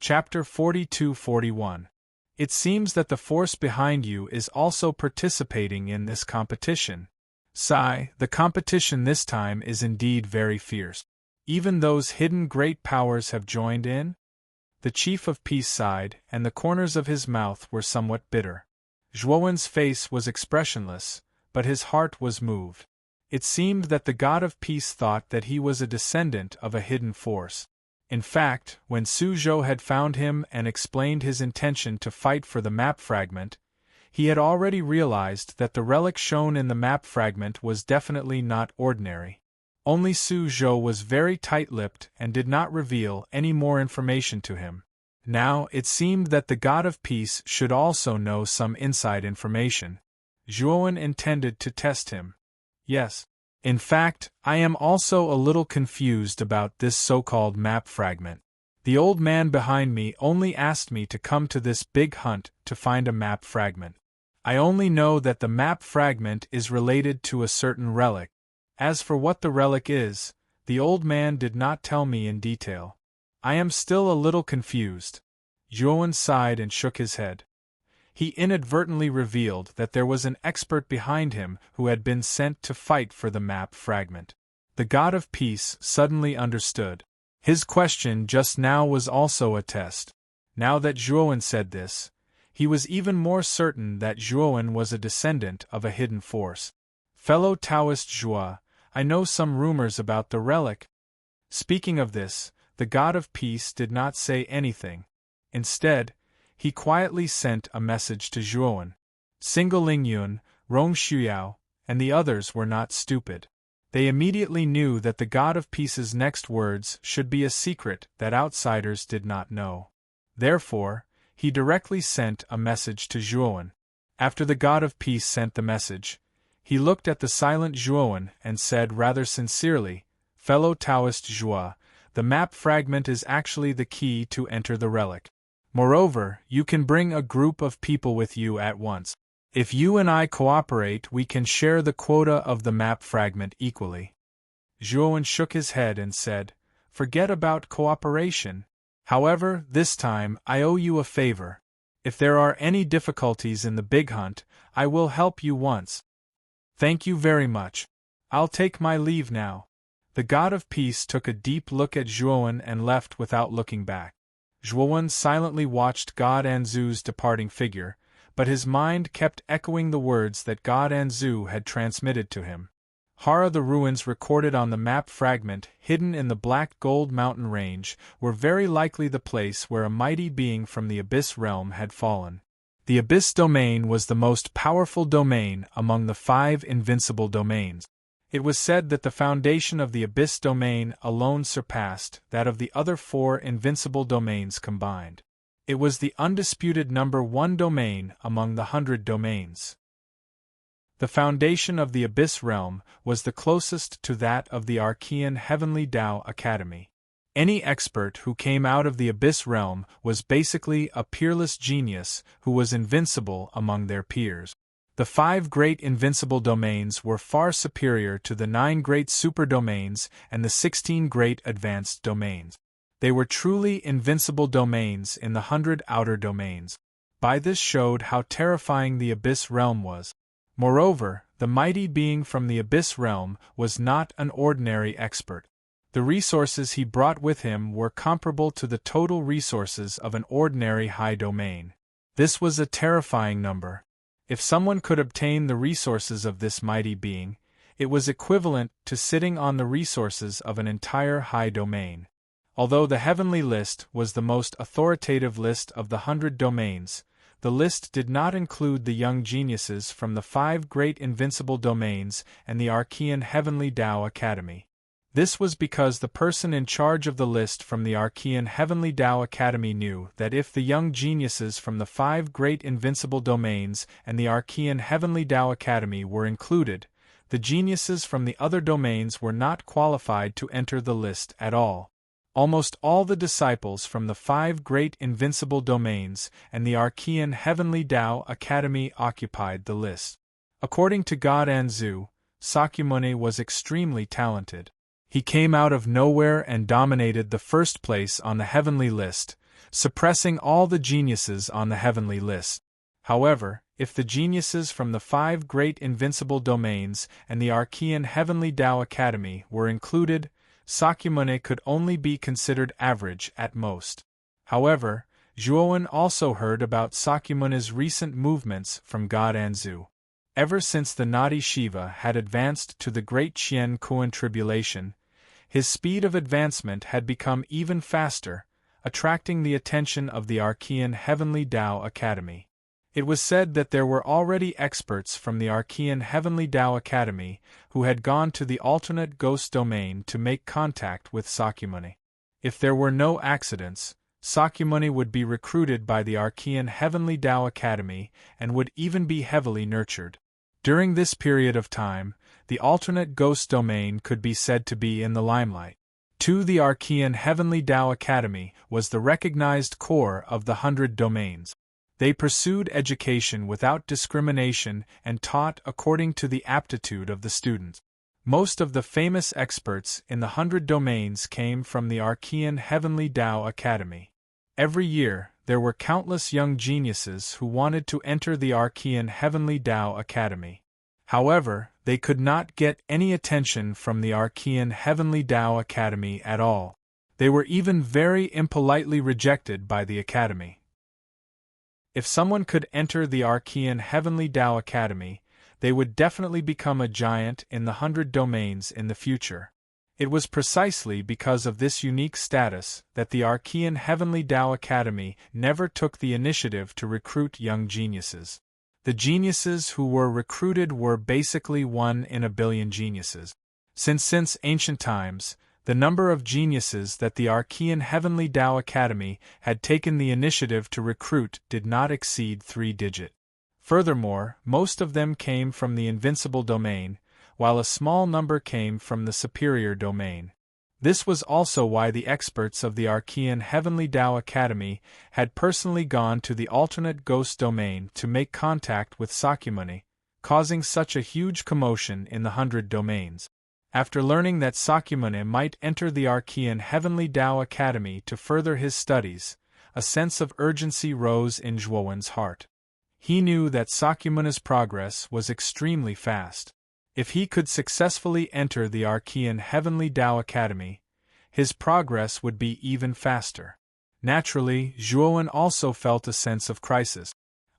Chapter 42-41. It seems that the force behind you is also participating in this competition. Sigh, the competition this time is indeed very fierce. Even those hidden great powers have joined in? The Chief of Peace sighed, and the corners of his mouth were somewhat bitter. Zhuowen's face was expressionless, but his heart was moved. It seemed that the God of Peace thought that he was a descendant of a hidden force. In fact, when Su Zhou had found him and explained his intention to fight for the map fragment, he had already realized that the relic shown in the map fragment was definitely not ordinary. Only Su Zhou was very tight-lipped and did not reveal any more information to him. Now, it seemed that the God of Peace should also know some inside information. Zhuowen intended to test him. Yes. In fact, I am also a little confused about this so-called map fragment. The old man behind me only asked me to come to this big hunt to find a map fragment. I only know that the map fragment is related to a certain relic. As for what the relic is, the old man did not tell me in detail. I am still a little confused. Zhuowen sighed and shook his head. He inadvertently revealed that there was an expert behind him who had been sent to fight for the map fragment. The God of Peace suddenly understood. His question just now was also a test. Now that Zhuowen said this, he was even more certain that Zhuowen was a descendant of a hidden force. Fellow Taoist Zhua, I know some rumors about the relic. Speaking of this, the God of Peace did not say anything. Instead, he quietly sent a message to Zhuowen. Single Lingyun, Rong Shuyao, and the others were not stupid. They immediately knew that the God of Peace's next words should be a secret that outsiders did not know. Therefore, he directly sent a message to Zhuowen. After the God of Peace sent the message, he looked at the silent Zhuowen and said rather sincerely, "Fellow Taoist Zhua, the map fragment is actually the key to enter the relic. Moreover, you can bring a group of people with you at once. If you and I cooperate, we can share the quota of the map fragment equally." Zhuowen shook his head and said, "Forget about cooperation. However, this time, I owe you a favor. If there are any difficulties in the big hunt, I will help you once." "Thank you very much. I'll take my leave now." The God of Peace took a deep look at Zhuowen and left without looking back. Zhuowen silently watched God Anzu's departing figure, but his mind kept echoing the words that God Anzu had transmitted to him. The ruins recorded on the map fragment, hidden in the Black Gold Mountain range, were very likely the place where a mighty being from the Abyss realm had fallen. The Abyss domain was the most powerful domain among the 5 invincible domains. It was said that the foundation of the Abyss domain alone surpassed that of the other 4 invincible domains combined. It was the undisputed number 1 domain among the 100 domains. The foundation of the Abyss realm was the closest to that of the Archean Heavenly Tao Academy. Any expert who came out of the Abyss realm was basically a peerless genius who was invincible among their peers. The 5 great invincible domains were far superior to the 9 great superdomains and the 16 great advanced domains. They were truly invincible domains in the 100 outer domains. By this showed how terrifying the Abyss realm was. Moreover, the mighty being from the Abyss realm was not an ordinary expert. The resources he brought with him were comparable to the total resources of an ordinary high domain. This was a terrifying number. If someone could obtain the resources of this mighty being, it was equivalent to sitting on the resources of an entire high domain. Although the Heavenly List was the most authoritative list of the 100 domains, the list did not include the young geniuses from the 5 great invincible domains and the Archean Heavenly Tao Academy. This was because the person in charge of the list from the Archean Heavenly Tao Academy knew that if the young geniuses from the 5 great invincible domains and the Archean Heavenly Tao Academy were included, the geniuses from the other domains were not qualified to enter the list at all. Almost all the disciples from the 5 great invincible domains and the Archean Heavenly Tao Academy occupied the list. According to God Anzu, Sakyamuni was extremely talented. He came out of nowhere and dominated the first place on the heavenly list, suppressing all the geniuses on the heavenly list. However, if the geniuses from the 5 great invincible domains and the Archean Heavenly Tao Academy were included, Sakyamuni could only be considered average at most. However, Zhuowen also heard about Sakyamuni's recent movements from God Anzu. Ever since the naughty Shiva had advanced to the Great Qian Kuan Tribulation, his speed of advancement had become even faster, attracting the attention of the Archean Heavenly Tao Academy. It was said that there were already experts from the Archean Heavenly Tao Academy who had gone to the alternate ghost domain to make contact with Sakyamuni. If there were no accidents, Sakyamuni would be recruited by the Archean Heavenly Tao Academy and would even be heavily nurtured. During this period of time, the alternate ghost domain could be said to be in the limelight. The Archean Heavenly Tao Academy was the recognized core of the 100 domains. They pursued education without discrimination and taught according to the aptitude of the students. Most of the famous experts in the 100 domains came from the Archean Heavenly Tao Academy. Every year, there were countless young geniuses who wanted to enter the Archean Heavenly Tao Academy. However, they could not get any attention from the Archean Heavenly Tao Academy at all. They were even very impolitely rejected by the Academy. If someone could enter the Archean Heavenly Tao Academy, they would definitely become a giant in the 100 domains in the future. It was precisely because of this unique status that the Archean Heavenly Tao Academy never took the initiative to recruit young geniuses. The geniuses who were recruited were basically 1 in a billion geniuses. Since ancient times, the number of geniuses that the Archean Heavenly Tao Academy had taken the initiative to recruit did not exceed 3-digit. Furthermore, most of them came from the invincible domain, while a small number came from the superior domain. This was also why the experts of the Archean Heavenly Tao Academy had personally gone to the alternate ghost domain to make contact with Sakyamuni, causing such a huge commotion in the 100 domains. After learning that Sakyamuni might enter the Archean Heavenly Tao Academy to further his studies, a sense of urgency rose in Zhuowen's heart. He knew that Sakyamuni's progress was extremely fast. If he could successfully enter the Archean Heavenly Tao Academy, his progress would be even faster. Naturally, Zhuowen also felt a sense of crisis.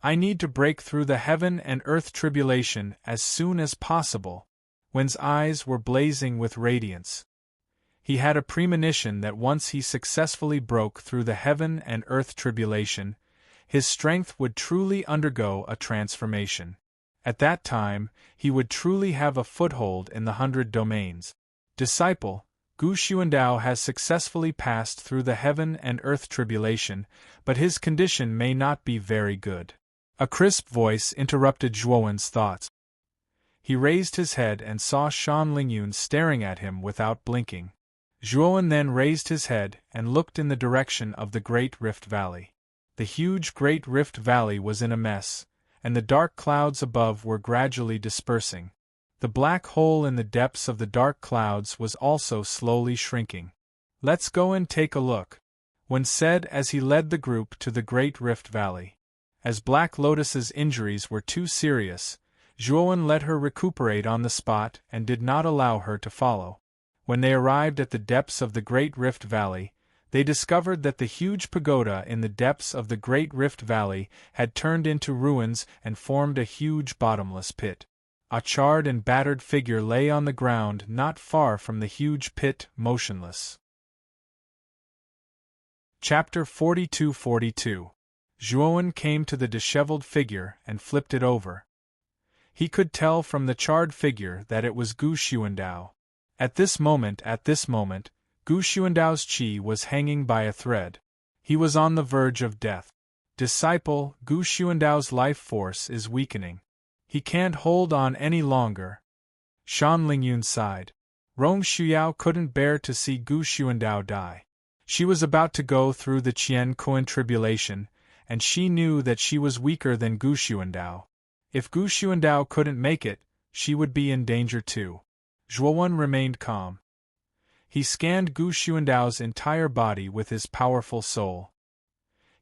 I need to break through the heaven and earth tribulation as soon as possible. Wen's eyes were blazing with radiance. He had a premonition that once he successfully broke through the heaven and earth tribulation, his strength would truly undergo a transformation. At that time, he would truly have a foothold in the 100 domains. Disciple, Gu Xuandao has successfully passed through the heaven and earth tribulation, but his condition may not be very good. A crisp voice interrupted Zhuowen's thoughts. He raised his head and saw Shan Lingyun staring at him without blinking. Zhuowen then raised his head and looked in the direction of the Great Rift Valley. The huge Great Rift Valley was in a mess, and the dark clouds above were gradually dispersing. The black hole in the depths of the dark clouds was also slowly shrinking. Let's go and take a look, Wen said as he led the group to the Great Rift Valley. As Black Lotus's injuries were too serious, Zhuowen let her recuperate on the spot and did not allow her to follow. When they arrived at the depths of the Great Rift Valley, they discovered that the huge pagoda in the depths of the Great Rift Valley had turned into ruins and formed a huge bottomless pit. A charred and battered figure lay on the ground not far from the huge pit, motionless. Chapter 42-42. Zhuowen came to the disheveled figure and flipped it over. He could tell from the charred figure that it was Gu Xuandao. At this moment, Gu Xuandao's qi was hanging by a thread. He was on the verge of death. Disciple, Gu Xuandao's life force is weakening. He can't hold on any longer. Shan Lingyun sighed. Rong Shuyao couldn't bear to see Gu Xuandao die. She was about to go through the Qian Kuan tribulation, and she knew that she was weaker than Gu Xuandao. If Gu Xuandao couldn't make it, she would be in danger too. Zhuowen remained calm. He scanned Gu Xuandao's entire body with his powerful soul.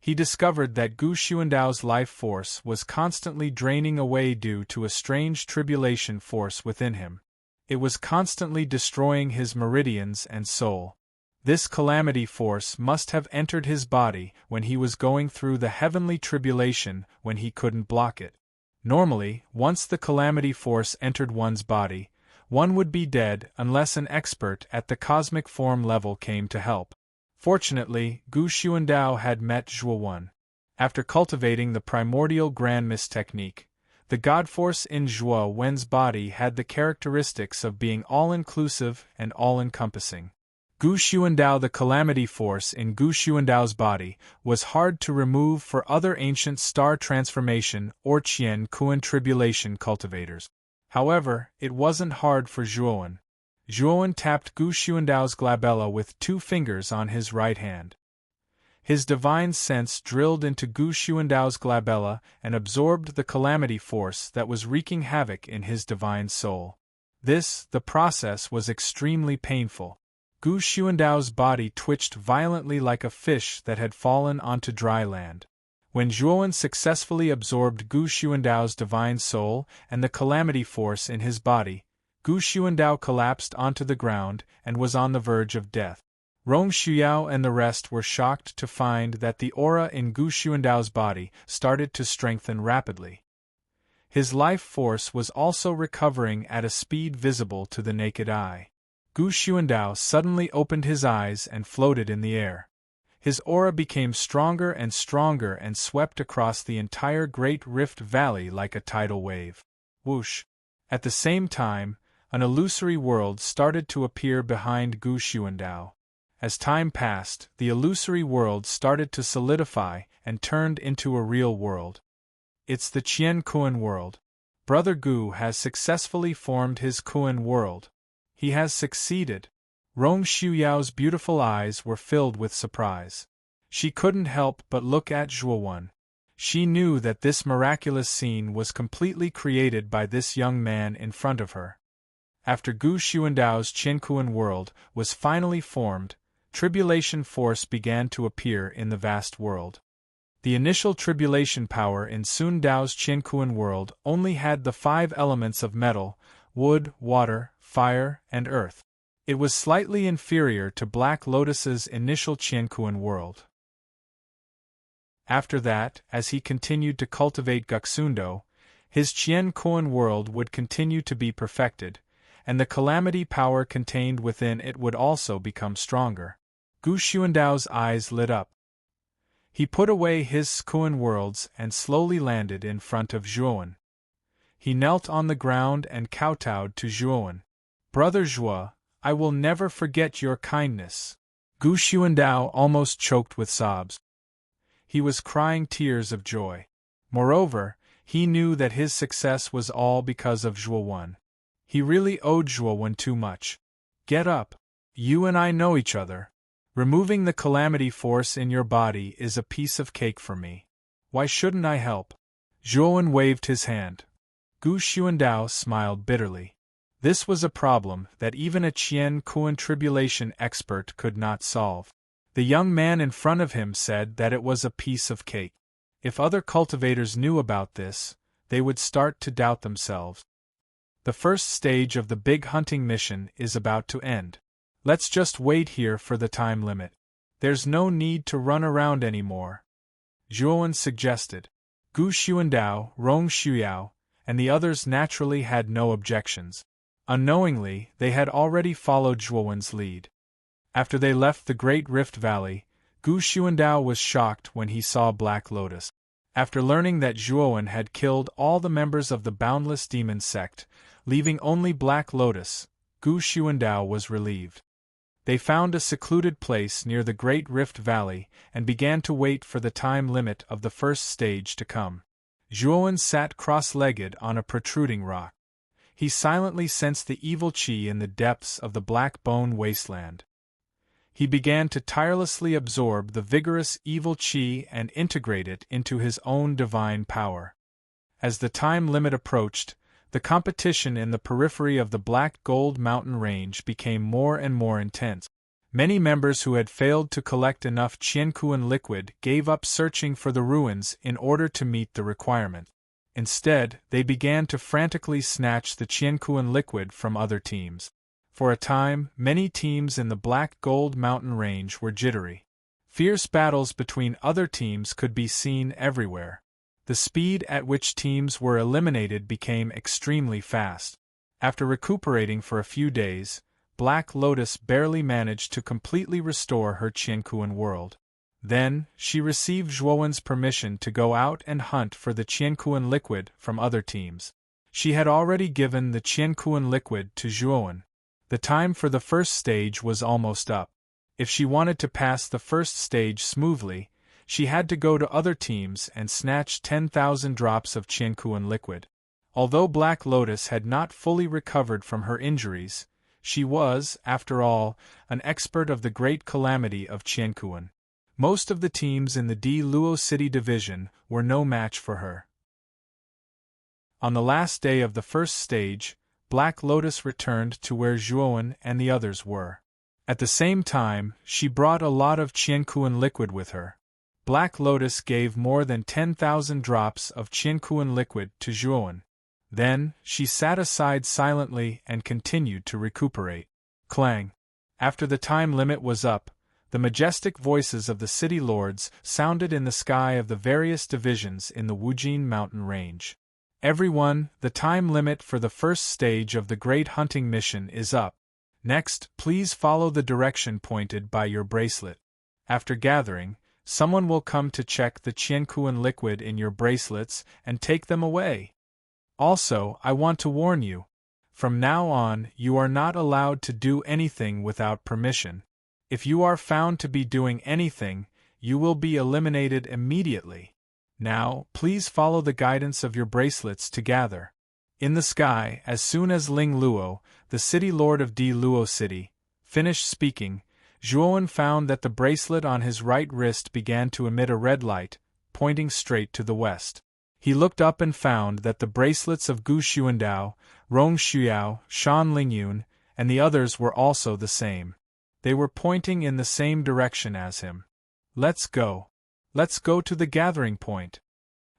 he discovered that Gu Xuandao's life force was constantly draining away due to a strange tribulation force within him. It was constantly destroying his meridians and soul. This calamity force must have entered his body when he was going through the heavenly tribulation when he couldn't block it. Normally, once the calamity force entered one's body, one would be dead unless an expert at the cosmic form level came to help. Fortunately, Gu Xuandao had met Zhuo Wen. After cultivating the primordial grand mist technique, the god force in Zhuo Wen's body had the characteristics of being all-inclusive and all-encompassing. Gu Xuandao, the calamity force in Gu Xuandao's body, was hard to remove for other ancient star transformation or Qian Kuan tribulation cultivators. However, it wasn't hard for Zhuowen. Zhuowen tapped Gu Xuandao's glabella with 2 fingers on his right hand. His divine sense drilled into Gu Xuandao's glabella and absorbed the calamity force that was wreaking havoc in his divine soul. The process was extremely painful. Gu Xuandao's body twitched violently like a fish that had fallen onto dry land. When Zhuowen successfully absorbed Gu Xuandao's divine soul and the calamity force in his body, Gu Xuandao collapsed onto the ground and was on the verge of death. Rong Shuyao and the rest were shocked to find that the aura in Gu Xuandao's body started to strengthen rapidly. His life force was also recovering at a speed visible to the naked eye. Gu Xuandao suddenly opened his eyes and floated in the air. His aura became stronger and stronger and swept across the entire Great Rift Valley like a tidal wave. Whoosh! At the same time, an illusory world started to appear behind Gu Xuandao. As time passed, the illusory world started to solidify and turned into a real world. It's the Qian Kuan world. Brother Gu has successfully formed his Kuan world. He has succeeded. Rong Xuyao's beautiful eyes were filled with surprise. She couldn't help but look at Zhuo Wen. She knew that this miraculous scene was completely created by this young man in front of her. After Gu Xuandao's Qiankuan world was finally formed, tribulation force began to appear in the vast world. The initial tribulation power in Sun Dao's Qiankuan world only had the 5 elements of metal, wood, water, fire, and earth. It was slightly inferior to Black Lotus's initial Qiankuan world. After that, as he continued to cultivate Guxundo, his Qiankuan world would continue to be perfected, and the calamity power contained within it would also become stronger. Gu Xuandao's eyes lit up. He put away his Kuan worlds and slowly landed in front of Zhuowen. He knelt on the ground and kowtowed to Zhuowen. Brother Zhuo, I will never forget your kindness. Gu Xuandao almost choked with sobs. He was crying tears of joy. Moreover, he knew that his success was all because of Zhuo Wen. He really owed Zhuo Wen too much. Get up. You and I know each other. Removing the calamity force in your body is a piece of cake for me. Why shouldn't I help? Zhuo Wen waved his hand. Gu Xuandao smiled bitterly. This was a problem that even a Qian Kuan tribulation expert could not solve. The young man in front of him said that it was a piece of cake. If other cultivators knew about this, they would start to doubt themselves. The first stage of the big hunting mission is about to end. Let's just wait here for the time limit. There's no need to run around anymore. Zhuowen suggested. Gu Xuandao, Rong Shuyao, and the others naturally had no objections. Unknowingly, they had already followed Zhuowen's lead. After they left the Great Rift Valley, Gu Xuandao was shocked when he saw Black Lotus. After learning that Zhuowen had killed all the members of the Boundless Demon sect, leaving only Black Lotus, Gu Xuandao was relieved. They found a secluded place near the Great Rift Valley and began to wait for the time limit of the first stage to come. Zhuowen sat cross-legged on a protruding rock. He silently sensed the evil qi in the depths of the Black Bone Wasteland. He began to tirelessly absorb the vigorous evil qi and integrate it into his own divine power. As the time limit approached, the competition in the periphery of the Black Gold Mountain Range became more and more intense. Many members who had failed to collect enough Qiankuan liquid gave up searching for the ruins in order to meet the requirement. Instead, they began to frantically snatch the Qiankuan liquid from other teams. For a time, many teams in the Black Gold Mountain Range were jittery. Fierce battles between other teams could be seen everywhere. The speed at which teams were eliminated became extremely fast. After recuperating for a few days, Black Lotus barely managed to completely restore her Qiankuan world. Then, she received Zhuowen's permission to go out and hunt for the Qiankuan liquid from other teams. She had already given the Qiankuan liquid to Zhuowen. The time for the first stage was almost up. If she wanted to pass the first stage smoothly, she had to go to other teams and snatch 10,000 drops of Qiankuan liquid. Although Black Lotus had not fully recovered from her injuries, she was, after all, an expert of the great calamity of Qiankuan. Most of the teams in the Di Luo City Division were no match for her. On the last day of the first stage, Black Lotus returned to where Zhuowen and the others were. At the same time, she brought a lot of Qiankuan liquid with her. Black Lotus gave more than 10,000 drops of Qiankuan liquid to Zhuowen. Then, she sat aside silently and continued to recuperate. Clang! After the time limit was up, the majestic voices of the city lords sounded in the sky of the various divisions in the Wujin mountain range. Everyone, the time limit for the first stage of the Great Hunting Mission is up. Next, please follow the direction pointed by your bracelet. After gathering, someone will come to check the Qiankuan liquid in your bracelets and take them away. Also, I want to warn you. From now on, you are not allowed to do anything without permission. If you are found to be doing anything, you will be eliminated immediately. Now, please follow the guidance of your bracelets to gather. In the sky, as soon as Ling Luo, the city lord of Di Luo City, finished speaking, Zhuowen found that the bracelet on his right wrist began to emit a red light, pointing straight to the west. He looked up and found that the bracelets of Gu Xuandao, Rong Xuyao, Shan Lingyun, and the others were also the same. They were pointing in the same direction as him. Let's go. Let's go to the gathering point.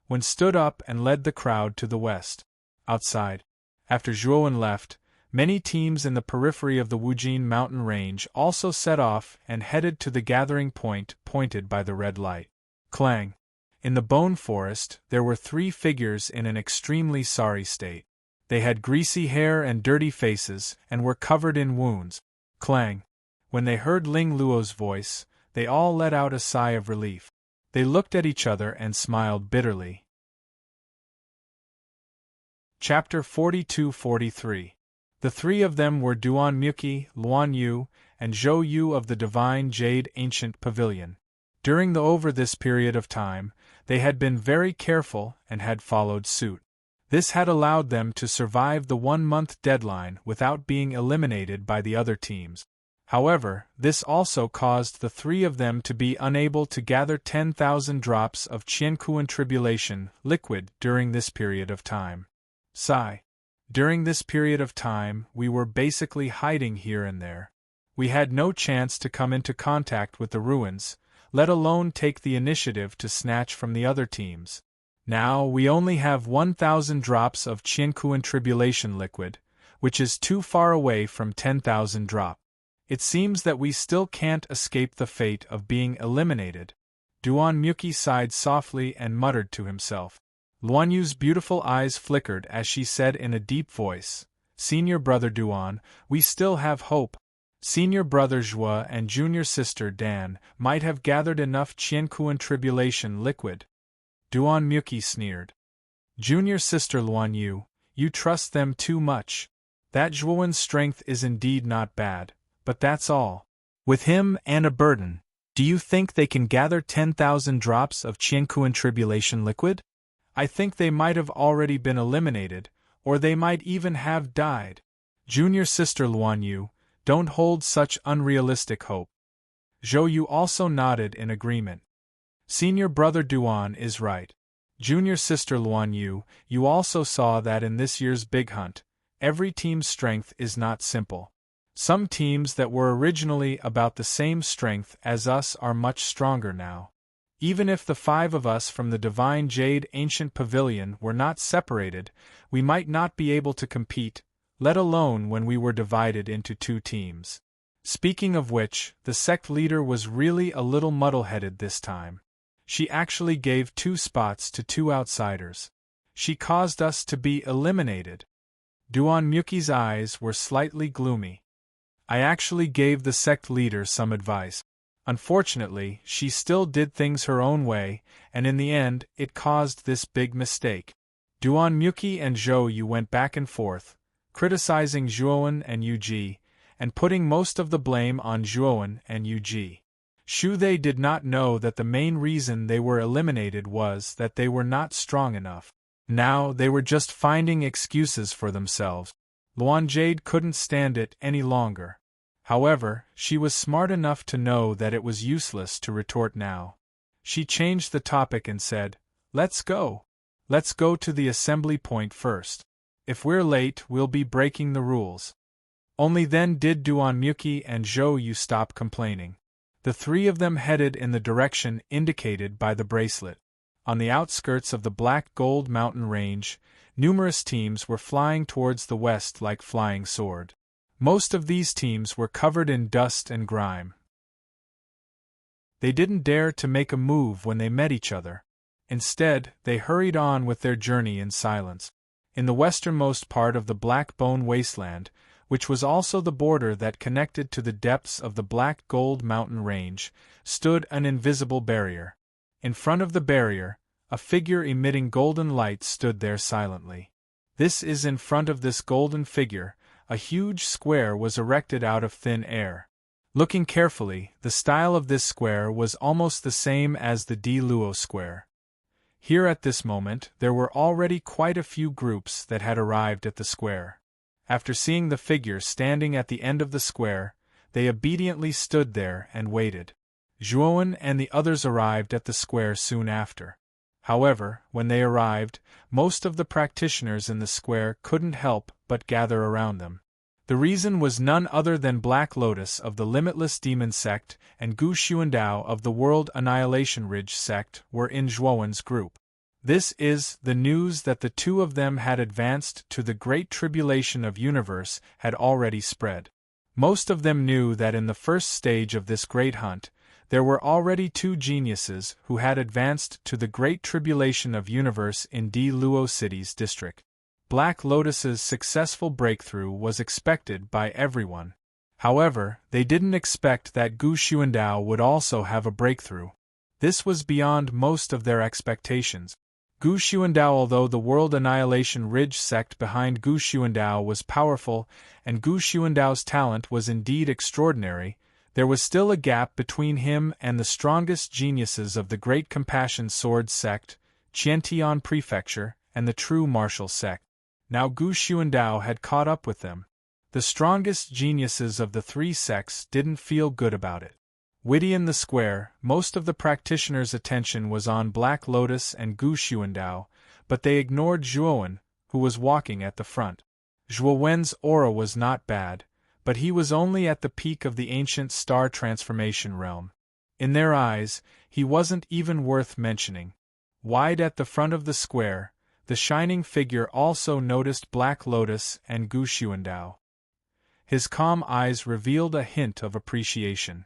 Wen stood up and led the crowd to the west. Outside, after Zhuowen left, many teams in the periphery of the Wujin mountain range also set off and headed to the gathering point pointed by the red light. Clang! In the bone forest, there were 3 figures in an extremely sorry state. They had greasy hair and dirty faces and were covered in wounds. Clang! When they heard Ling Luo's voice, they all let out a sigh of relief. They looked at each other and smiled bitterly. Chapter 42-43. The 3 of them were Duan Muqi, Luan Yu, and Zhou Yu of the Divine Jade Ancient Pavilion. During this period of time, they had been very careful and had followed suit. This had allowed them to survive the 1-month deadline without being eliminated by the other teams. However, this also caused the 3 of them to be unable to gather 10,000 drops of Qiankuan Tribulation liquid during this period of time. Sigh. During this period of time, we were basically hiding here and there. We had no chance to come into contact with the ruins, let alone take the initiative to snatch from the other teams. Now we only have 1,000 drops of Qiankuan Tribulation liquid, which is too far away from 10,000 drops. It seems that we still can't escape the fate of being eliminated. Duan Muqi sighed softly and muttered to himself. Luan Yu's beautiful eyes flickered as she said in a deep voice, Senior brother Duan, we still have hope. Senior brother Zhua and junior sister Dan might have gathered enough Qiankuan Tribulation liquid. Duan Muqi sneered. Junior sister Luan Yu, you trust them too much. That Zhuowen's strength is indeed not bad. But that's all. With him and a burden, do you think they can gather 10,000 drops of Qiankuan Tribulation liquid? I think they might have already been eliminated, or they might even have died. Junior sister Luan Yu, don't hold such unrealistic hope. Zhou Yu also nodded in agreement. Senior brother Duan is right. Junior sister Luan Yu, you also saw that in this year's big hunt, every team's strength is not simple. Some teams that were originally about the same strength as us are much stronger now. Even if the 5 of us from the Divine Jade Ancient Pavilion were not separated, we might not be able to compete, let alone when we were divided into 2 teams. Speaking of which, the sect leader was really a little muddle-headed this time. She actually gave 2 spots to 2 outsiders. She caused us to be eliminated. Duan Muki's eyes were slightly gloomy. I actually gave the sect leader some advice. Unfortunately, she still did things her own way, and in the end, it caused this big mistake. Duan Muki and Zhou Yu went back and forth, criticizing Zhuowen and Yu Ji, and putting most of the blame on Zhuowen and Yu Ji. Shu They did not know that the main reason they were eliminated was that they were not strong enough. Now they were just finding excuses for themselves. Luan Jade couldn't stand it any longer. However, she was smart enough to know that it was useless to retort now. She changed the topic and said, "Let's go. Let's go to the assembly point first. If we're late, we'll be breaking the rules." Only then did Duan Muki and Zhou Yu stop complaining. The 3 of them headed in the direction indicated by the bracelet. On the outskirts of the Black Gold Mountain Range, numerous teams were flying towards the west like flying sword. Most of these teams were covered in dust and grime. They didn't dare to make a move when they met each other. Instead, they hurried on with their journey in silence. In the westernmost part of the Black Bone Wasteland, which was also the border that connected to the depths of the Black Gold Mountain Range, stood an invisible barrier. In front of the barrier, a figure emitting golden light stood there silently. In front of this golden figure, a huge square was erected out of thin air. Looking carefully, the style of this square was almost the same as the Di Luo square. Here at this moment, there were already quite a few groups that had arrived at the square. After seeing the figure standing at the end of the square, they obediently stood there and waited. Zhuowen and the others arrived at the square soon after. However, when they arrived, most of the practitioners in the square couldn't help but gather around them. The reason was none other than Black Lotus of the Limitless Demon Sect and Gu Xuandao of the World Annihilation Ridge Sect were in Zhuowen's group. This is the news that the 2 of them had advanced to the Great Tribulation of Universe had already spread. Most of them knew that in the first stage of this great hunt, there were already 2 geniuses who had advanced to the Great Tribulation of Universe in Di Luo City's district. Black Lotus's successful breakthrough was expected by everyone. However, they didn't expect that Gu Xuandao would also have a breakthrough. This was beyond most of their expectations. Gu Xuandao, although the World Annihilation Ridge sect behind Gu Xuandao was powerful and Gu Xuandao's talent was indeed extraordinary, there was still a gap between him and the strongest geniuses of the Great Compassion Sword sect, Qiantian Prefecture, and the True Martial sect. Now Gu Xuandao had caught up with them. The strongest geniuses of the 3 sects didn't feel good about it. Witty in the square, most of the practitioners' attention was on Black Lotus and Gu Xuandao, but they ignored Zhuowen, who was walking at the front. Zhuowen's aura was not bad, but he was only at the peak of the ancient star transformation realm. In their eyes, he wasn't even worth mentioning. Wide at the front of the square, the shining figure also noticed Black Lotus and Gu Xuandao. His calm eyes revealed a hint of appreciation.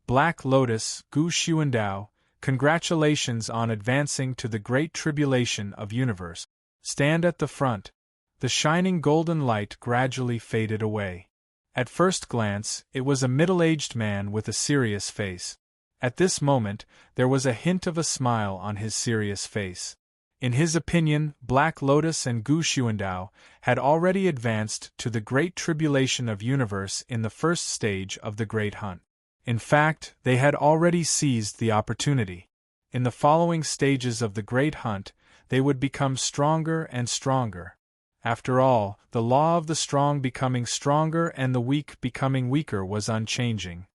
Black Lotus, Gu Xuandao, congratulations on advancing to the Great Tribulation of Universe. Stand at the front. The shining golden light gradually faded away. At first glance, it was a middle-aged man with a serious face. At this moment, there was a hint of a smile on his serious face. In his opinion, Black Lotus and Gu Xuandao had already advanced to the Great Tribulation of Universe in the first stage of the Great Hunt. In fact, they had already seized the opportunity. In the following stages of the Great Hunt, they would become stronger and stronger. After all, the law of the strong becoming stronger and the weak becoming weaker was unchanging.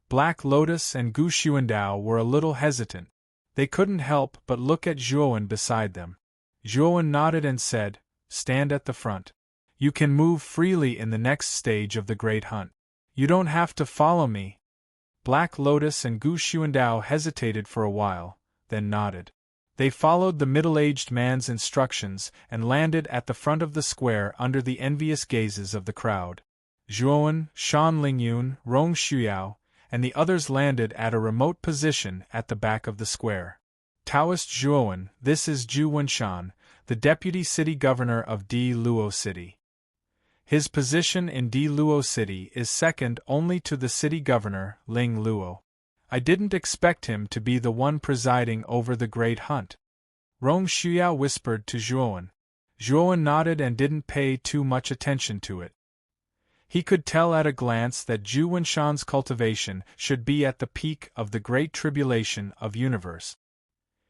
Black Lotus and Gu Xuandao were a little hesitant. They couldn't help but look at Zhuowen beside them. Zhuowen nodded and said, "Stand at the front." You can move freely in the next stage of the Great Hunt. You don't have to follow me. Black Lotus and Gu Xuandao hesitated for a while, then nodded. They followed the middle-aged man's instructions and landed at the front of the square under the envious gazes of the crowd. Zhuowen, Shan Lingyun, Rong Shuyao, and the others landed at a remote position at the back of the square. Taoist Zhuowen, this is Zhu Wenshan, the deputy city governor of Di Luo City. His position in Di Luo City is second only to the city governor, Ling Luo. I didn't expect him to be the one presiding over the Great Hunt. Rong Shuyao whispered to Zhuowen. Zhuowen nodded and didn't pay too much attention to it. He could tell at a glance that Zhu Wenshan's cultivation should be at the peak of the Great Tribulation of Universe.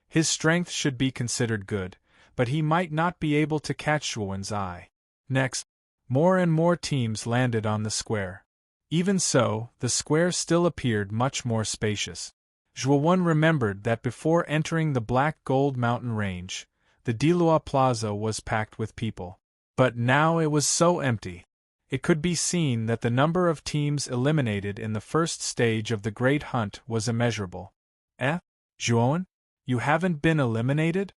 His strength should be considered good, but he might not be able to catch Zhuowen's eye. Next, more and more teams landed on the square. Even so, the square still appeared much more spacious. Zhuowen remembered that before entering the Black Gold Mountain Range, the Dilua Plaza was packed with people. But now it was so empty. It could be seen that the number of teams eliminated in the first stage of the Great Hunt was immeasurable. Zhuowen? You haven't been eliminated?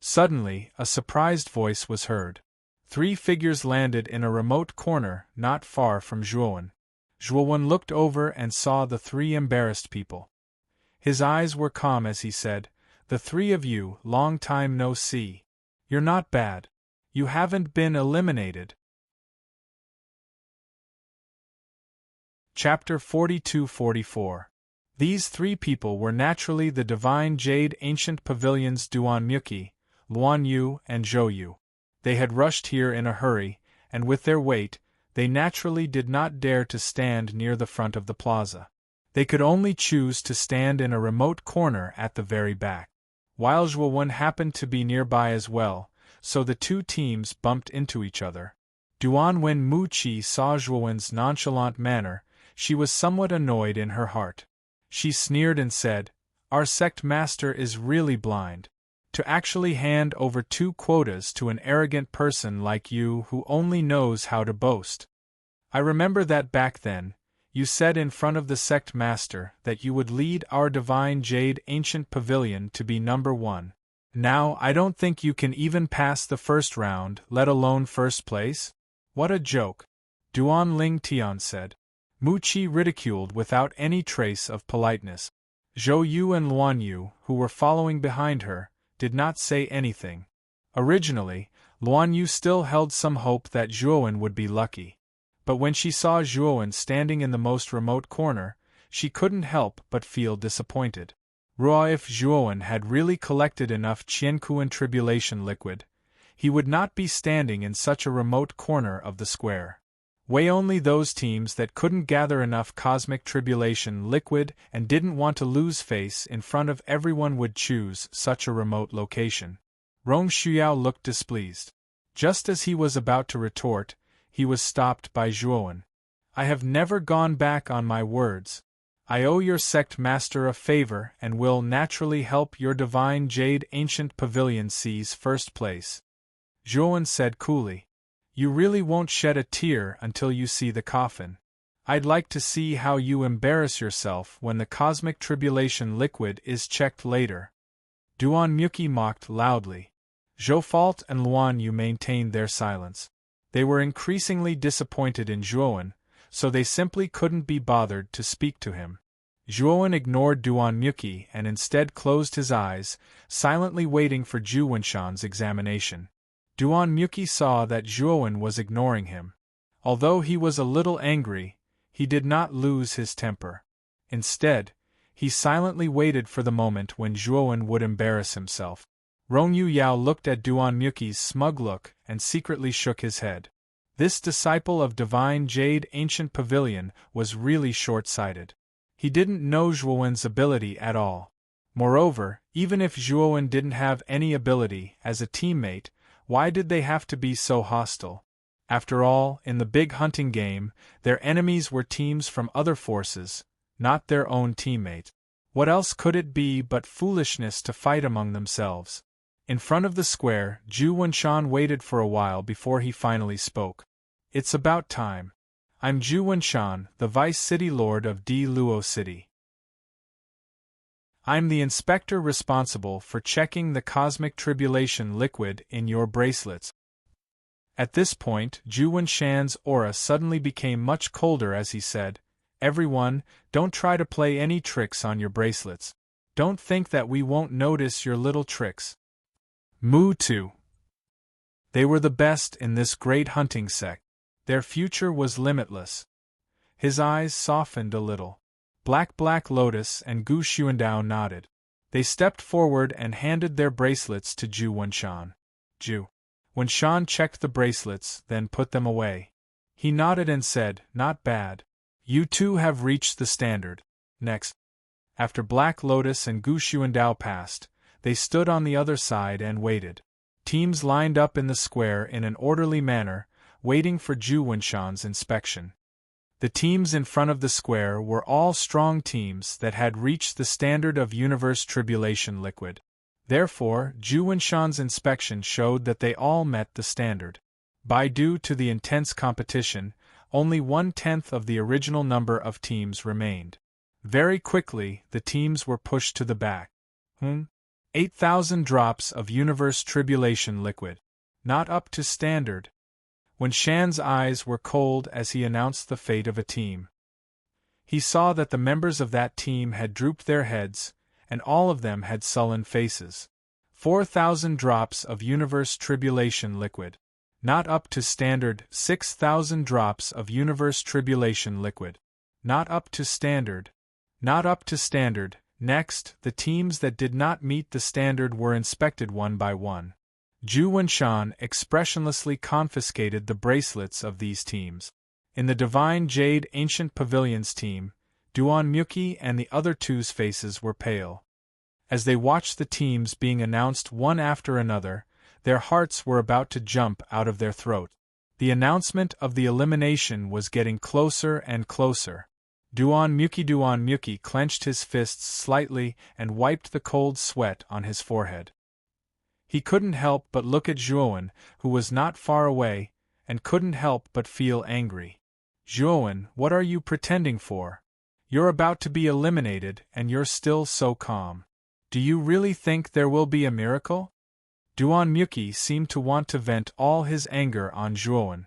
Suddenly, a surprised voice was heard. 3 figures landed in a remote corner not far from Zhuowen. Zhuowen looked over and saw the 3 embarrassed people. His eyes were calm as he said, "The 3 of you, long time no see. You're not bad. You haven't been eliminated." Chapter 42-44. These 3 people were naturally the Divine Jade Ancient Pavilions Duan Muki, Luan Yu, and Zhou Yu. They had rushed here in a hurry, and with their weight, they naturally did not dare to stand near the front of the plaza. They could only choose to stand in a remote corner at the very back. While Zhuowen happened to be nearby as well, so the 2 teams bumped into each other. Duan Wen Muqi saw Zhuowen's nonchalant manner. She was somewhat annoyed in her heart. She sneered and said, "Our sect master is really blind. To actually hand over 2 quotas to an arrogant person like you who only knows how to boast. I remember that back then, you said in front of the sect master that you would lead our Divine Jade Ancient Pavilion to be number 1. Now I don't think you can even pass the first round, let alone first place? What a joke," Duan Ling Tian said. Muqi ridiculed without any trace of politeness. Zhou Yu and Luan Yu, who were following behind her, did not say anything. Originally, Luan Yu still held some hope that Zhuowen would be lucky. But when she saw Zhuowen standing in the most remote corner, she couldn't help but feel disappointed. If Zhuowen had really collected enough Qiankuan Tribulation liquid, he would not be standing in such a remote corner of the square. Only those teams that couldn't gather enough Cosmic Tribulation liquid and didn't want to lose face in front of everyone would choose such a remote location. Rong Shuyao looked displeased. Just as he was about to retort, he was stopped by Zhuowen. "I have never gone back on my words. I owe your sect master a favor and will naturally help your Divine Jade Ancient Pavilion seize first place," Zhuowen said coolly. "You really won't shed a tear until you see the coffin. I'd like to see how you embarrass yourself when the Cosmic Tribulation liquid is checked later." Duan Muki mocked loudly. Zhou and Luan Yu maintained their silence. They were increasingly disappointed in Zhuowen, so they simply couldn't be bothered to speak to him. Zhuowen ignored Duan Muki and instead closed his eyes, silently waiting for Zhu Wenshan's examination. Duan Muki saw that Zhuowen was ignoring him. Although he was a little angry, he did not lose his temper. Instead, he silently waited for the moment when Zhuowen would embarrass himself. Rong Yu Yao looked at Duan Muki's smug look and secretly shook his head. This disciple of Divine Jade Ancient Pavilion was really short-sighted. He didn't know Zhuowen's ability at all. Moreover, even if Zhuowen didn't have any ability as a teammate, why did they have to be so hostile? After all, in the big hunting game, their enemies were teams from other forces, not their own teammate. What else could it be but foolishness to fight among themselves? In front of the square, Zhu Wenshan waited for a while before he finally spoke. It's about time. I'm Zhu Wenshan, the Vice City Lord of Di Luo City. I'm the inspector responsible for checking the cosmic tribulation liquid in your bracelets. At this point, Zhu Wenshan's aura suddenly became much colder as he said, Everyone, don't try to play any tricks on your bracelets. Don't think that we won't notice your little tricks. Mu too. They were the best in this great hunting sect. Their future was limitless. His eyes softened a little. Black Lotus and Gu Xuandao nodded. They stepped forward and handed their bracelets to Zhu Wenshan. Zhu Wenshan checked the bracelets, then put them away. He nodded and said, Not bad. You two have reached the standard. Next. After Black Lotus and Gu Xuandao passed, they stood on the other side and waited. Teams lined up in the square in an orderly manner, waiting for Zhu Wenshan's inspection. The teams in front of the square were all strong teams that had reached the standard of universe tribulation liquid. Therefore, Zhu Wenshan's inspection showed that they all met the standard. Due to the intense competition, only 1/10 of the original number of teams remained. Very quickly, the teams were pushed to the back. 8,000 drops of universe tribulation liquid. Not up to standard. Wenshan's eyes were cold as he announced the fate of a team. He saw that the members of that team had drooped their heads, and all of them had sullen faces. 4,000 drops of universe tribulation liquid. Not up to standard. 6,000 drops of universe tribulation liquid. Not up to standard. Not up to standard. Next, the teams that did not meet the standard were inspected one by one. Zhu Wenshan expressionlessly confiscated the bracelets of these teams. In the Divine Jade Ancient Pavilion's team, Duan Muki and the other two's faces were pale. As they watched the teams being announced one after another, their hearts were about to jump out of their throat. The announcement of the elimination was getting closer and closer. Duan Muki clenched his fists slightly and wiped the cold sweat on his forehead. He couldn't help but look at Zhuowen, who was not far away, and couldn't help but feel angry. Zhuowen, what are you pretending for? You're about to be eliminated and you're still so calm. Do you really think there will be a miracle? Duan Muki seemed to want to vent all his anger on Zhuowen.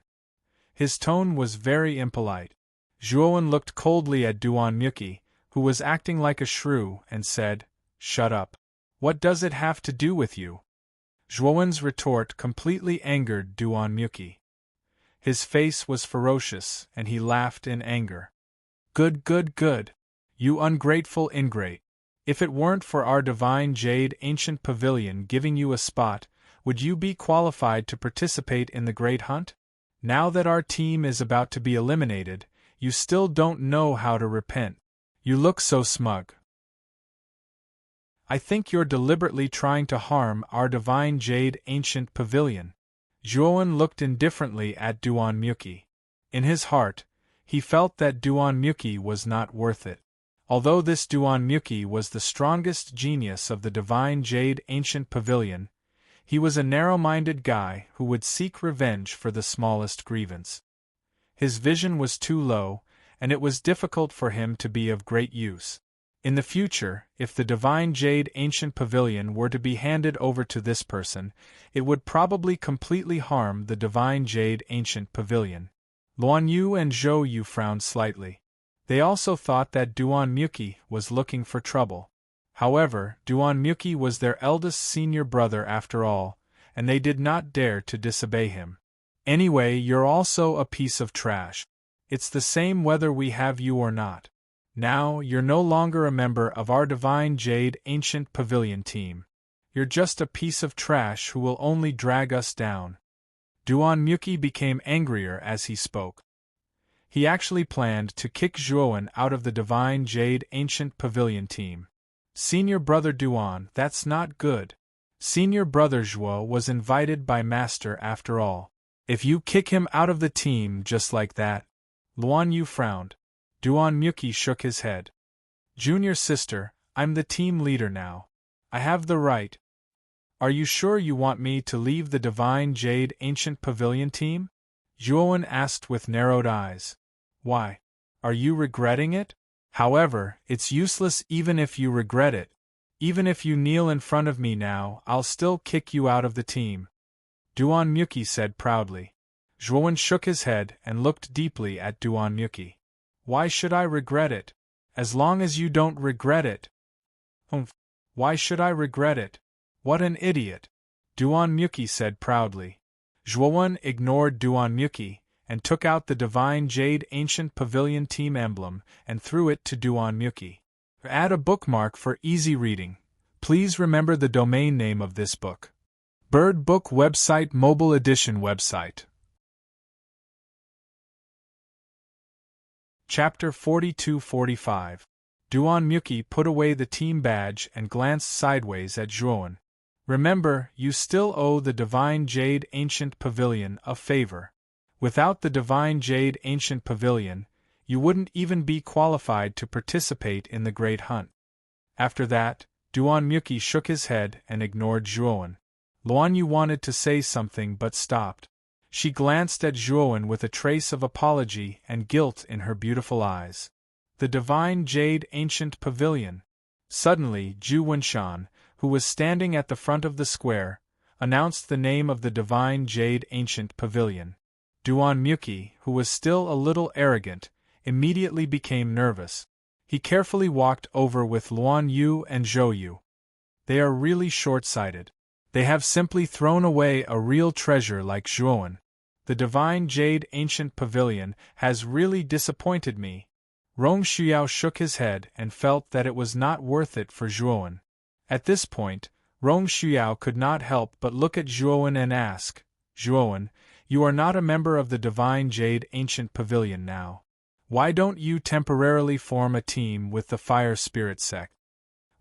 His tone was very impolite. Zhuowen looked coldly at Duan Muki, who was acting like a shrew, and said, Shut up. What does it have to do with you? Zhuowen's retort completely angered Duan Muki. His face was ferocious, and he laughed in anger. Good. You ungrateful ingrate. If it weren't for our Divine Jade Ancient Pavilion giving you a spot, would you be qualified to participate in the Great Hunt? Now that our team is about to be eliminated, you still don't know how to repent. You look so smug. I think you're deliberately trying to harm our Divine Jade Ancient Pavilion. Zhuowen looked indifferently at Duan Muki. In his heart, he felt that Duan Muki was not worth it. Although this Duan Muki was the strongest genius of the Divine Jade Ancient Pavilion, he was a narrow-minded guy who would seek revenge for the smallest grievance. His vision was too low, and it was difficult for him to be of great use. In the future, if the Divine Jade Ancient Pavilion were to be handed over to this person, it would probably completely harm the Divine Jade Ancient Pavilion. Luan Yu and Zhou Yu frowned slightly. They also thought that Duan Muki was looking for trouble. However, Duan Muki was their eldest senior brother after all, and they did not dare to disobey him. Anyway, you're also a piece of trash. It's the same whether we have you or not. Now, you're no longer a member of our Divine Jade Ancient Pavilion team. You're just a piece of trash who will only drag us down. Duan Muki became angrier as he spoke. He actually planned to kick Zhuowen out of the Divine Jade Ancient Pavilion team. Senior brother Duan, that's not good. Senior brother Zhuo was invited by Master after all. If you kick him out of the team just like that... Luan Yu frowned. Duan Muki shook his head. Junior sister, I'm the team leader now. I have the right. Are you sure you want me to leave the Divine Jade Ancient Pavilion team? Zhuowen asked with narrowed eyes. Why? Are you regretting it? However, it's useless even if you regret it. Even if you kneel in front of me now, I'll still kick you out of the team. Duan Muki said proudly. Zhuowen shook his head and looked deeply at Duan Muki. Why should I regret it? As long as you don't regret it. Why should I regret it? What an idiot! Duan Muki said proudly. Zhuowen ignored Duan Muki and took out the Divine Jade Ancient Pavilion team emblem and threw it to Duan Muki. Add a bookmark for easy reading. Please remember the domain name of this book. Bird Book Website Mobile Edition Website. Chapter 42-45. Duan Muki put away the team badge and glanced sideways at Zhuowen. Remember, you still owe the Divine Jade Ancient Pavilion a favor. Without the Divine Jade Ancient Pavilion, you wouldn't even be qualified to participate in the Great Hunt. After that, Duan Muki shook his head and ignored Zhuowen. Luan Yu wanted to say something but stopped. She glanced at Zhuowen with a trace of apology and guilt in her beautiful eyes. The Divine Jade Ancient Pavilion. Suddenly, Zhu Wenshan, who was standing at the front of the square, announced the name of the Divine Jade Ancient Pavilion. Duan Muki, who was still a little arrogant, immediately became nervous. He carefully walked over with Luan Yu and Zhou Yu. They are really short-sighted. They have simply thrown away a real treasure like Zhuowen. The Divine Jade Ancient Pavilion has really disappointed me. Rong Shuyao shook his head and felt that it was not worth it for Zhuowen. At this point, Rong Shuyao could not help but look at Zhuowen and ask, Zhuowen, you are not a member of the Divine Jade Ancient Pavilion now. Why don't you temporarily form a team with the Fire Spirit sect?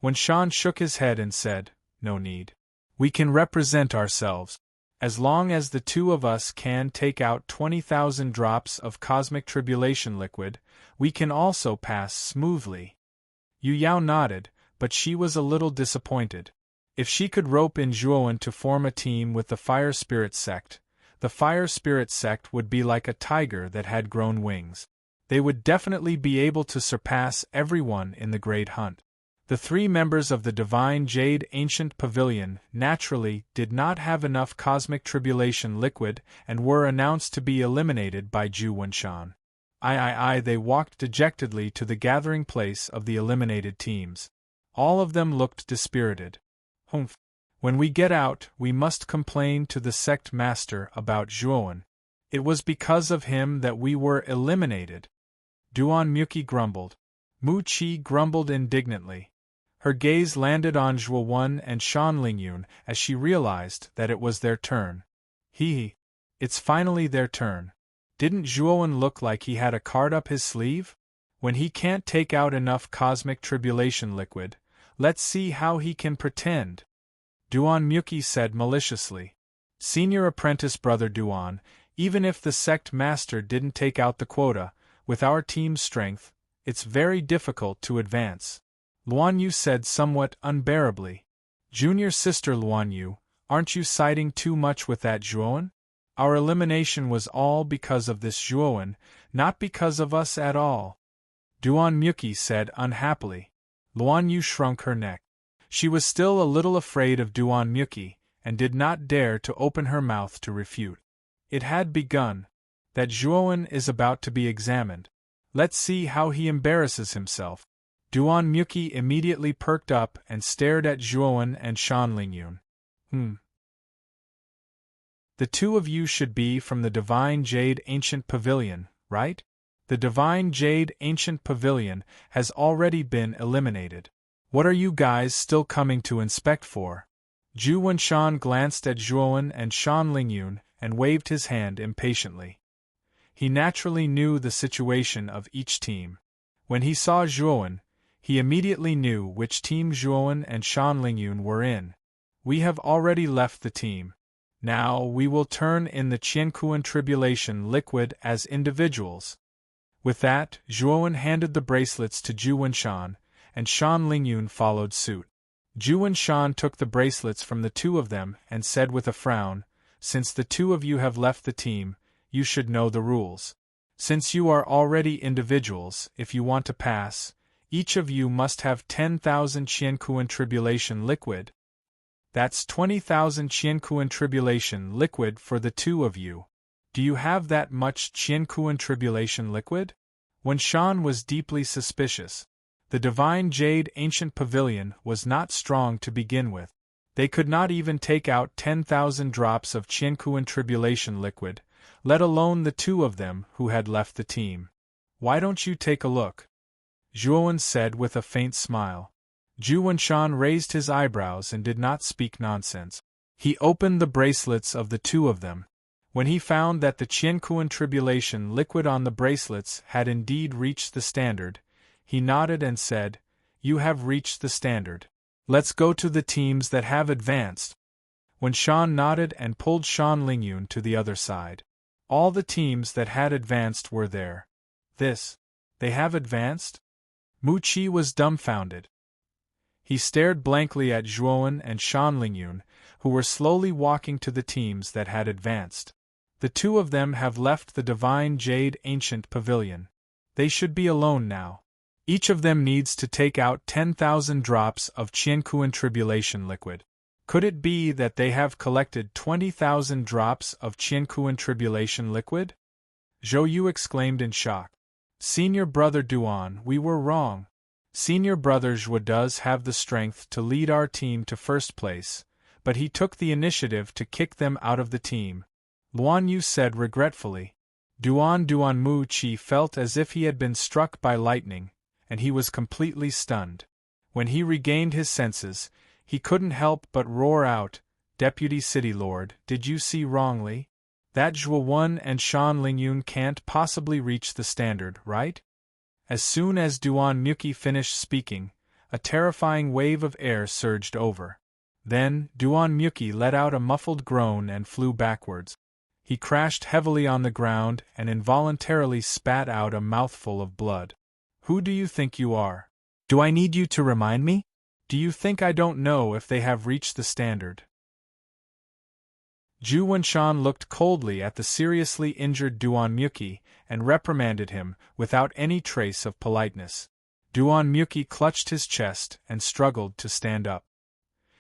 When Shan shook his head and said, no need. We can represent ourselves. As long as the two of us can take out 20,000 drops of cosmic tribulation liquid, we can also pass smoothly. Yu Yao nodded, but she was a little disappointed. If she could rope in Zhuowen to form a team with the Fire Spirit sect, the Fire Spirit sect would be like a tiger that had grown wings. They would definitely be able to surpass everyone in the Great Hunt. The three members of the Divine Jade Ancient Pavilion naturally did not have enough cosmic tribulation liquid and were announced to be eliminated by Zhu Wenshan. They walked dejectedly to the gathering place of the eliminated teams. All of them looked dispirited. Humph. When we get out, we must complain to the sect master about Zhuowen. It was because of him that we were eliminated. Duan Muki grumbled. Mu Qi grumbled indignantly. Her gaze landed on Zhuowen and Shan Lingyun as she realized that it was their turn. It's finally their turn. Didn't Zhuowen look like he had a card up his sleeve? When he can't take out enough cosmic tribulation liquid, let's see how he can pretend. Duan Muki said maliciously. Senior apprentice brother Duan, even if the sect master didn't take out the quota, with our team's strength, it's very difficult to advance. Luan Yu said somewhat unbearably. Junior sister Luan Yu, aren't you siding too much with that Zhuowen? Our elimination was all because of this Zhuowen, not because of us at all. Duan Muki said unhappily. Luan Yu shrunk her neck. She was still a little afraid of Duan Muki, and did not dare to open her mouth to refute. It had begun. That Zhuowen is about to be examined. Let's see how he embarrasses himself. Duan Muki immediately perked up and stared at Zhuowen and Shan Lingyun. The two of you should be from the Divine Jade Ancient Pavilion, right? The Divine Jade Ancient Pavilion has already been eliminated. What are you guys still coming to inspect for? Zhu Wenshan glanced at Zhuowen and Shan Lingyun and waved his hand impatiently. He naturally knew the situation of each team. When he saw Zhuowen, he immediately knew which team Zhuowen and Shan Lingyun were in. We have already left the team. Now we will turn in the Qiankuan Tribulation liquid as individuals. With that, Zhuowen handed the bracelets to Zhu Wenshan, and Shan Lingyun followed suit. Zhu and Shan took the bracelets from the two of them and said with a frown, "Since the two of you have left the team, you should know the rules. Since you are already individuals, if you want to pass, each of you must have 10,000 Qiankuan Tribulation liquid. That's 20,000 Qiankuan Tribulation liquid for the two of you. Do you have that much Qiankuan Tribulation liquid?" When Shan was deeply suspicious. The divine jade ancient pavilion was not strong to begin with. They could not even take out 10,000 drops of Qiankuan Tribulation liquid, let alone the two of them who had left the team. "Why don't you take a look?" Zhuowen said with a faint smile. Zhu Wenshan raised his eyebrows and did not speak nonsense. He opened the bracelets of the two of them. When he found that the Qiankuan Tribulation liquid on the bracelets had indeed reached the standard, he nodded and said, "You have reached the standard. Let's go to the teams that have advanced." When Shan nodded and pulled Shan Lingyun to the other side. All the teams that had advanced were there. They have advanced? Mu Qi was dumbfounded. He stared blankly at Zhuowen and Shan Lingyun, who were slowly walking to the teams that had advanced. The two of them have left the divine jade ancient pavilion. They should be alone now. Each of them needs to take out 10,000 drops of Qiankuan Tribulation liquid. Could it be that they have collected 20,000 drops of Qiankuan Tribulation liquid? Zhou Yu exclaimed in shock. "Senior brother Duan, we were wrong. Senior brother Zhou does have the strength to lead our team to first place, but he took the initiative to kick them out of the team," Luan Yu said regretfully. Duan Mu Qi felt as if he had been struck by lightning, and he was completely stunned. When he regained his senses, he couldn't help but roar out, "Deputy City Lord, did you see wrongly? That Zhuowen and Shan Lingyun can't possibly reach the standard, right?" As soon as Duan Muki finished speaking, a terrifying wave of air surged over. Then, Duan Muki let out a muffled groan and flew backwards. He crashed heavily on the ground and involuntarily spat out a mouthful of blood. "Who do you think you are? Do I need you to remind me? Do you think I don't know if they have reached the standard?" Zhu Wenshan looked coldly at the seriously injured Duan Muki and reprimanded him without any trace of politeness. Duan Muki clutched his chest and struggled to stand up.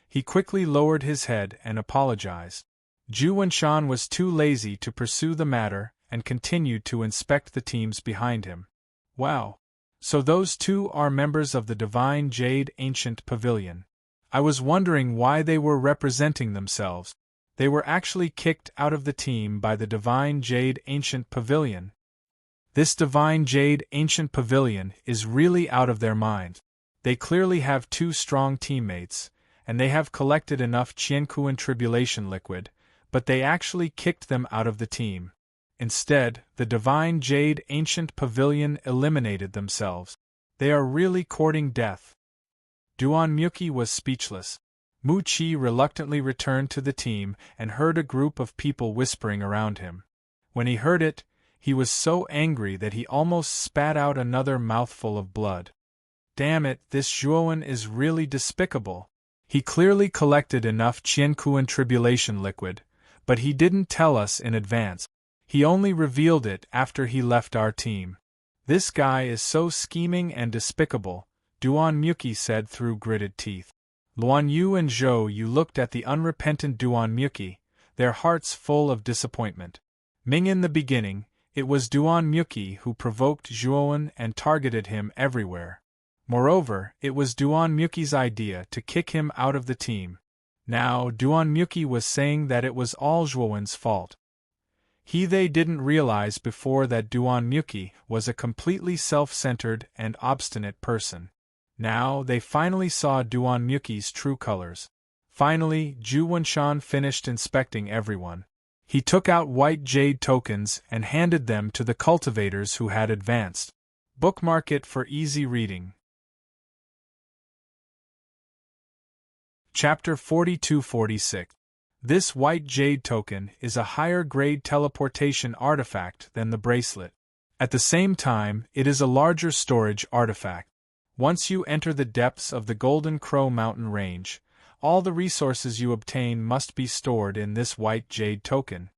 He quickly lowered his head and apologized. Zhu Wenshan was too lazy to pursue the matter and continued to inspect the teams behind him. "Wow. So those two are members of the Divine Jade Ancient Pavilion. I was wondering why they were representing themselves. They were actually kicked out of the team by the Divine Jade Ancient Pavilion. This Divine Jade Ancient Pavilion is really out of their minds. They clearly have two strong teammates, and they have collected enough Qiankuan Tribulation liquid, but they actually kicked them out of the team. Instead, the Divine Jade Ancient Pavilion eliminated themselves. They are really courting death." Duan Muki was speechless. Mu Qi reluctantly returned to the team and heard a group of people whispering around him. When he heard it, he was so angry that he almost spat out another mouthful of blood. "Damn it, this Zhuowen is really despicable. He clearly collected enough Qiankuan Tribulation liquid, but he didn't tell us in advance. He only revealed it after he left our team. This guy is so scheming and despicable," Duan Muki said through gritted teeth. Luan Yu and Zhou Yu looked at the unrepentant Duan Muki, their hearts full of disappointment. In the beginning, it was Duan Muki who provoked Zhuowen and targeted him everywhere. Moreover, it was Duan Muki's idea to kick him out of the team. Now, Duan Muki was saying that it was all Zhuowen's fault. They didn't realize before that Duan Muki was a completely self-centered and obstinate person. Now, they finally saw Duan Muki's true colors. Finally, Zhu Wenshan finished inspecting everyone. He took out white jade tokens and handed them to the cultivators who had advanced. Bookmark it for easy reading. Chapter 42-46. This white jade token is a higher-grade teleportation artifact than the bracelet. At the same time, it is a larger storage artifact. Once you enter the depths of the Golden Crow mountain range, all the resources you obtain must be stored in this white jade token.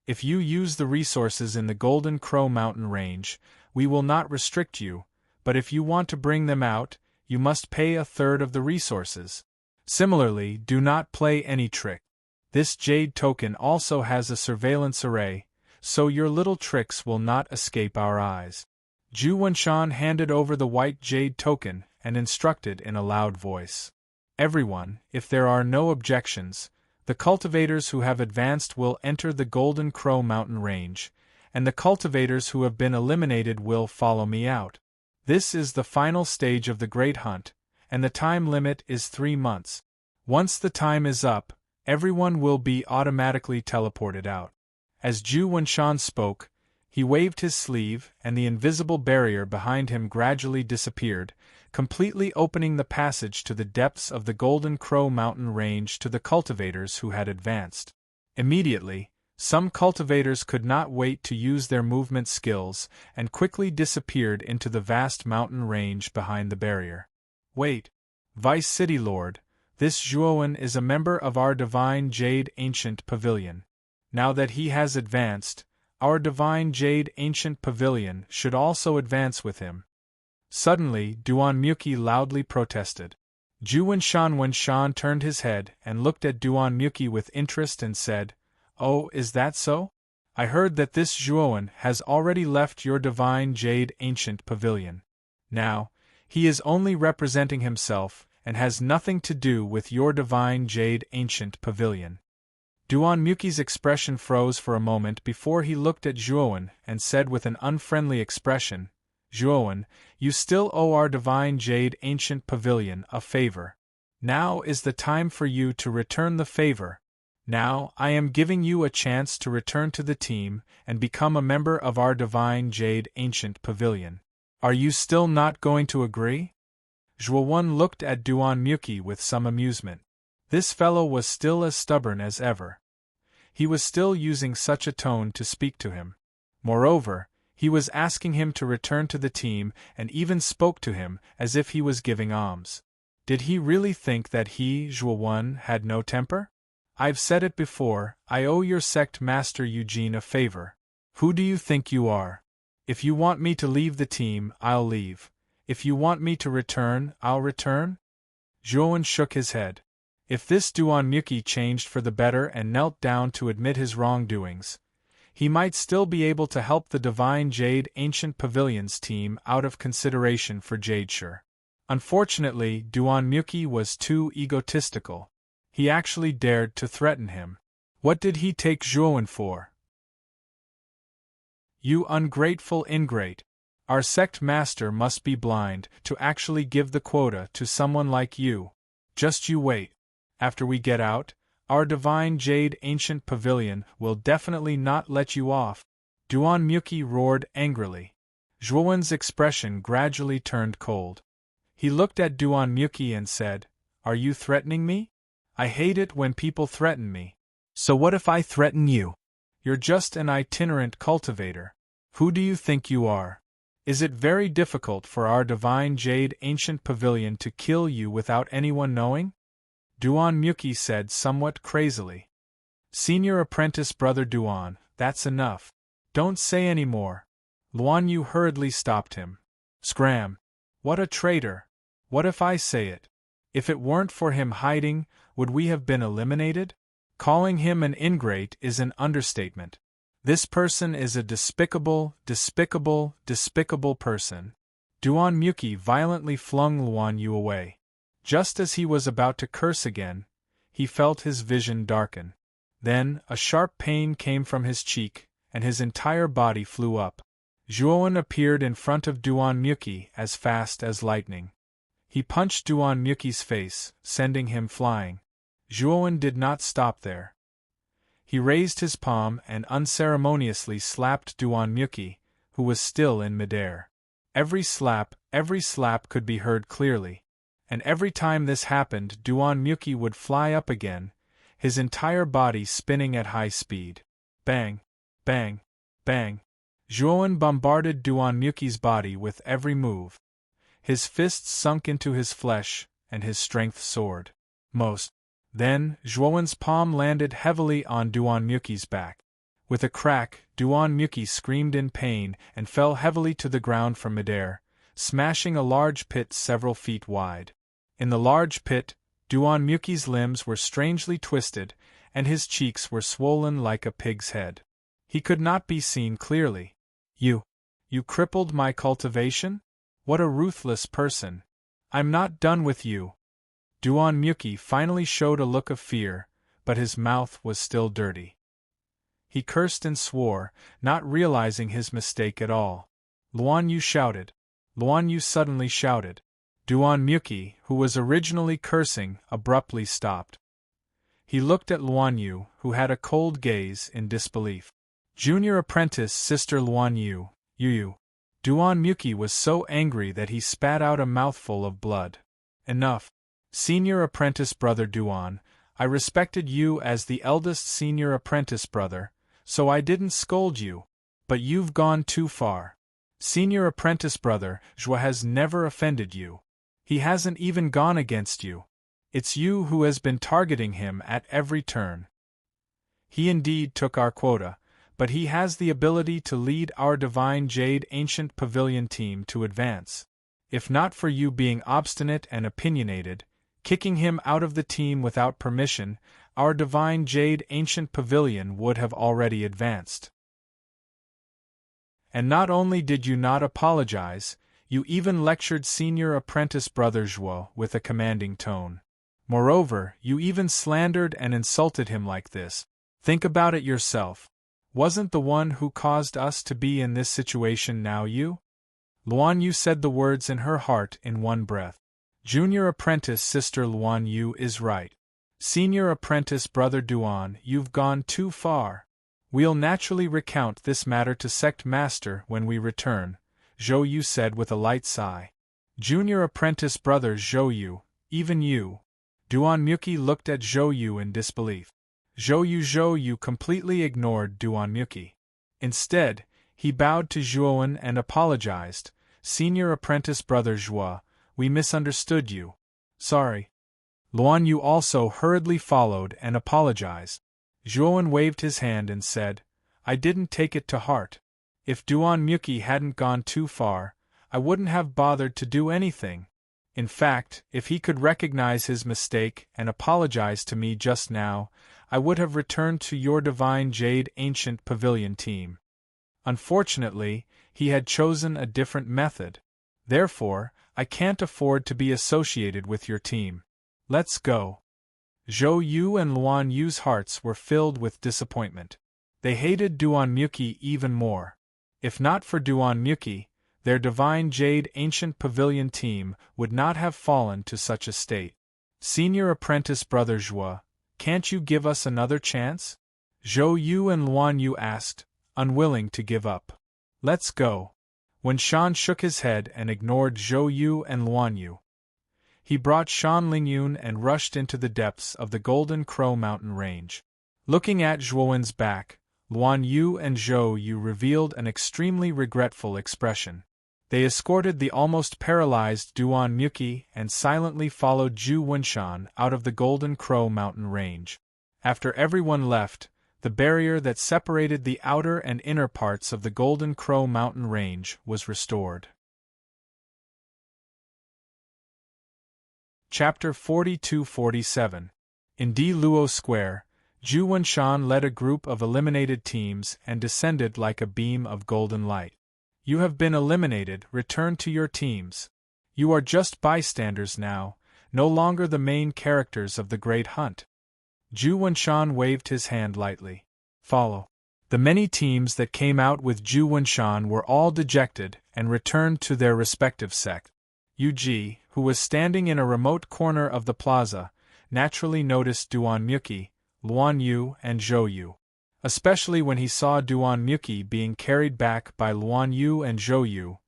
If you use the resources in the Golden Crow mountain range, we will not restrict you, but if you want to bring them out, you must pay a third of the resources. Similarly, do not play any trick. This jade token also has a surveillance array, so your little tricks will not escape our eyes. Zhu Wenshan handed over the white jade token and instructed in a loud voice. Everyone, if there are no objections, the cultivators who have advanced will enter the Golden Crow mountain range, and the cultivators who have been eliminated will follow me out. This is the final stage of the Great Hunt, and the time limit is 3 months. Once the time is up, everyone will be automatically teleported out. As Zhu Wenshan spoke, he waved his sleeve, and the invisible barrier behind him gradually disappeared, completely opening the passage to the depths of the Golden Crow mountain range to the cultivators who had advanced. Immediately, some cultivators could not wait to use their movement skills and quickly disappeared into the vast mountain range behind the barrier. Wait, Vice City Lord, this Zhuowen is a member of our Divine Jade Ancient Pavilion. Now that he has advanced, our Divine Jade Ancient Pavilion should also advance with him. Suddenly, Duan Muki loudly protested. Zhu Wenshan turned his head and looked at Duan Muki with interest and said, "Oh, is that so? I heard that this Zhuowen has already left your Divine Jade Ancient Pavilion. Now, he is only representing himself and has nothing to do with your Divine Jade Ancient Pavilion." Duan Muki's expression froze for a moment before he looked at Zhuowen and said with an unfriendly expression, "Zhuowen, you still owe our Divine Jade Ancient Pavilion a favor. Now is the time for you to return the favor. Now I am giving you a chance to return to the team and become a member of our Divine Jade Ancient Pavilion. Are you still not going to agree?" Zhuowen looked at Duan Muki with some amusement. This fellow was still as stubborn as ever. He was still using such a tone to speak to him. Moreover, he was asking him to return to the team and even spoke to him as if he was giving alms. Did he really think that he, Zhuowen, had no temper? I've said it before, I owe your sect master Eugene a favor. Who do you think you are? If you want me to leave the team, I'll leave. If you want me to return, I'll return? Zhuowen shook his head. If this Duan Muki changed for the better and knelt down to admit his wrongdoings, he might still be able to help the Divine Jade Ancient Pavilion's team out of consideration for Jadeshire. Unfortunately, Duan Muki was too egotistical. He actually dared to threaten him. What did he take Zhuowen for? You ungrateful ingrate! Our sect master must be blind to actually give the quota to someone like you. Just you wait. After we get out, our Divine Jade Ancient Pavilion will definitely not let you off. Duan Muki roared angrily. Zhuowen's expression gradually turned cold. He looked at Duan Muki and said, "Are you threatening me? I hate it when people threaten me. So what if I threaten you? You're just an itinerant cultivator. Who do you think you are? Is it very difficult for our Divine Jade Ancient Pavilion to kill you without anyone knowing?" Duan Muki said somewhat crazily. "Senior apprentice brother Duan, that's enough. Don't say any more." Luan Yu hurriedly stopped him. "Scram! What a traitor! What if I say it? If it weren't for him hiding, would we have been eliminated? Calling him an ingrate is an understatement. This person is a despicable person." Duan Muki violently flung Luan Yu away. Just as he was about to curse again, he felt his vision darken. Then, a sharp pain came from his cheek, and his entire body flew up. Zhuowen appeared in front of Duan Muki as fast as lightning. He punched Duan Muki's face, sending him flying. Zhuowen did not stop there. He raised his palm and unceremoniously slapped Duan Muki, who was still in midair. Every slap could be heard clearly. And every time this happened, Duan Muki would fly up again, his entire body spinning at high speed. Bang! Bang! Bang! Zhuowen bombarded Duan Muki's body with every move. His fists sunk into his flesh, and his strength soared. Then, Zhuowen's palm landed heavily on Duan Muki's back. With a crack, Duan Muki screamed in pain and fell heavily to the ground from midair, smashing a large pit several feet wide. In the large pit, Duan Muki's limbs were strangely twisted, and his cheeks were swollen like a pig's head. He could not be seen clearly. You crippled my cultivation? What a ruthless person! I'm not done with you. Duan Muki finally showed a look of fear, but his mouth was still dirty. He cursed and swore, not realizing his mistake at all. Luan Yu suddenly shouted. Duan Muki, who was originally cursing, abruptly stopped. He looked at Luan Yu, who had a cold gaze in disbelief. Junior apprentice Sister Luan Yu, you. Duan Muki was so angry that he spat out a mouthful of blood. Enough. Senior apprentice brother Duan, I respected you as the eldest senior apprentice brother, so I didn't scold you. But you've gone too far. Senior apprentice brother Zhua has never offended you. He hasn't even gone against you. It's you who has been targeting him at every turn. He indeed took our quota, but he has the ability to lead our Divine Jade Ancient Pavilion team to advance. If not for you being obstinate and opinionated, kicking him out of the team without permission, our Divine Jade Ancient Pavilion would have already advanced. And not only did you not apologize, you even lectured senior apprentice brother Zhuo with a commanding tone. Moreover, you even slandered and insulted him like this. Think about it yourself. Wasn't the one who caused us to be in this situation now you? Luan Yu said the words in her heart in one breath. Junior apprentice Sister Luan Yu is right. Senior apprentice brother Duan, you've gone too far. We'll naturally recount this matter to Sect Master when we return, Zhou Yu said with a light sigh. Junior apprentice brother Zhou Yu, even you. Duan Muki looked at Zhou Yu in disbelief. Zhou Yu completely ignored Duan Muki. Instead, he bowed to Zhuowen and apologized. Senior apprentice brother Zhua, we misunderstood you. Sorry. Luan Yu also hurriedly followed and apologized. Zhuowen waved his hand and said, I didn't take it to heart. If Duan Muki hadn't gone too far, I wouldn't have bothered to do anything. In fact, if he could recognize his mistake and apologize to me just now, I would have returned to your Divine Jade Ancient Pavilion team. Unfortunately, he had chosen a different method. Therefore, I can't afford to be associated with your team. Let's go. Zhou Yu and Luan Yu's hearts were filled with disappointment. They hated Duan Muki even more. If not for Duan Muki, their Divine Jade Ancient Pavilion team would not have fallen to such a state. Senior apprentice brother Zhua, can't you give us another chance? Zhou Yu and Luan Yu asked, unwilling to give up. Let's go. When Shan shook his head and ignored Zhou Yu and Luan Yu, he brought Shan Lingyun and rushed into the depths of the Golden Crow mountain range. Looking at Zhuowen's back, Luan Yu and Zhou Yu revealed an extremely regretful expression. They escorted the almost paralyzed Duan Muki and silently followed Zhu Wenshan out of the Golden Crow mountain range. After everyone left, the barrier that separated the outer and inner parts of the Golden Crow mountain range was restored. Chapter 42-47. In Di Luo Square, Zhu Wenshan led a group of eliminated teams and descended like a beam of golden light. You have been eliminated, return to your teams. You are just bystanders now, no longer the main characters of the Great Hunt. Zhu Wenshan waved his hand lightly. Follow. The many teams that came out with Zhu Wenshan were all dejected and returned to their respective sect. Yu Ji, who was standing in a remote corner of the plaza, naturally noticed Duan Muki, Luan Yu and Zhou Yu. Especially when he saw Duan Muki being carried back by Luan Yu and Zhou Yu,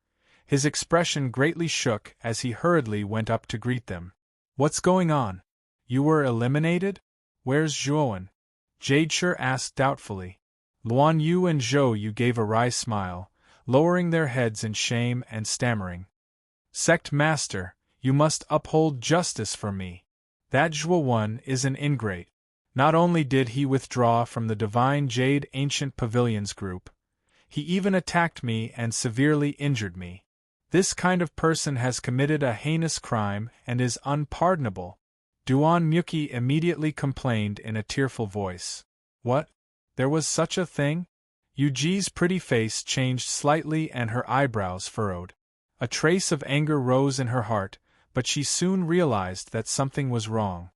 his expression greatly shook as he hurriedly went up to greet them. What's going on? You were eliminated? Where's Zhuowen? Jadeshire asked doubtfully. Luan Yu and Zhou Yu gave a wry smile, lowering their heads in shame and stammering. Sect Master, you must uphold justice for me. That Zhuo is an ingrate. Not only did he withdraw from the Divine Jade Ancient Pavilions group, he even attacked me and severely injured me. This kind of person has committed a heinous crime and is unpardonable. Duan Muki immediately complained in a tearful voice. What? There was such a thing? Yuji's pretty face changed slightly and her eyebrows furrowed. A trace of anger rose in her heart, but she soon realized that something was wrong.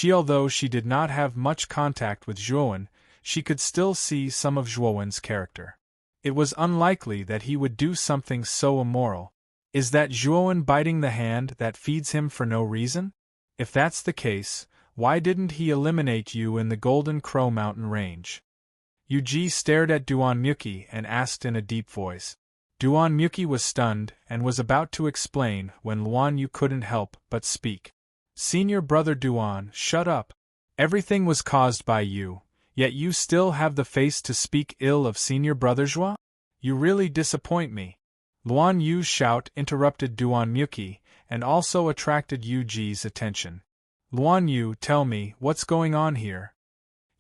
Although she did not have much contact with Zhuowen, she could still see some of Zhuowen's character. It was unlikely that he would do something so immoral. Is that Zhuowen biting the hand that feeds him for no reason? If that's the case, why didn't he eliminate you in the Golden Crow Mountain range? Yuji stared at Duan Muki and asked in a deep voice. Duan Muki was stunned and was about to explain when Luan Yu couldn't help but speak. Senior brother Duan, shut up. Everything was caused by you, yet you still have the face to speak ill of senior brother Zhua? You really disappoint me. Luan Yu's shout interrupted Duan Muki and also attracted Yuji's attention. Luan Yu, tell me, what's going on here?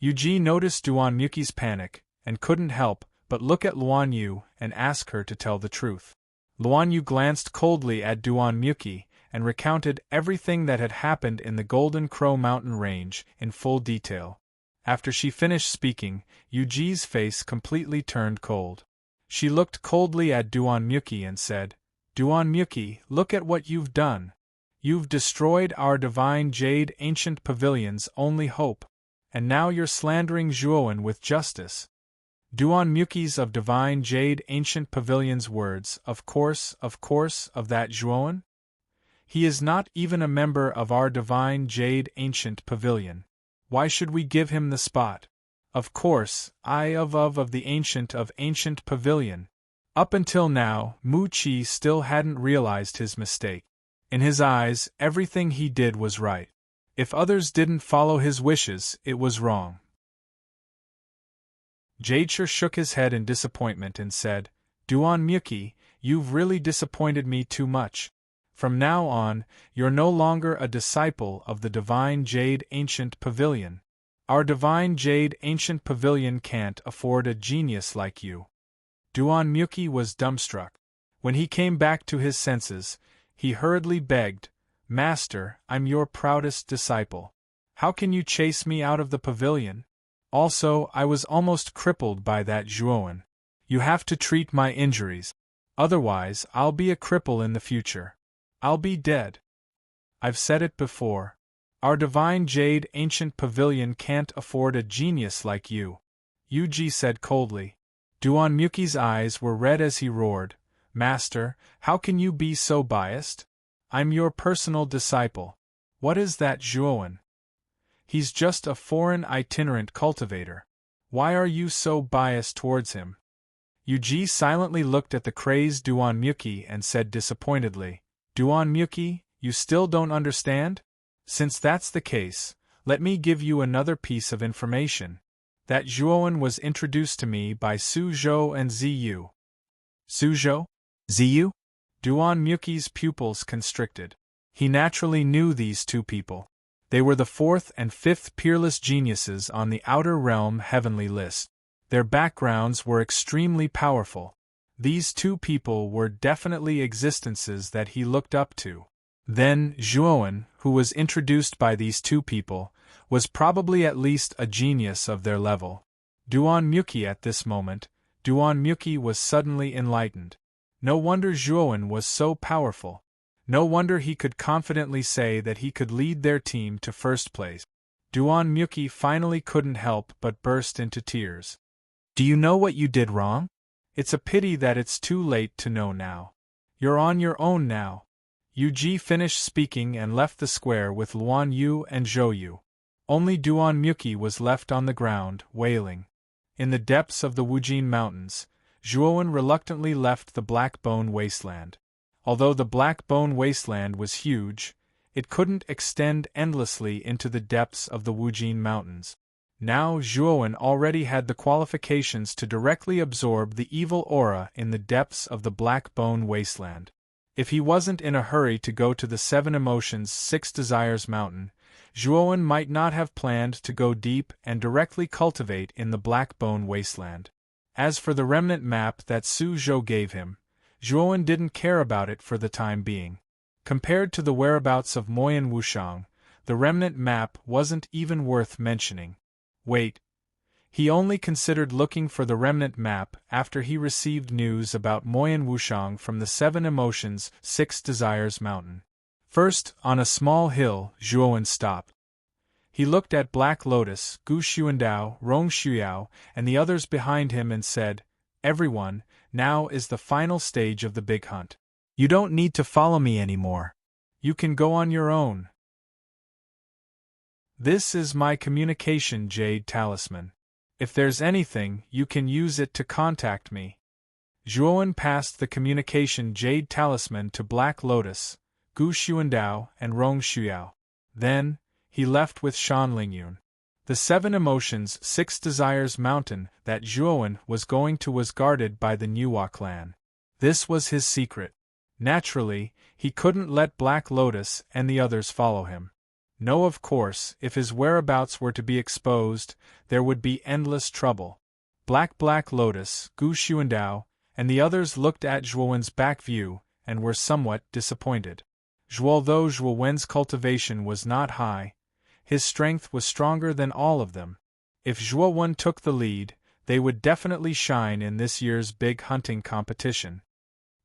Yuji noticed Duan Muki's panic and couldn't help but look at Luan Yu and ask her to tell the truth. Luan Yu glanced coldly at Duan Muki and recounted everything that had happened in the Golden Crow Mountain range in full detail. After she finished speaking, Yuji's face completely turned cold. She looked coldly at Duan Muki and said, Duan Muki, look at what you've done. You've destroyed our Divine Jade Ancient Pavilion's only hope, and now you're slandering Zhuowen with justice. Duan Muki's of Divine Jade Ancient Pavilion's words, of course, of that Zhuowen? He is not even a member of our Divine Jade Ancient Pavilion. Why should we give him the spot? Of course, of the Ancient Pavilion. Up until now, Mu Qi still hadn't realized his mistake. In his eyes, everything he did was right. If others didn't follow his wishes, it was wrong. Jadeshire shook his head in disappointment and said, Duan Muki, you've really disappointed me too much. From now on, you're no longer a disciple of the Divine Jade Ancient Pavilion. Our Divine Jade Ancient Pavilion can't afford a genius like you. Duan Muki was dumbstruck. When he came back to his senses, he hurriedly begged, Master, I'm your proudest disciple. How can you chase me out of the pavilion? Also, I was almost crippled by that Zhuowen. You have to treat my injuries. Otherwise, I'll be a cripple in the future. I'll be dead. I've said it before. Our Divine Jade Ancient Pavilion can't afford a genius like you. Yuji said coldly. Duan Muki's eyes were red as he roared, Master, how can you be so biased? I'm your personal disciple. What is that Zhuowen? He's just a foreign itinerant cultivator. Why are you so biased towards him? Yuji silently looked at the crazed Duan Muki and said disappointedly, Duan Muki, you still don't understand? Since that's the case, let me give you another piece of information. That Zhuowen was introduced to me by Su Zhou and Ziyu. Su Zhou? Ziyu? Duan Muki's pupils constricted. He naturally knew these two people. They were the fourth and fifth peerless geniuses on the Outer Realm Heavenly List. Their backgrounds were extremely powerful. These two people were definitely existences that he looked up to. Then, Zhuowen, who was introduced by these two people, was probably at least a genius of their level. Duan Muki at this moment, Duan Muki was suddenly enlightened. No wonder Zhuowen was so powerful. No wonder he could confidently say that he could lead their team to first place. Duan Muki finally couldn't help but burst into tears. Do you know what you did wrong? It's a pity that it's too late to know now. You're on your own now. Yuji finished speaking and left the square with Luan Yu and Zhou Yu. Only Duan Muki was left on the ground, wailing. In the depths of the Wujin Mountains, Zhuowen reluctantly left the Blackbone Wasteland. Although the Blackbone Wasteland was huge, it couldn't extend endlessly into the depths of the Wujin Mountains. Now Zhuowen already had the qualifications to directly absorb the evil aura in the depths of the Blackbone Wasteland. If he wasn't in a hurry to go to the Seven Emotions Six Desires mountain, Zhuowen might not have planned to go deep and directly cultivate in the Blackbone Wasteland. As for the remnant map that Su Zhou gave him, Zhuowen didn't care about it for the time being. Compared to the whereabouts of Moyan Wushang, the remnant map wasn't even worth mentioning. Wait. He only considered looking for the remnant map after he received news about Moyan Wushang from the Seven Emotions Six Desires mountain. First, on a small hill, Zhuowen stopped. He looked at Black Lotus, Gu Xuandao, Rong Shuyao, and the others behind him and said, "Everyone, now is the final stage of the big hunt. You don't need to follow me anymore. You can go on your own. This is my communication jade talisman. If there's anything, you can use it to contact me." Zhuowen passed the communication jade talisman to Black Lotus, Gu Xuandao, and Rong Shuyao. Then, he left with Shan Lingyun. The Seven Emotions Six Desires mountain that Zhuowen was going to was guarded by the Nuwa clan. This was his secret. Naturally, he couldn't let Black Lotus and the others follow him. No, of course, if his whereabouts were to be exposed, there would be endless trouble. Black Lotus, Gu Xuandao, and the others looked at Zhuowen's back view and were somewhat disappointed. Although Zhuowen's cultivation was not high, his strength was stronger than all of them. If Zhuowen took the lead, they would definitely shine in this year's big hunting competition.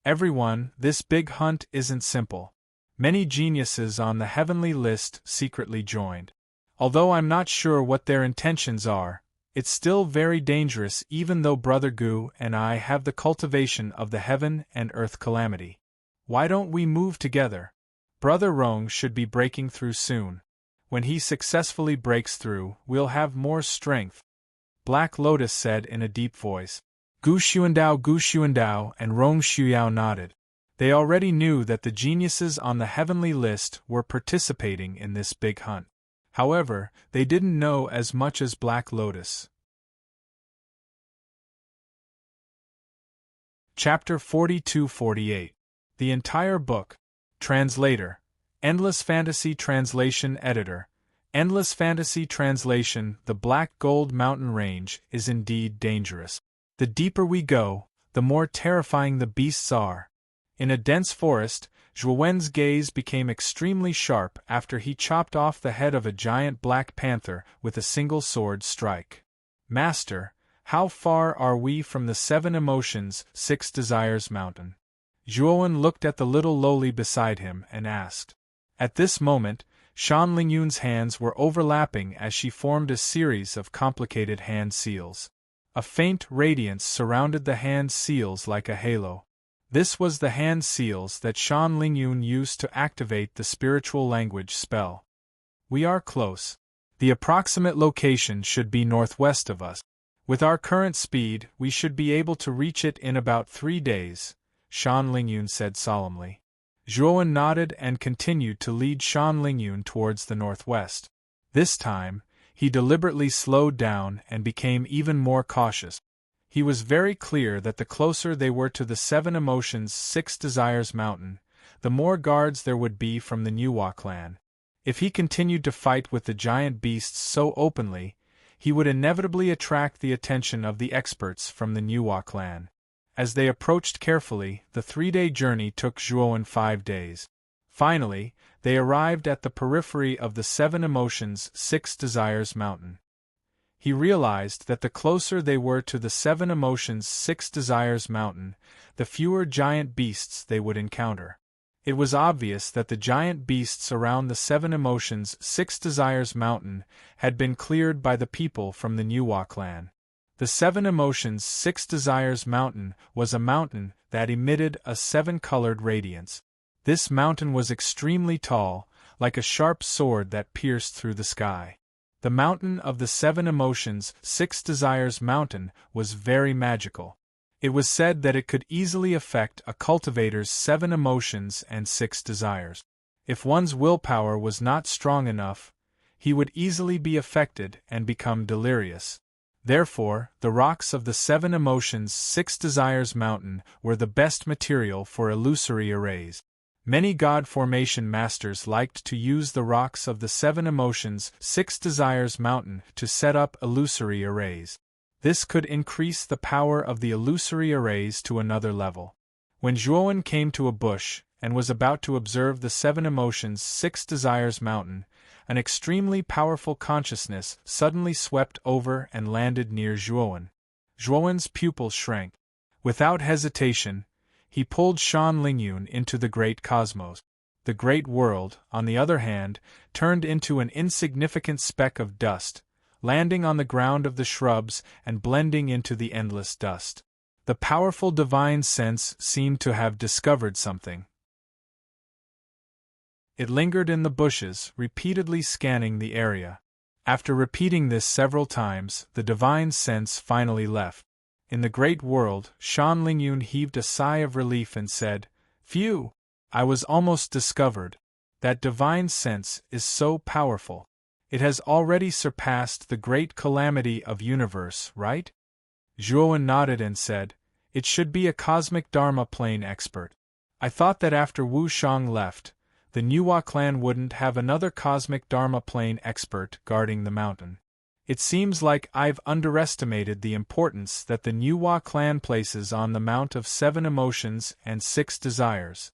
Everyone, this big hunt isn't simple. Many geniuses on the heavenly list secretly joined. Although I'm not sure what their intentions are, it's still very dangerous even though Brother Gu and I have the cultivation of the heaven and earth calamity. Why don't we move together? Brother Rong should be breaking through soon. When he successfully breaks through, we'll have more strength. Black Lotus said in a deep voice. Gu Xuandao, and Rong Shuyao nodded. They already knew that the geniuses on the heavenly list were participating in this big hunt. However, they didn't know as much as Black Lotus. Chapter 42-48. The entire book. Translator. Endless Fantasy Translation Editor. Endless Fantasy Translation. The Black Gold Mountain Range is indeed dangerous. The deeper we go, the more terrifying the beasts are. In a dense forest, Zhuowen's gaze became extremely sharp after he chopped off the head of a giant black panther with a single sword strike. "Master, how far are we from the Seven Emotions Six Desires mountain?" Zhuowen looked at the little lowly beside him and asked. At this moment, Shan Lingyun's hands were overlapping as she formed a series of complicated hand seals. A faint radiance surrounded the hand seals like a halo. This was the hand seals that Shan Lingyun used to activate the spiritual language spell. "We are close. The approximate location should be northwest of us. With our current speed, we should be able to reach it in about 3 days," Shan Lingyun said solemnly. Zhuowen nodded and continued to lead Shan Lingyun towards the northwest. This time, he deliberately slowed down and became even more cautious. He was very clear that the closer they were to the Seven Emotions Six Desires mountain, the more guards there would be from the Nuwa clan. If he continued to fight with the giant beasts so openly, he would inevitably attract the attention of the experts from the Nuwa clan. As they approached carefully, the 3-day journey took Zhuowen 5 days. Finally, they arrived at the periphery of the Seven Emotions Six Desires mountain. He realized that the closer they were to the Seven Emotions Six Desires mountain, the fewer giant beasts they would encounter. It was obvious that the giant beasts around the Seven Emotions Six Desires mountain had been cleared by the people from the Nuwa clan. The Seven Emotions Six Desires mountain was a mountain that emitted a 7-colored radiance. This mountain was extremely tall, like a sharp sword that pierced through the sky. The mountain of the Seven Emotions Six Desires mountain was very magical. It was said that it could easily affect a cultivator's 7 emotions and 6 desires. If one's willpower was not strong enough, he would easily be affected and become delirious. Therefore, the rocks of the 7 Emotions 6 Desires Mountain were the best material for illusory arrays. Many god formation masters liked to use the rocks of the 7 Emotions 6 Desires Mountain to set up illusory arrays. This could increase the power of the illusory arrays to another level. When Zhuowen came to a bush, and was about to observe the 7 Emotions 6 Desires Mountain, an extremely powerful consciousness suddenly swept over and landed near Zhuowen. Zhuowen's pupils shrank. Without hesitation, he pulled Shan Lingyun into the great cosmos. The great world, on the other hand, turned into an insignificant speck of dust, landing on the ground of the shrubs and blending into the endless dust. The powerful divine sense seemed to have discovered something. It lingered in the bushes, repeatedly scanning the area. After repeating this several times, the divine sense finally left. In the great world, Shan Lingyun heaved a sigh of relief and said, "Phew! I was almost discovered. That divine sense is so powerful. It has already surpassed the great calamity of universe, right?" Zhuowen nodded and said, "It should be a cosmic Dharma plane expert. I thought that after Wu Shang left, the Nuwa clan wouldn't have another cosmic Dharma plane expert guarding the mountain. It seems like I've underestimated the importance that the Nuwa clan places on the Mount of 7 Emotions and 6 Desires.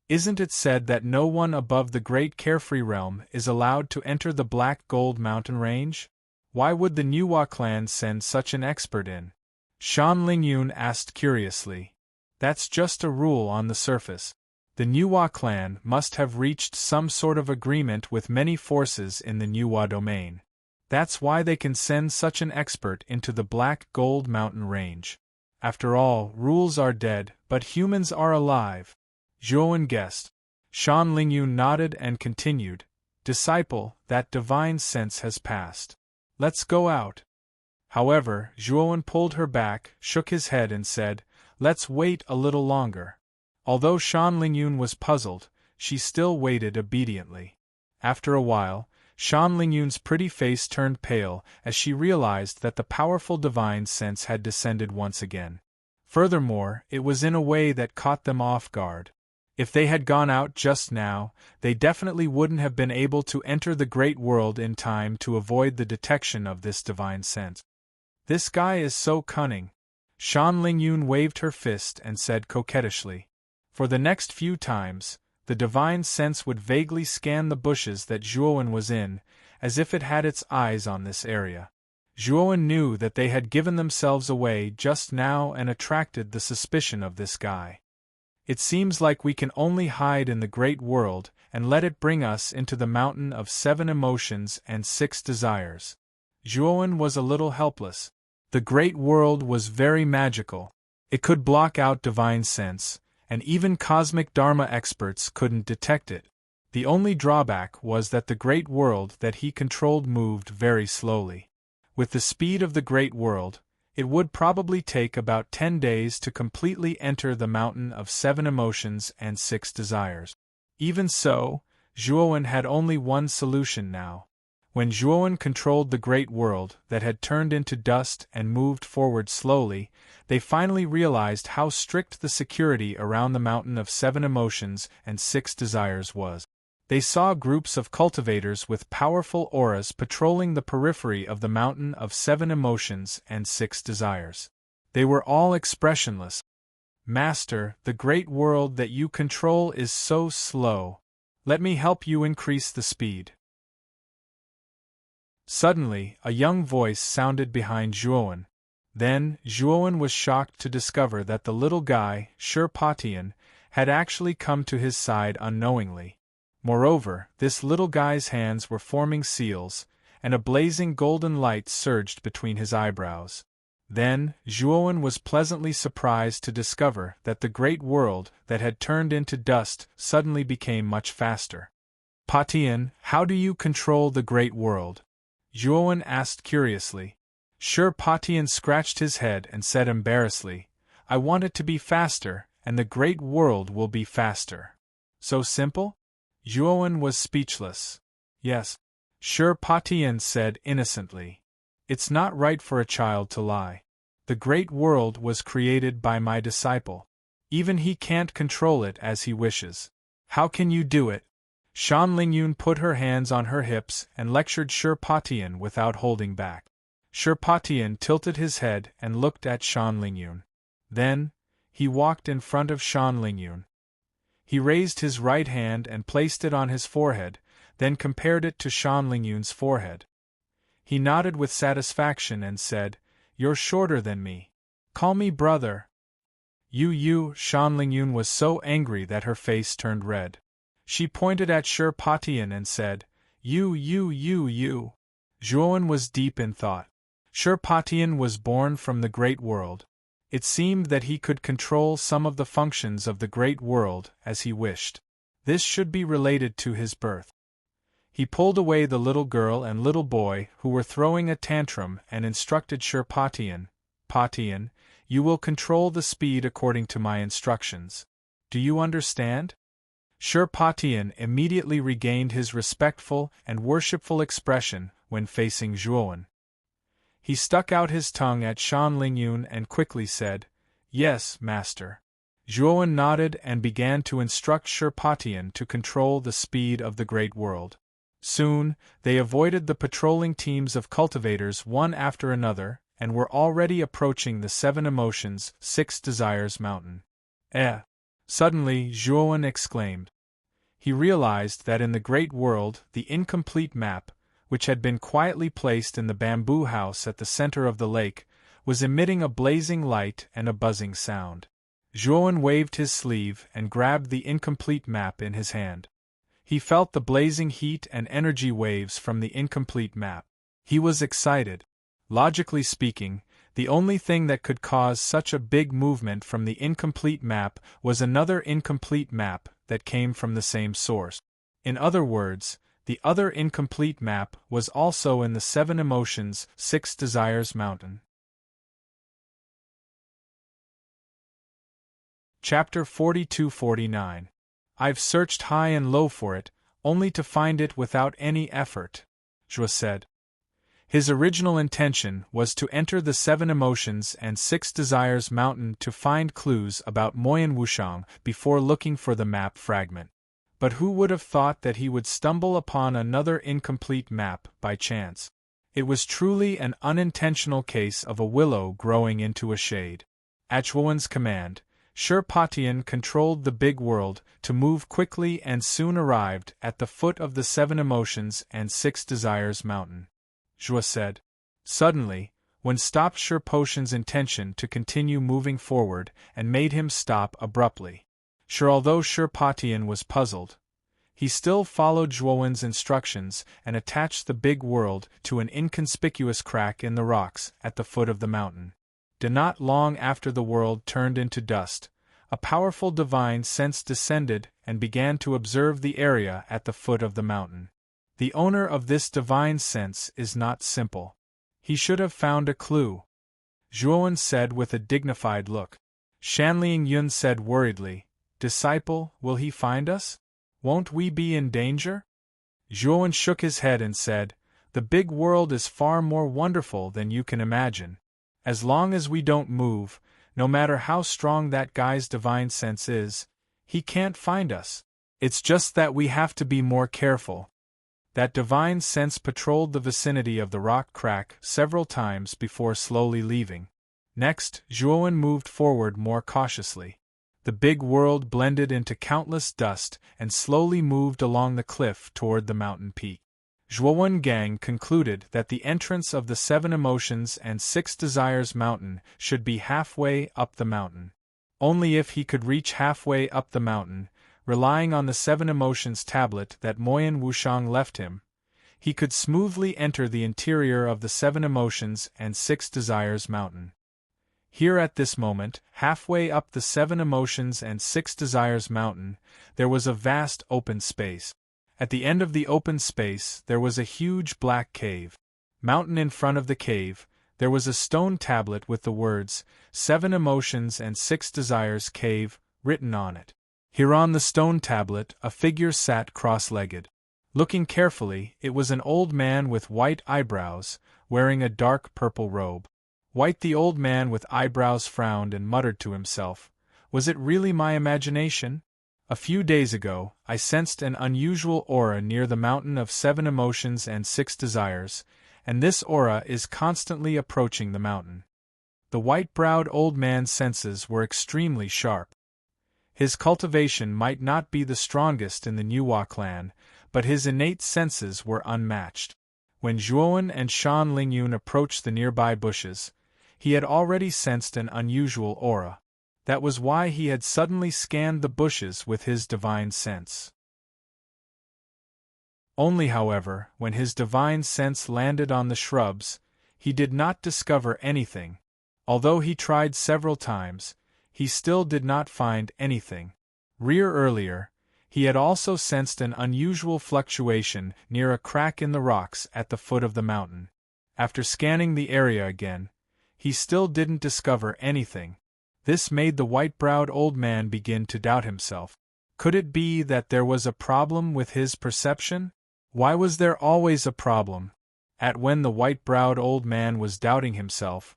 Isn't it said that no one above the Great Carefree Realm is allowed to enter the Black Gold Mountain Range? Why would the Nuwa clan send such an expert in?" Shan Lingyun asked curiously. "That's just a rule on the surface. The Nuwa clan must have reached some sort of agreement with many forces in the Nuwa domain. That's why they can send such an expert into the Black Gold Mountain Range. After all, rules are dead, but humans are alive," Zhuowen guessed. Shan Lingyun nodded and continued, "Disciple, that divine sense has passed. Let's go out." However, Zhuowen pulled her back, shook his head and said, "Let's wait a little longer." Although Shan Lingyun was puzzled, she still waited obediently. After a while, Shan Lingyun's pretty face turned pale as she realized that the powerful divine sense had descended once again. Furthermore, it was in a way that caught them off guard. If they had gone out just now, they definitely wouldn't have been able to enter the great world in time to avoid the detection of this divine sense. "This guy is so cunning," Shan Lingyun waved her fist and said coquettishly. For the next few times, the divine sense would vaguely scan the bushes that Zhuowen was in, as if it had its eyes on this area. Zhuowen knew that they had given themselves away just now and attracted the suspicion of this guy. "It seems like we can only hide in the great world and let it bring us into the mountain of 7 Emotions and 6 Desires." Zhuowen was a little helpless. The great world was very magical. It could block out divine sense, and even cosmic Dharma experts couldn't detect it. The only drawback was that the great world that he controlled moved very slowly. With the speed of the great world, it would probably take about 10 days to completely enter the mountain of 7 Emotions and 6 Desires. Even so, Zhuowen had only one solution now. When Zhuowen controlled the great world that had turned into dust and moved forward slowly, they finally realized how strict the security around the mountain of 7 Emotions and 6 Desires was. They saw groups of cultivators with powerful auras patrolling the periphery of the mountain of 7 Emotions and 6 Desires. They were all expressionless. "Master, the great world that you control is so slow. Let me help you increase the speed." Suddenly, a young voice sounded behind Zhuowen. Then, Zhuowen was shocked to discover that the little guy, Patian, had actually come to his side unknowingly. Moreover, this little guy's hands were forming seals, and a blazing golden light surged between his eyebrows. Then, Zhuowen was pleasantly surprised to discover that the great world that had turned into dust suddenly became much faster. "Patian, how do you control the great world?" Zhuowen asked curiously. Patian scratched his head and said embarrassedly, "I want it to be faster, and the great world will be faster." "So simple?" Zhuowen was speechless. "Yes," Patian said innocently. It's not right for a child to lie. The great world was created by my disciple. Even he can't control it as he wishes. How can you do it? Shan Lingyun put her hands on her hips and lectured Shurpatian without holding back. Shurpatian tilted his head and looked at Shan Lingyun. Then, he walked in front of Shan Lingyun. He raised his right hand and placed it on his forehead, then compared it to Shan Lingyun's forehead. He nodded with satisfaction and said, "You're shorter than me. Call me brother." You, Shan Lingyun was so angry that her face turned red. She pointed at Shurpatian and said, You. Zhuowen was deep in thought. Shurpatian was born from the great world. It seemed that he could control some of the functions of the great world as he wished. This should be related to his birth. He pulled away the little girl and little boy who were throwing a tantrum and instructed Shurpatian, Patian, you will control the speed according to my instructions. Do you understand? Shurpatian immediately regained his respectful and worshipful expression when facing Zhuowen. He stuck out his tongue at Shan Lingyun and quickly said, Yes, master. Zhuowen nodded and began to instruct Shurpatian to control the speed of the great world. Soon, they avoided the patrolling teams of cultivators one after another, and were already approaching the 7 Emotions, 6 Desires mountain. Suddenly, Zhuowen exclaimed. He realized that in the great world, the incomplete map, which had been quietly placed in the bamboo house at the center of the lake, was emitting a blazing light and a buzzing sound. Zhuowen waved his sleeve and grabbed the incomplete map in his hand. He felt the blazing heat and energy waves from the incomplete map. He was excited. Logically speaking, the only thing that could cause such a big movement from the incomplete map was another incomplete map that came from the same source. In other words, the other incomplete map was also in the 7 Emotions, 6 Desires mountain. Chapter 42-49. I've searched high and low for it, only to find it without any effort, Zhuo said. His original intention was to enter the 7 Emotions and 6 Desires mountain to find clues about Moyan Wushang before looking for the map fragment. But who would have thought that he would stumble upon another incomplete map by chance? It was truly an unintentional case of a willow growing into a shade. At Zhuowen's command, Shurpatian controlled the big world to move quickly and soon arrived at the foot of the 7 Emotions and 6 Desires mountain. Zhuo said. Suddenly, one stopped Shurpatian's intention to continue moving forward and made him stop abruptly. Although Shurpatian was puzzled, he still followed Zhuowen's instructions and attached the big world to an inconspicuous crack in the rocks at the foot of the mountain. Not long after the world turned into dust, a powerful divine sense descended and began to observe the area at the foot of the mountain. The owner of this divine sense is not simple. He should have found a clue, Zhuowen said with a dignified look. Shan Lingyun said worriedly, Disciple, will he find us? Won't we be in danger? Zhuowen shook his head and said, The big world is far more wonderful than you can imagine. As long as we don't move, no matter how strong that guy's divine sense is, he can't find us. It's just that we have to be more careful. That divine sense patrolled the vicinity of the rock crack several times before slowly leaving. Next, Zhuowen moved forward more cautiously. The big world blended into countless dust and slowly moved along the cliff toward the mountain peak. Zhuowen Gang concluded that the entrance of the 7 Emotions and 6 Desires mountain should be halfway up the mountain. Only if he could reach halfway up the mountain, relying on the 7 Emotions tablet that Moyan Wushang left him, he could smoothly enter the interior of the 7 Emotions and 6 Desires mountain. Here at this moment, halfway up the 7 Emotions and 6 Desires mountain, there was a vast open space. At the end of the open space there was a huge black cave. Mountain in front of the cave, there was a stone tablet with the words, 7 Emotions and 6 Desires Cave, written on it. Here on the stone tablet a figure sat cross-legged. Looking carefully, it was an old man with white eyebrows, wearing a dark purple robe. White the old man with eyebrows frowned and muttered to himself, "Was it really my imagination? A few days ago, I sensed an unusual aura near the mountain of 7 emotions and 6 desires, and this aura is constantly approaching the mountain." The white-browed old man's senses were extremely sharp. His cultivation might not be the strongest in the Nuwa clan, but his innate senses were unmatched. When Zhuowen and Shan Lingyun approached the nearby bushes, he had already sensed an unusual aura. That was why he had suddenly scanned the bushes with his divine sense. Only, however, when his divine sense landed on the shrubs, he did not discover anything. Although he tried several times, he still did not find anything. Earlier, he had also sensed an unusual fluctuation near a crack in the rocks at the foot of the mountain. After scanning the area again, he still didn't discover anything. This made the white-browed old man begin to doubt himself. Could it be that there was a problem with his perception? Why was there always a problem? When the white-browed old man was doubting himself,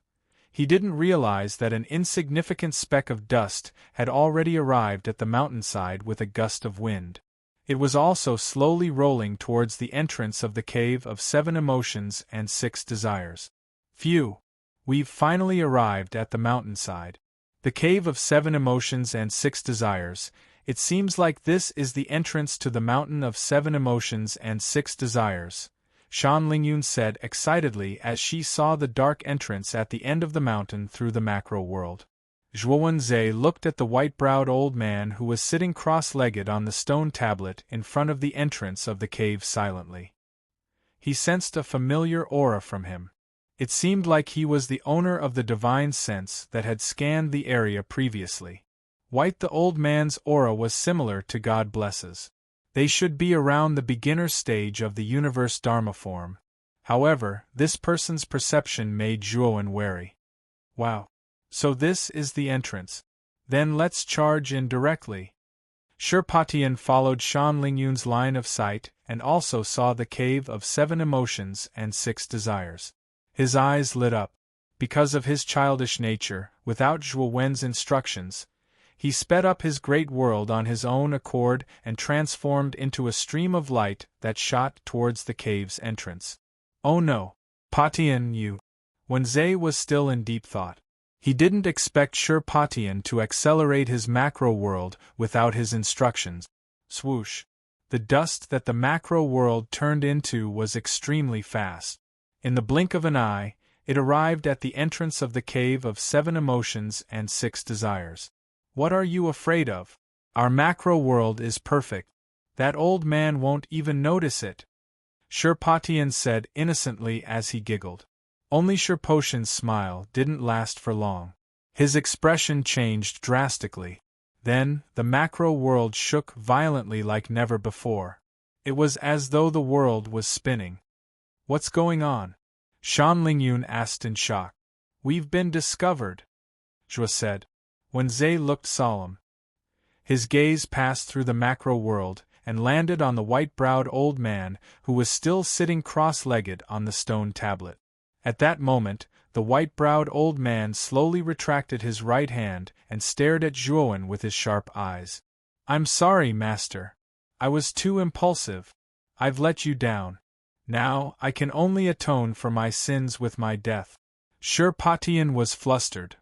he didn't realize that an insignificant speck of dust had already arrived at the mountainside with a gust of wind. It was also slowly rolling towards the entrance of the cave of 7 emotions and 6 desires. Phew! We've finally arrived at the mountainside. The cave of 7 emotions and 6 desires. It seems like this is the entrance to the mountain of 7 emotions and 6 desires, Shan Lingyun said excitedly as she saw the dark entrance at the end of the mountain through the macro world. Zhuowen looked at the white-browed old man who was sitting cross-legged on the stone tablet in front of the entrance of the cave silently. He sensed a familiar aura from him. It seemed like he was the owner of the divine sense that had scanned the area previously. White the old man's aura was similar to God blesses. They should be around the beginner stage of the universe Dharma form. However, this person's perception made Zhuowen wary. Wow. So this is the entrance. Then let's charge in directly. Shirpatian followed Shan Lingyun's line of sight and also saw the cave of 7 emotions and 6 desires. His eyes lit up. Because of his childish nature, without Zhuowen's instructions, he sped up his great world on his own accord and transformed into a stream of light that shot towards the cave's entrance. Oh no! Patian, you! When Zhe was still in deep thought. He didn't expect Shirpatian to accelerate his macro world without his instructions. Swoosh! The dust that the macro world turned into was extremely fast. In the blink of an eye, it arrived at the entrance of the cave of 7 emotions and 6 desires. What are you afraid of? Our macro world is perfect. That old man won't even notice it. Shirpatian said innocently as he giggled. Only Shirposhin's smile didn't last for long. His expression changed drastically. Then, the macro world shook violently like never before. It was as though the world was spinning. What's going on? Shan Lingyun asked in shock. We've been discovered, Zhuo said. When Zhe looked solemn. His gaze passed through the macro world and landed on the white-browed old man who was still sitting cross-legged on the stone tablet. At that moment, the white-browed old man slowly retracted his right hand and stared at Zhuowen with his sharp eyes. I'm sorry, master. I was too impulsive. I've let you down. Now, I can only atone for my sins with my death. Shirpatian was flustered.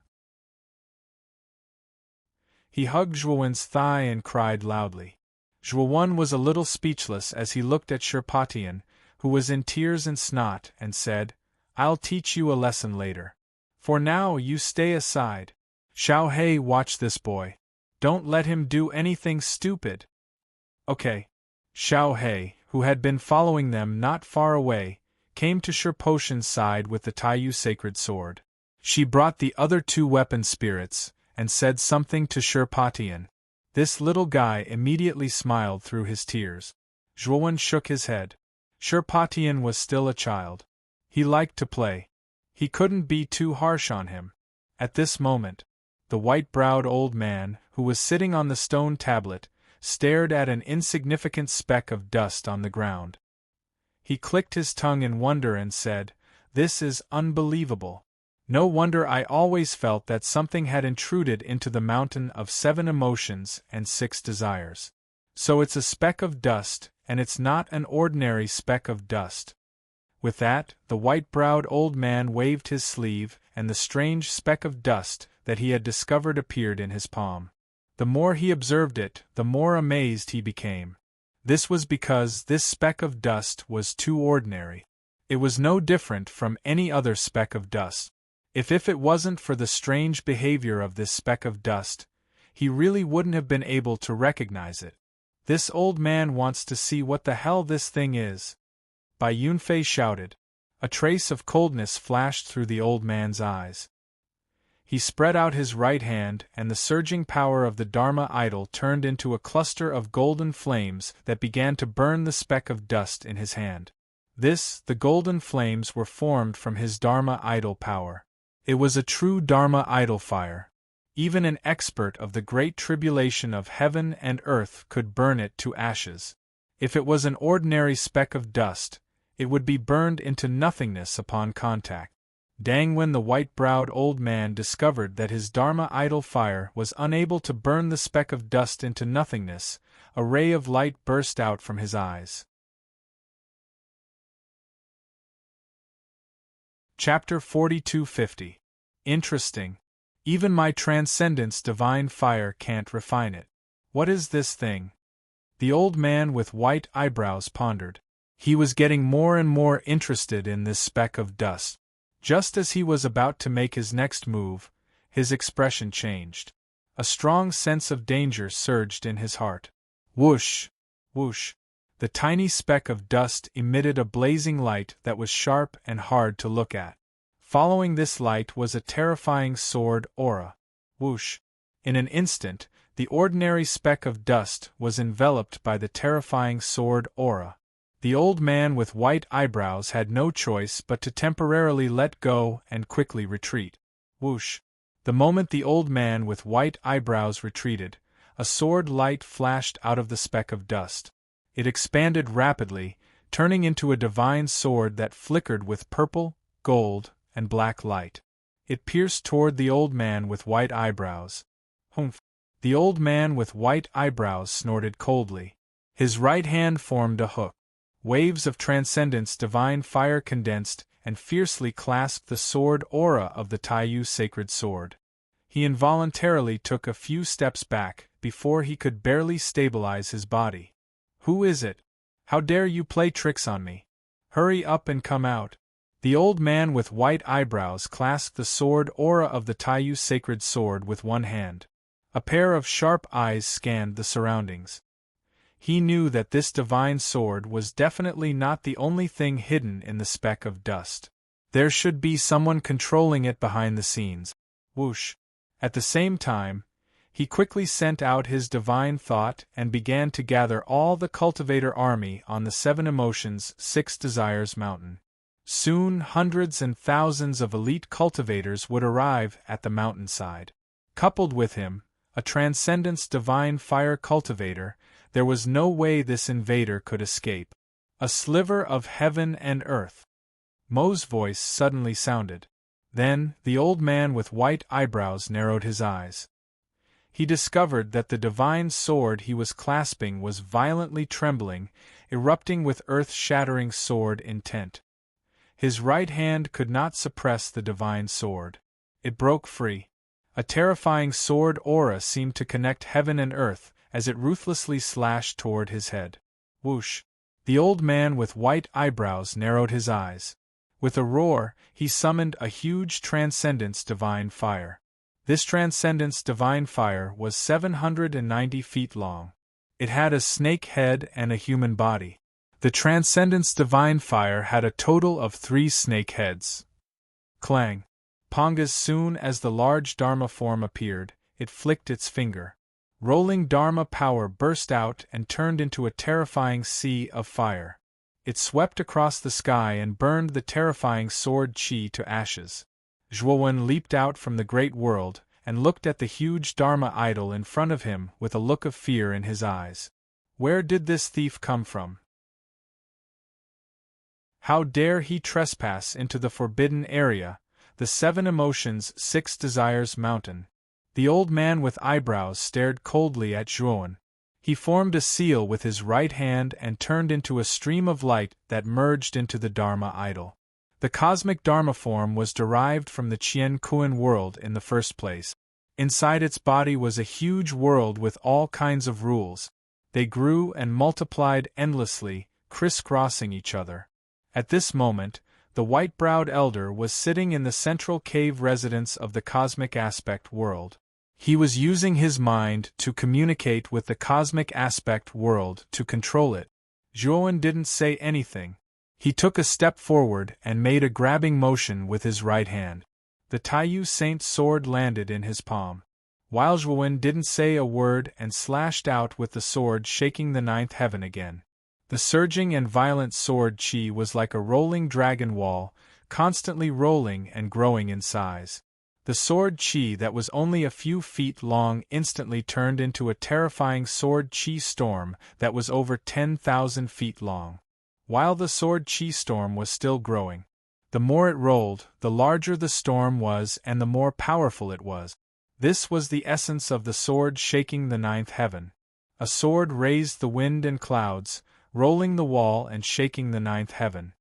He hugged Zhuowen's thigh and cried loudly. Zhuowen was a little speechless as he looked at Shirpatian, who was in tears and snot, and said, I'll teach you a lesson later. For now you stay aside. Xiao He, watch this boy. Don't let him do anything stupid. Okay. Xiao He, who had been following them not far away, came to Shirposhin's side with the Taiyu sacred sword. She brought the other 2 weapon spirits, and said something to Shirpatian. This little guy immediately smiled through his tears. Zhuowen shook his head. Shirpatian was still a child. He liked to play. He couldn't be too harsh on him. At this moment, the white-browed old man, who was sitting on the stone tablet, stared at an insignificant speck of dust on the ground. He clicked his tongue in wonder and said, This is unbelievable. No wonder I always felt that something had intruded into the mountain of 7 emotions and 6 desires. So it's a speck of dust, and it's not an ordinary speck of dust. With that, the white-browed old man waved his sleeve, and the strange speck of dust that he had discovered appeared in his palm. The more he observed it, the more amazed he became. This was because this speck of dust was too ordinary. It was no different from any other speck of dust. If it wasn't for the strange behavior of this speck of dust, he really wouldn't have been able to recognize it. This old man wants to see what the hell this thing is. Bai Yunfei shouted. A trace of coldness flashed through the old man's eyes. He spread out his right hand, and the surging power of the Dharma idol turned into a cluster of golden flames that began to burn the speck of dust in his hand. The golden flames were formed from his Dharma idol power. It was a true Dharma idol fire. Even an expert of the great tribulation of heaven and earth could burn it to ashes. If it was an ordinary speck of dust, it would be burned into nothingness upon contact. When the white-browed old man discovered that his Dharma idol fire was unable to burn the speck of dust into nothingness, a ray of light burst out from his eyes. Chapter 4250. Interesting. Even my transcendence divine fire can't refine it. What is this thing? The old man with white eyebrows pondered. He was getting more and more interested in this speck of dust. Just as he was about to make his next move, his expression changed. A strong sense of danger surged in his heart. Whoosh! Whoosh! The tiny speck of dust emitted a blazing light that was sharp and hard to look at. Following this light was a terrifying sword aura. Whoosh! In an instant, the ordinary speck of dust was enveloped by the terrifying sword aura. The old man with white eyebrows had no choice but to temporarily let go and quickly retreat. Whoosh! The moment the old man with white eyebrows retreated, a sword light flashed out of the speck of dust. It expanded rapidly, turning into a divine sword that flickered with purple, gold, and black light. It pierced toward the old man with white eyebrows. Humph! The old man with white eyebrows snorted coldly. His right hand formed a hook. Waves of transcendence divine fire condensed and fiercely clasped the sword aura of the Taiyu sacred sword. He involuntarily took a few steps back before he could barely stabilize his body. Who is it? How dare you play tricks on me? Hurry up and come out. The old man with white eyebrows clasped the sword aura of the Taiyu sacred sword with one hand. A pair of sharp eyes scanned the surroundings. He knew that this divine sword was definitely not the only thing hidden in the speck of dust. There should be someone controlling it behind the scenes. Whoosh! At the same time, he quickly sent out his divine thought and began to gather all the cultivator army on the 7 emotions, 6 desires mountain. Soon hundreds and thousands of elite cultivators would arrive at the mountainside. Coupled with him, a transcendence divine fire cultivator, there was no way this invader could escape. A sliver of heaven and earth. Mo's voice suddenly sounded. Then, the old man with white eyebrows narrowed his eyes. He discovered that the divine sword he was clasping was violently trembling, erupting with earth-shattering sword intent. His right hand could not suppress the divine sword. It broke free. A terrifying sword aura seemed to connect heaven and earth as it ruthlessly slashed toward his head. Whoosh! The old man with white eyebrows narrowed his eyes. With a roar, he summoned a huge transcendence divine fire. This transcendence divine fire was 790 feet long. It had a snake head and a human body. The transcendence divine fire had a total of 3 snake heads. Clang! Pong! As soon as the large Dharma form appeared, it flicked its finger. Rolling Dharma power burst out and turned into a terrifying sea of fire. It swept across the sky and burned the terrifying sword chi to ashes. Zhuowen leaped out from the great world and looked at the huge Dharma idol in front of him with a look of fear in his eyes. Where did this thief come from? How dare he trespass into the forbidden area, the 7 Emotions 6 Desires mountain? The old man with eyebrows stared coldly at Zhuowen. He formed a seal with his right hand and turned into a stream of light that merged into the Dharma idol. The cosmic Dharma form was derived from the Qian Kuan world in the first place. Inside its body was a huge world with all kinds of rules. They grew and multiplied endlessly, crisscrossing each other. At this moment, the white-browed elder was sitting in the central cave residence of the cosmic aspect world. He was using his mind to communicate with the cosmic aspect world to control it. Zhuowen didn't say anything. He took a step forward and made a grabbing motion with his right hand. The Taiyu Saint's sword landed in his palm. While Zhuowen didn't say a word and slashed out with the sword, shaking the 9th heaven again. The surging and violent sword qi was like a rolling dragon wall, constantly rolling and growing in size. The sword qi that was only a few feet long instantly turned into a terrifying sword qi storm that was over 10,000 feet long. While the sword qi storm was still growing, the more it rolled, the larger the storm was and the more powerful it was. This was the essence of the sword shaking the 9th heaven. A sword raised the wind and clouds, rolling the wall and shaking the 9th heaven.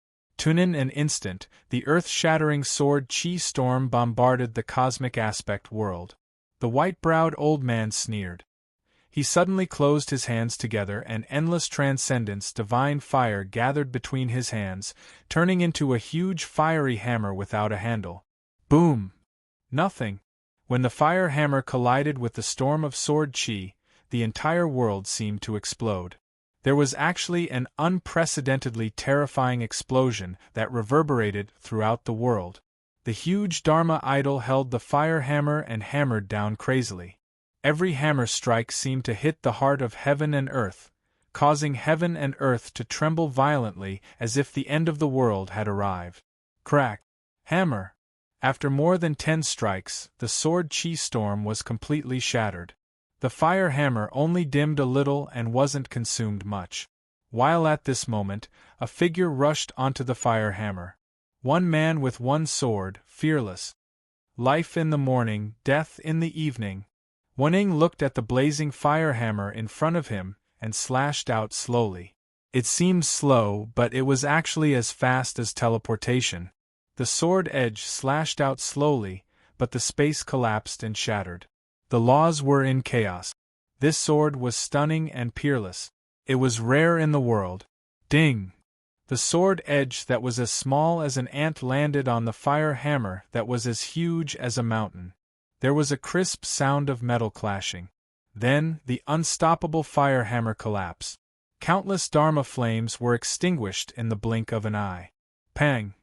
In an instant, the earth-shattering sword qi storm bombarded the cosmic aspect world. The white-browed old man sneered. He suddenly closed his hands together and endless transcendence divine fire gathered between his hands, turning into a huge fiery hammer without a handle. Boom! Nothing. When the fire hammer collided with the storm of sword qi, the entire world seemed to explode. There was actually an unprecedentedly terrifying explosion that reverberated throughout the world. The huge Dharma idol held the fire hammer and hammered down crazily. Every hammer strike seemed to hit the heart of heaven and earth, causing heaven and earth to tremble violently as if the end of the world had arrived. Crack! Hammer! After more than 10 strikes, the sword qi storm was completely shattered. The fire hammer only dimmed a little and wasn't consumed much. While at this moment, a figure rushed onto the fire hammer. One man with one sword, fearless. Life in the morning, death in the evening. Wenning looked at the blazing fire hammer in front of him and slashed out slowly. It seemed slow, but it was actually as fast as teleportation. The sword edge slashed out slowly, but the space collapsed and shattered. The laws were in chaos. This sword was stunning and peerless. It was rare in the world. Ding! The sword edge that was as small as an ant landed on the fire hammer that was as huge as a mountain. There was a crisp sound of metal clashing. Then, the unstoppable fire hammer collapsed. Countless Dharma flames were extinguished in the blink of an eye. Pang!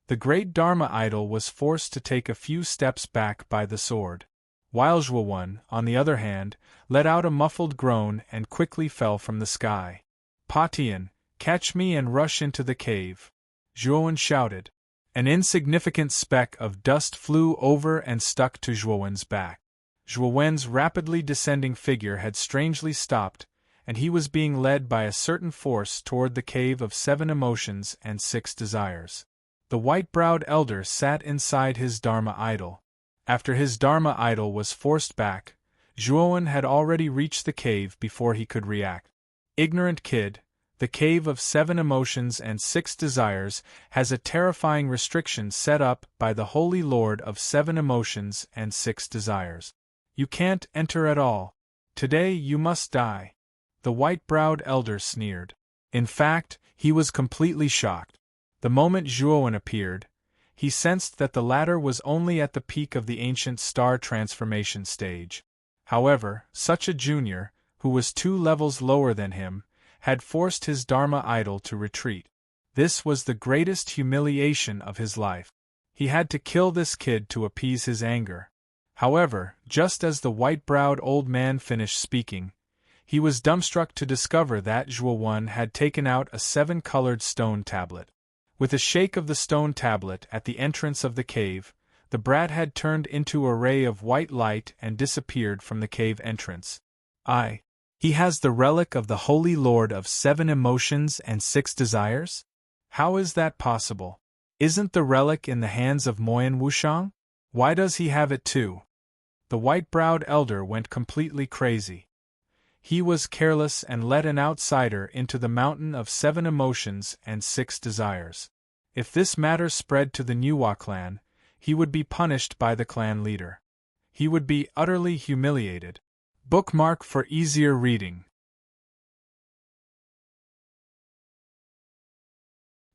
The great Dharma idol was forced to take a few steps back by the sword. While Zhuowen, on the other hand, let out a muffled groan and quickly fell from the sky. Patian, catch me and rush into the cave. Zhuowen shouted. An insignificant speck of dust flew over and stuck to Zhuowen's back. Zhuowen's rapidly descending figure had strangely stopped, and he was being led by a certain force toward the cave of 7 Emotions and 6 Desires. The white-browed elder sat inside his Dharma idol. After his Dharma idol was forced back, Zhuowen had already reached the cave before he could react. Ignorant kid, the cave of 7 Emotions and 6 Desires has a terrifying restriction set up by the Holy Lord of 7 Emotions and 6 Desires. You can't enter at all. Today you must die. The white-browed elder sneered. In fact, he was completely shocked. The moment Zhuowen appeared, he sensed that the latter was only at the peak of the ancient star transformation stage. However, such a junior, who was 2 levels lower than him, had forced his Dharma idol to retreat. This was the greatest humiliation of his life. He had to kill this kid to appease his anger. However, just as the white-browed old man finished speaking, he was dumbstruck to discover that Zhuowen had taken out a 7-colored stone tablet. With a shake of the stone tablet at the entrance of the cave, the brat had turned into a ray of white light and disappeared from the cave entrance. He has the relic of the Holy Lord of 7 emotions and 6 desires? How is that possible? Isn't the relic in the hands of Moyan Wushang? Why does he have it too? The white-browed elder went completely crazy. He was careless and let an outsider into the mountain of 7 emotions and 6 desires. If this matter spread to the Nuwa clan, he would be punished by the clan leader. He would be utterly humiliated. Bookmark for easier reading.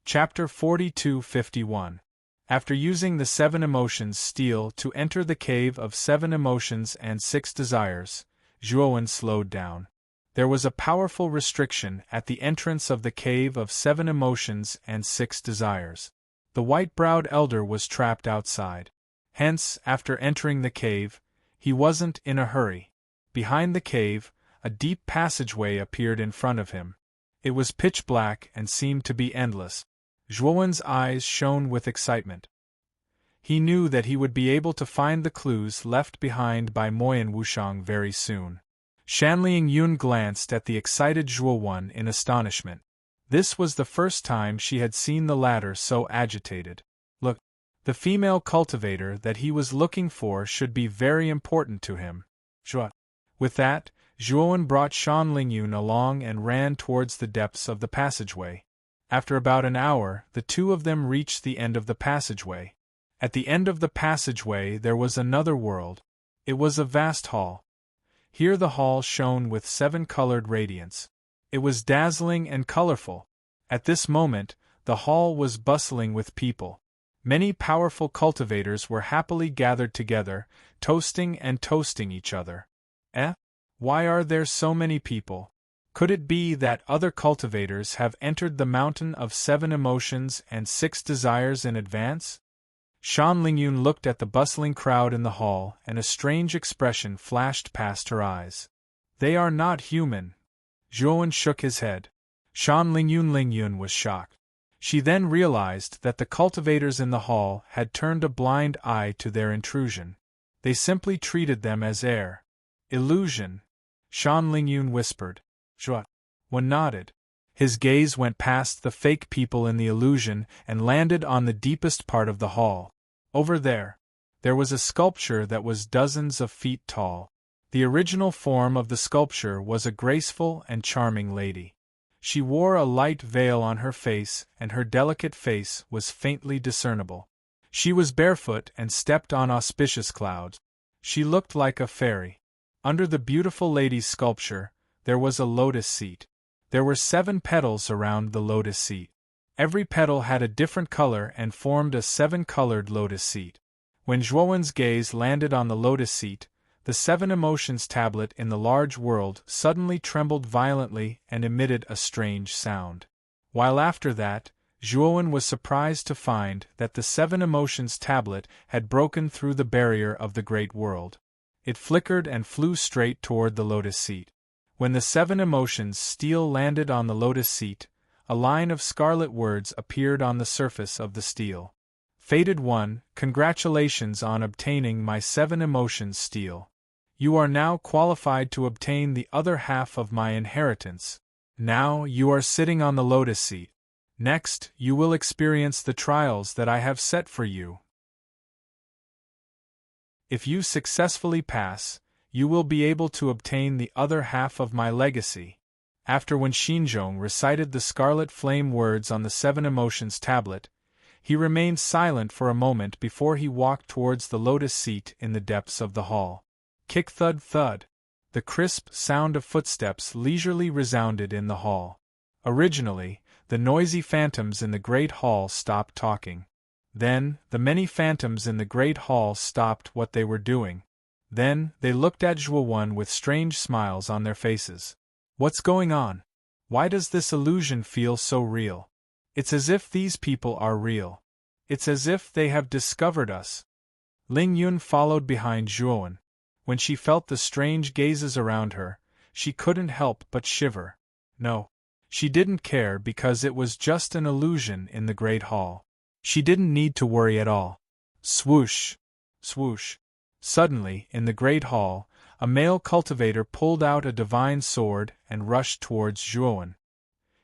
Chapter 42-51. After using the 7 emotions steel to enter the cave of 7 emotions and 6 desires, Zhuowen slowed down. There was a powerful restriction at the entrance of the cave of 7 emotions and 6 desires. The white-browed elder was trapped outside. Hence, after entering the cave, he wasn't in a hurry. Behind the cave, a deep passageway appeared in front of him. It was pitch black and seemed to be endless. Zhuowen's eyes shone with excitement. He knew that he would be able to find the clues left behind by Moyan Wushang very soon. Shanling Yun glanced at the excited Zhuowen in astonishment. This was the first time she had seen the latter so agitated. Look, the female cultivator that he was looking for should be very important to him. Zhuo. With that, Zhuowen brought Shanling Yun along and ran towards the depths of the passageway. After about an hour, the two of them reached the end of the passageway. At the end of the passageway there was another world. It was a vast hall. Here the hall shone with 7-colored radiance. It was dazzling and colorful. At this moment, the hall was bustling with people. Many powerful cultivators were happily gathered together, toasting and toasting each other. Why are there so many people? Could it be that other cultivators have entered the mountain of 7 emotions and 6 desires in advance? Shanling Yun looked at the bustling crowd in the hall, and a strange expression flashed past her eyes. They are not human. Zhuowen shook his head. Shanling Yun was shocked. She then realized that the cultivators in the hall had turned a blind eye to their intrusion. They simply treated them as air. Illusion. Shanling Yun whispered. Zhuo. One nodded. His gaze went past the fake people in the illusion and landed on the deepest part of the hall. Over there was a sculpture that was dozens of feet tall. The original form of the sculpture was a graceful and charming lady. She wore a light veil on her face, and her delicate face was faintly discernible. She was barefoot and stepped on auspicious clouds. She looked like a fairy. Under the beautiful lady's sculpture, there was a lotus seat. There were 7 petals around the lotus seat. Every petal had a different color and formed a 7-colored lotus seat. When Zhuowen's gaze landed on the lotus seat, the 7 emotions tablet in the large world suddenly trembled violently and emitted a strange sound. While after that, Zhuowen was surprised to find that the 7 emotions tablet had broken through the barrier of the great world. It flickered and flew straight toward the lotus seat. When the 7 emotions steel landed on the lotus seat, a line of scarlet words appeared on the surface of the steel. Fated one, congratulations on obtaining my 7 emotions steel. You are now qualified to obtain the other half of my inheritance. Now you are sitting on the lotus seat. Next, you will experience the trials that I have set for you. If you successfully pass, you will be able to obtain the other half of my legacy. After when Xinzhong recited the scarlet flame words on the 7 emotions tablet, he remained silent for a moment before he walked towards the lotus seat in the depths of the hall. Kick thud thud. The crisp sound of footsteps leisurely resounded in the hall. Originally, the noisy phantoms in the great hall stopped talking. Then, the many phantoms in the great hall stopped what they were doing. Then, they looked at Zhuowen with strange smiles on their faces. What's going on? Why does this illusion feel so real? It's as if these people are real. It's as if they have discovered us. Ling Yun followed behind Zhuowen. When she felt the strange gazes around her, she couldn't help but shiver. No. She didn't care because it was just an illusion in the great hall. She didn't need to worry at all. Swoosh! Swoosh! Suddenly, in the great hall, a male cultivator pulled out a divine sword and rushed towards Zhuowen.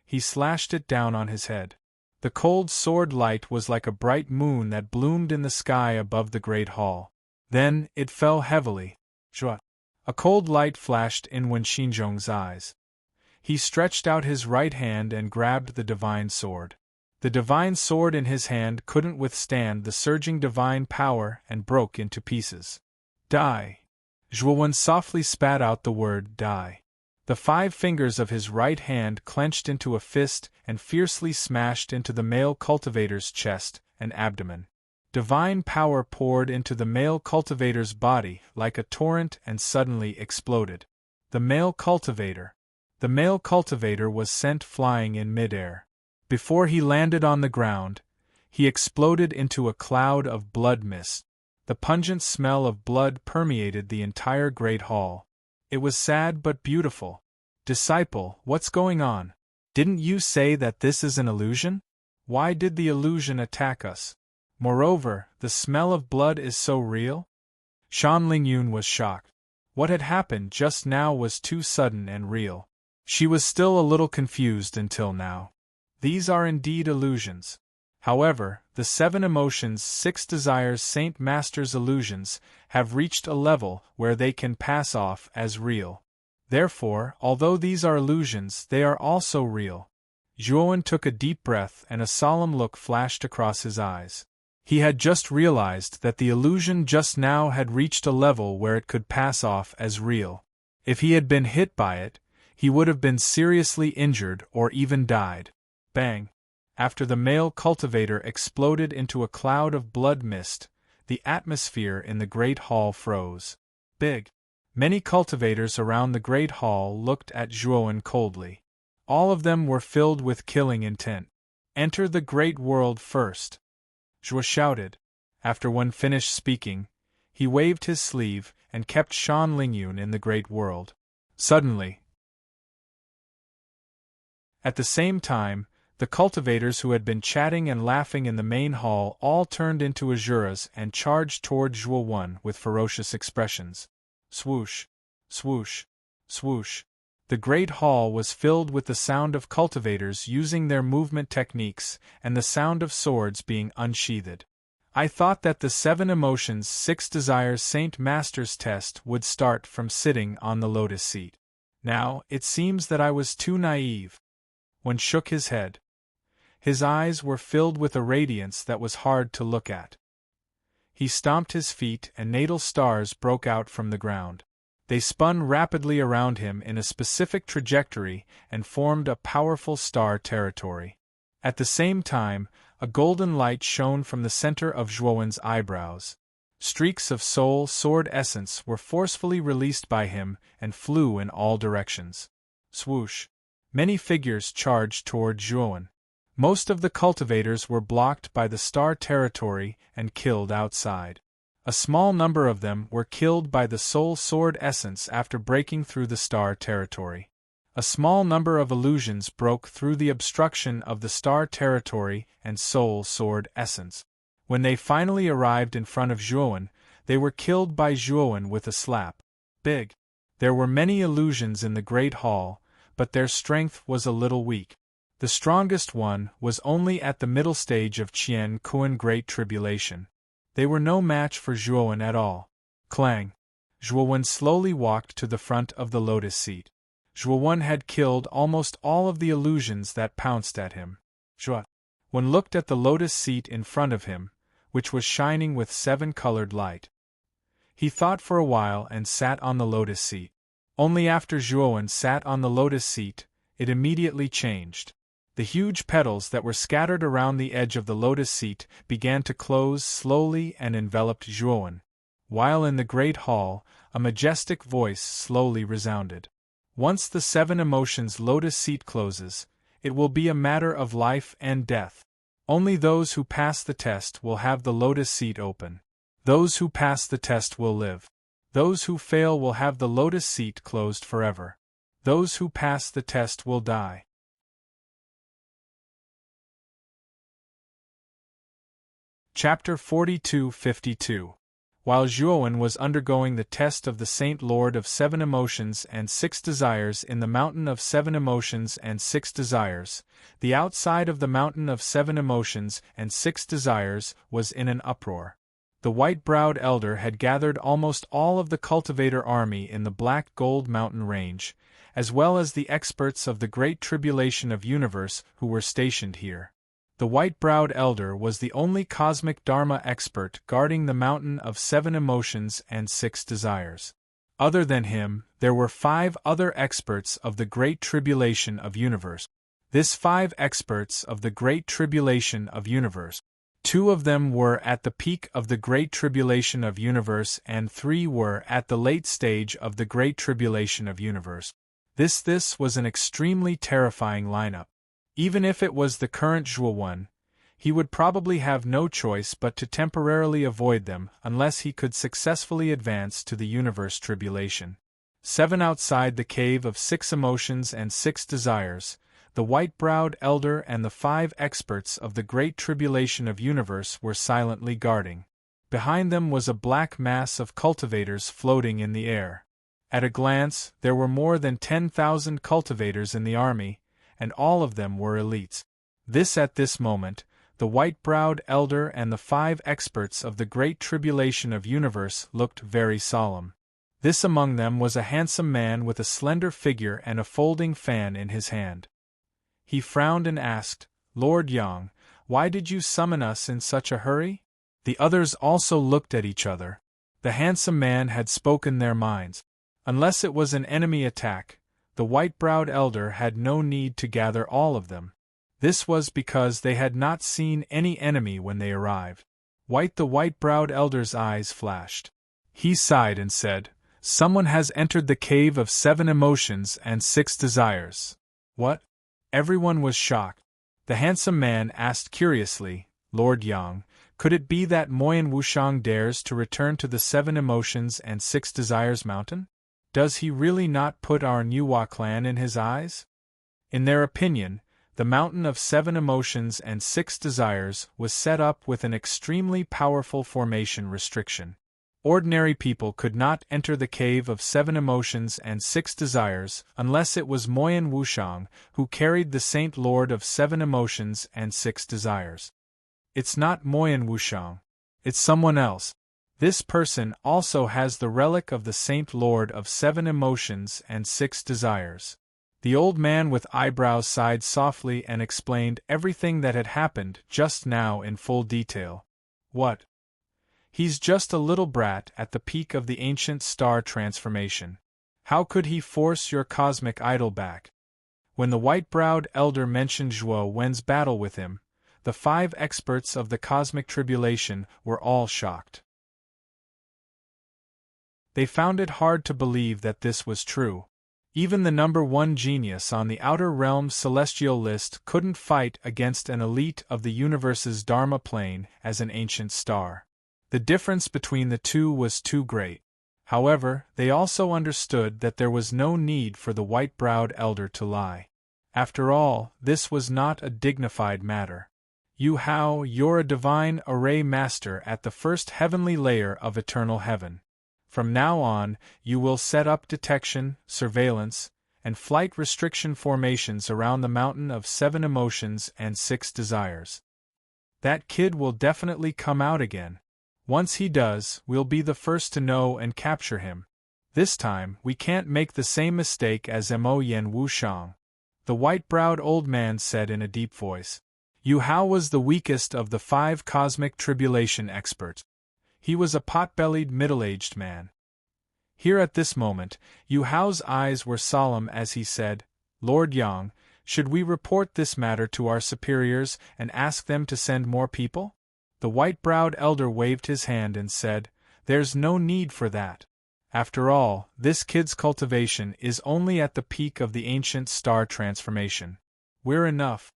He slashed it down on his head. The cold sword light was like a bright moon that bloomed in the sky above the great hall. Then, it fell heavily. Zhua. A cold light flashed in Wen Xinzhong's eyes. He stretched out his right hand and grabbed the divine sword. The divine sword in his hand couldn't withstand the surging divine power and broke into pieces. Die! Zhuowen softly spat out the word die. The 5 fingers of his right hand clenched into a fist and fiercely smashed into the male cultivator's chest and abdomen. Divine power poured into the male cultivator's body like a torrent and suddenly exploded. The male cultivator was sent flying in midair. Before he landed on the ground, he exploded into a cloud of blood mist. The pungent smell of blood permeated the entire great hall. It was sad but beautiful. Disciple, what's going on? Didn't you say that this is an illusion? Why did the illusion attack us? Moreover, the smell of blood is so real? Shan Lingyun was shocked. What had happened just now was too sudden and real. She was still a little confused until now. These are indeed illusions. However, the 7 emotions, 6 desires, Saint Master's illusions, have reached a level where they can pass off as real. Therefore, although these are illusions, they are also real. Zhuowen took a deep breath and a solemn look flashed across his eyes. He had just realized that the illusion just now had reached a level where it could pass off as real. If he had been hit by it, he would have been seriously injured or even died. Bang! After the male cultivator exploded into a cloud of blood mist, the atmosphere in the great hall froze. Big. Many cultivators around the great hall looked at Zhuowen coldly. All of them were filled with killing intent. Enter the great world first. Zhuo shouted. After one finished speaking, he waved his sleeve and kept Shan Lingyun in the great world. Suddenly, at the same time, the cultivators who had been chatting and laughing in the main hall all turned into Azuras and charged toward Zhuowen with ferocious expressions. Swoosh! Swoosh! Swoosh! The great hall was filled with the sound of cultivators using their movement techniques and the sound of swords being unsheathed. I thought that the 7 emotions, 6 desires Saint Master's test would start from sitting on the lotus seat. Now, it seems that I was too naive. One shook his head. His eyes were filled with a radiance that was hard to look at. He stomped his feet and natal stars broke out from the ground. They spun rapidly around him in a specific trajectory and formed a powerful star territory. At the same time, a golden light shone from the center of Zhuowen's eyebrows. Streaks of soul sword essence were forcefully released by him and flew in all directions. Swoosh! Many figures charged toward Zhuowen. Most of the cultivators were blocked by the star territory and killed outside. A small number of them were killed by the soul sword essence after breaking through the star territory. A small number of illusions broke through the obstruction of the star territory and soul sword essence. When they finally arrived in front of Zhuowen, they were killed by Zhuowen with a slap. Big. There were many illusions in the great hall, but their strength was a little weak. The strongest one was only at the middle stage of Qian Kuan Great Tribulation. They were no match for Zhuowen at all. Clang! Zhuowen slowly walked to the front of the lotus seat. Zhuowen had killed almost all of the illusions that pounced at him. One looked at the lotus seat in front of him, which was shining with 7-colored light. He thought for a while and sat on the lotus seat. Only after Zhuowen sat on the lotus seat, it immediately changed. The huge petals that were scattered around the edge of the lotus seat began to close slowly and enveloped Zhuowen, while in the great hall, a majestic voice slowly resounded. Once the 7 emotions lotus seat closes, it will be a matter of life and death. Only those who pass the test will have the lotus seat open. Those who pass the test will live. Those who fail will have the lotus seat closed forever. Those who pass the test will die. Chapter 42-52. While Zhuowen was undergoing the test of the Saint Lord of 7 Emotions and 6 Desires in the Mountain of 7 Emotions and 6 Desires, the outside of the Mountain of 7 Emotions and 6 Desires was in an uproar. The white-browed elder had gathered almost all of the cultivator army in the Black Gold Mountain range, as well as the experts of the Great Tribulation of Universe who were stationed here. The white-browed elder was the only cosmic Dharma expert guarding the Mountain of 7 Emotions and 6 Desires. Other than him, there were 5 other experts of the Great Tribulation of Universe. This 5 experts of the Great Tribulation of Universe. 2 of them were at the peak of the Great Tribulation of Universe and 3 were at the late stage of the Great Tribulation of Universe. This was an extremely terrifying lineup. Even if it was the current Zhuowen, he would probably have no choice but to temporarily avoid them unless he could successfully advance to the universe tribulation. 7 outside the cave of 6 emotions and 6 desires, the white-browed elder and the 5 experts of the Great Tribulation of Universe were silently guarding. Behind them was a black mass of cultivators floating in the air. At a glance, there were more than 10,000 cultivators in the army, and all of them were elites. At this moment, the white-browed elder and the 5 experts of the Great Tribulation of Universe looked very solemn. Among them was a handsome man with a slender figure and a folding fan in his hand. He frowned and asked, "Lord Yang, why did you summon us in such a hurry?" The others also looked at each other. The handsome man had spoken their minds. Unless it was an enemy attack, the white-browed elder had no need to gather all of them. This was because they had not seen any enemy when they arrived. The white-browed elder's eyes flashed. He sighed and said, "Someone has entered the cave of 7 emotions and 6 desires." "What?" Everyone was shocked. The handsome man asked curiously, "Lord Yang, could it be that Moyan Wushang dares to return to the 7 emotions and 6 desires mountain? Does he really not put our Nuwa clan in his eyes?" In their opinion, the Mountain of 7 Emotions and 6 Desires was set up with an extremely powerful formation restriction. Ordinary people could not enter the cave of 7 Emotions and 6 Desires unless it was Moyan Wushang who carried the Saint Lord of 7 Emotions and 6 Desires. "It's not Moyan Wushang. It's someone else. This person also has the relic of the Saint Lord of 7 Emotions and 6 Desires." The old man with eyebrows sighed softly and explained everything that had happened just now in full detail. "What? He's just a little brat at the peak of the ancient star transformation. How could he force your cosmic idol back?" When the white-browed elder mentioned Zhuo Wen's battle with him, the 5 experts of the cosmic tribulation were all shocked. They found it hard to believe that this was true. Even the number 1 genius on the Outer Realms celestial list couldn't fight against an elite of the universe's Dharma plane as an ancient star. The difference between the two was too great. However, they also understood that there was no need for the white-browed elder to lie. After all, this was not a dignified matter. "Yu Hao, you're a divine array master at the first heavenly layer of eternal heaven. From now on, you will set up detection, surveillance, and flight restriction formations around the Mountain of 7 Emotions and 6 Desires. That kid will definitely come out again. Once he does, we'll be the first to know and capture him. This time, we can't make the same mistake as Moyan Wushang," the white-browed old man said in a deep voice. Yu Hao was the weakest of the 5 cosmic tribulation experts. He was a pot-bellied middle-aged man. Here at this moment, Yu Hao's eyes were solemn as he said, "Lord Yang, should we report this matter to our superiors and ask them to send more people?" The white-browed elder waved his hand and said, "There's no need for that. After all, this kid's cultivation is only at the peak of the ancient star transformation. We're enough."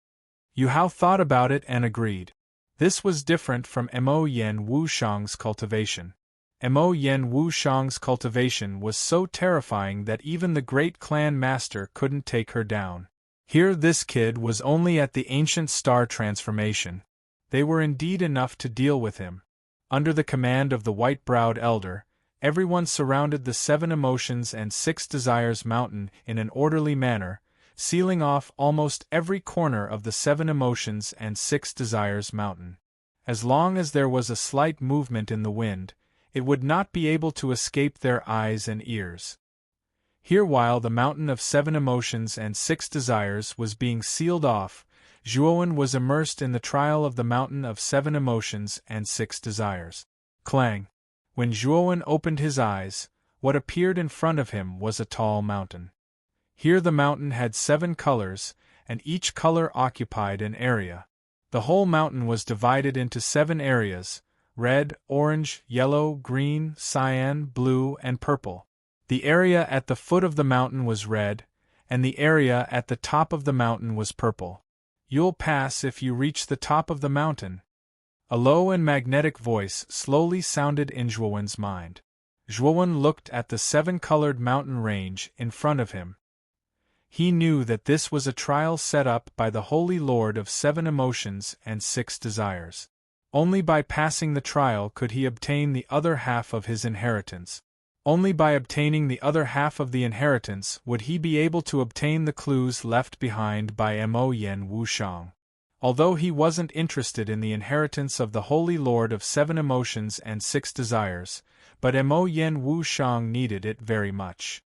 Yu Hao thought about it and agreed. This was different from Moyan Wushang's cultivation. Moyan Wushang's cultivation was so terrifying that even the great clan master couldn't take her down. Here this kid was only at the ancient star transformation. They were indeed enough to deal with him. Under the command of the white-browed elder, everyone surrounded the 7 emotions and 6 desires mountain in an orderly manner, sealing off almost every corner of the 7 emotions and 6 desires mountain. As long as there was a slight movement in the wind, it would not be able to escape their eyes and ears. Here, while the mountain of 7 emotions and 6 desires was being sealed off, Zhuowen was immersed in the trial of the mountain of 7 emotions and 6 desires. Clang! When Zhuowen opened his eyes, what appeared in front of him was a tall mountain. Here the mountain had 7 colors, and each color occupied an area. The whole mountain was divided into 7 areas: red, orange, yellow, green, cyan, blue, and purple. The area at the foot of the mountain was red, and the area at the top of the mountain was purple. You'll pass if you reach the top of the mountain. A low and magnetic voice slowly sounded in Zhuowen's mind. Zhuowen looked at the 7-colored mountain range in front of him. He knew that this was a trial set up by the Holy Lord of 7 emotions and 6 desires. Only by passing the trial could he obtain the other half of his inheritance. Only by obtaining the other half of the inheritance would he be able to obtain the clues left behind by Mo Yen Wushang. Although he wasn't interested in the inheritance of the Holy Lord of 7 emotions and 6 desires, but Mo Yen Wushang needed it very much.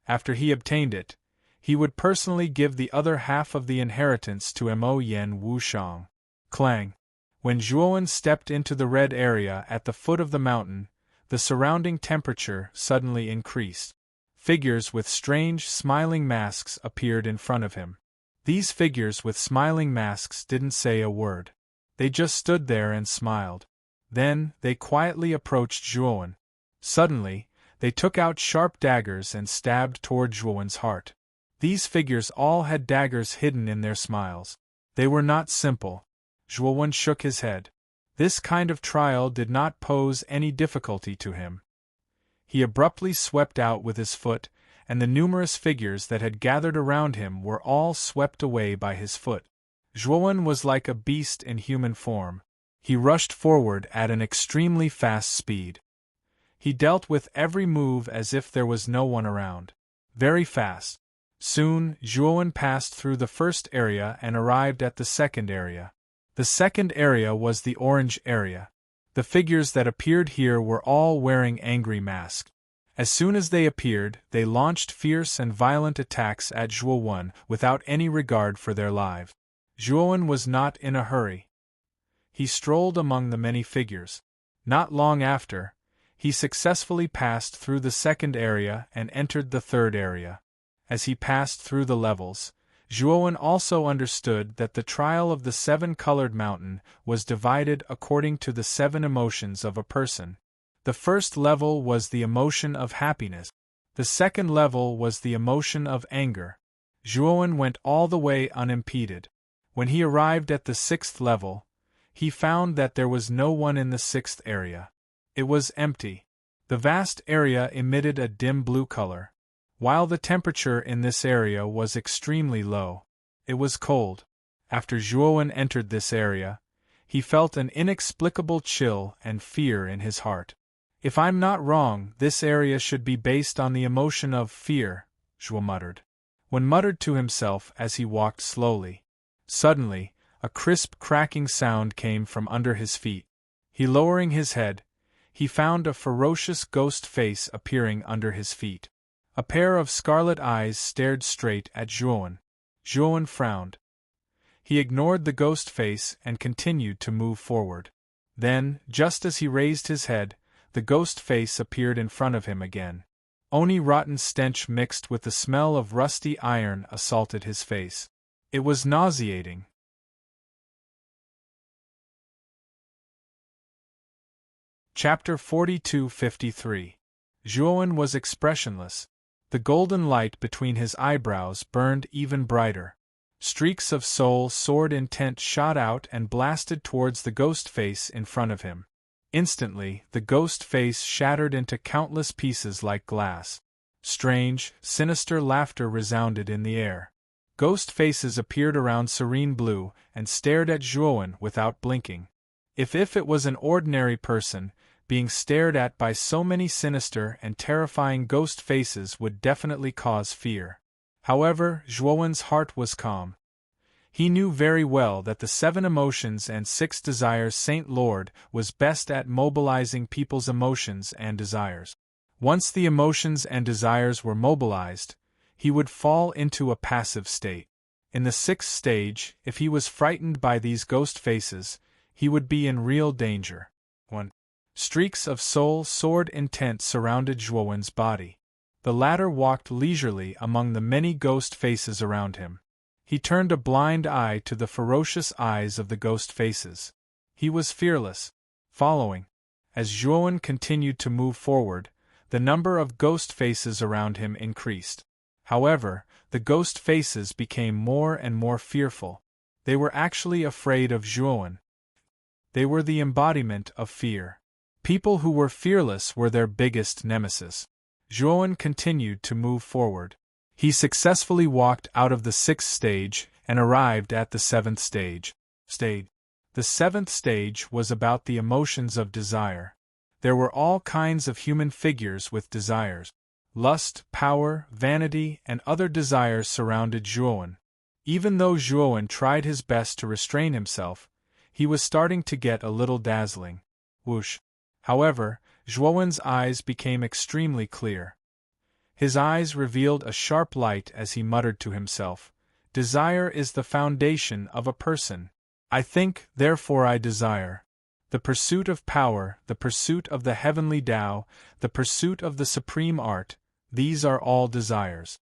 After he obtained it, he would personally give the other half of the inheritance to Mo Yen Wushang. Clang! When Zhuowen stepped into the red area at the foot of the mountain, the surrounding temperature suddenly increased. Figures with strange, smiling masks appeared in front of him. These figures with smiling masks didn't say a word. They just stood there and smiled. Then, they quietly approached Zhuowen. Suddenly, they took out sharp daggers and stabbed toward Zhuowen's heart. These figures all had daggers hidden in their smiles. They were not simple. Zhuowen shook his head. This kind of trial did not pose any difficulty to him. He abruptly swept out with his foot, and the numerous figures that had gathered around him were all swept away by his foot. Zhuowen was like a beast in human form. He rushed forward at an extremely fast speed. He dealt with every move as if there was no one around. Very fast. Soon, Zhuowen passed through the first area and arrived at the second area. The second area was the orange area. The figures that appeared here were all wearing angry masks. As soon as they appeared, they launched fierce and violent attacks at Zhuowen without any regard for their lives. Zhuowen was not in a hurry. He strolled among the many figures. Not long after, he successfully passed through the second area and entered the third area. As he passed through the levels, Zhuowen also understood that the trial of the 7-colored mountain was divided according to the 7 emotions of a person. The first level was the emotion of happiness. The second level was the emotion of anger. Zhuowen went all the way unimpeded. When he arrived at the 6th level, he found that there was no one in the 6th area. It was empty. The vast area emitted a dim blue color. While the temperature in this area was extremely low, it was cold. After Zhuowen entered this area, he felt an inexplicable chill and fear in his heart. If I'm not wrong, this area should be based on the emotion of fear, Zhuo muttered. When muttered to himself as he walked slowly. Suddenly, a crisp cracking sound came from under his feet. Lowering his head, he found a ferocious ghost face appearing under his feet. A pair of scarlet eyes stared straight at Zhuowen. Zhuowen frowned. He ignored the ghost face and continued to move forward. Then, just as he raised his head, the ghost face appeared in front of him again. Only rotten stench mixed with the smell of rusty iron assaulted his face. It was nauseating. Chapter 42-53. Zhuowen was expressionless. The golden light between his eyebrows burned even brighter. Streaks of soul sword intent shot out and blasted towards the ghost face in front of him. Instantly, the ghost face shattered into countless pieces like glass. Strange, sinister laughter resounded in the air. Ghost faces appeared around Serene Blue and stared at Zhuowen without blinking. If it was an ordinary person, being stared at by so many sinister and terrifying ghost faces would definitely cause fear. However, Zhuowen's heart was calm. He knew very well that the 7 emotions and 6 desires Saint Lord was best at mobilizing people's emotions and desires. Once the emotions and desires were mobilized, he would fall into a passive state. In the 6th stage, if he was frightened by these ghost faces, he would be in real danger. 1. Streaks of soul-sword intent surrounded Zhuowen's body. The latter walked leisurely among the many ghost faces around him. He turned a blind eye to the ferocious eyes of the ghost faces. He was fearless, following. As Zhuowen continued to move forward, the number of ghost faces around him increased. However, the ghost faces became more and more fearful. They were actually afraid of Zhuowen. They were the embodiment of fear. People who were fearless were their biggest nemesis. Zhuowen continued to move forward. He successfully walked out of the 6th stage and arrived at the 7th stage. The 7th stage was about the emotions of desire. There were all kinds of human figures with desires. Lust, power, vanity, and other desires surrounded Zhuowen. Even though Zhuowen tried his best to restrain himself, he was starting to get a little dazzling. Whoosh! However, Zhuowen's eyes became extremely clear. His eyes revealed a sharp light as he muttered to himself, "Desire is the foundation of a person. I think, therefore I desire. The pursuit of power, the pursuit of the heavenly Tao, the pursuit of the supreme art, these are all desires.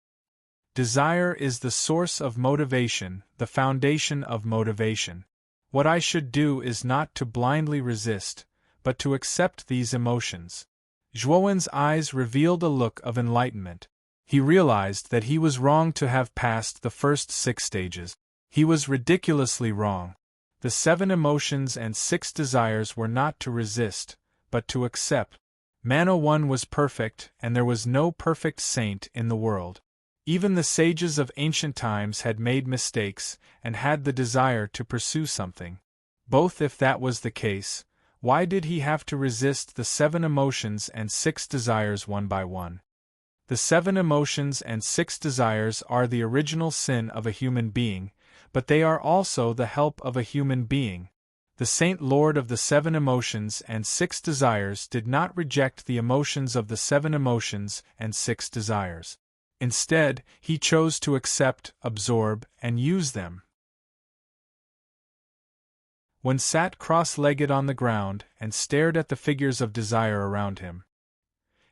Desire is the source of motivation, the foundation of motivation. What I should do is not to blindly resist, but to accept these emotions." Zhuowen's eyes revealed a look of enlightenment. He realized that he was wrong to have passed the first 6 stages. He was ridiculously wrong. The 7 emotions and 6 desires were not to resist, but to accept. No one was perfect, and there was no perfect saint in the world. Even the sages of ancient times had made mistakes and had the desire to pursue something. Both if that was the case, why did he have to resist the 7 emotions and 6 desires one by one? The 7 emotions and 6 desires are the original sin of a human being, but they are also the help of a human being. The Saint Lord of the 7 emotions and 6 desires did not reject the emotions of the 7 emotions and 6 desires. Instead, he chose to accept, absorb, and use them. When sat cross-legged on the ground and stared at the figures of desire around him,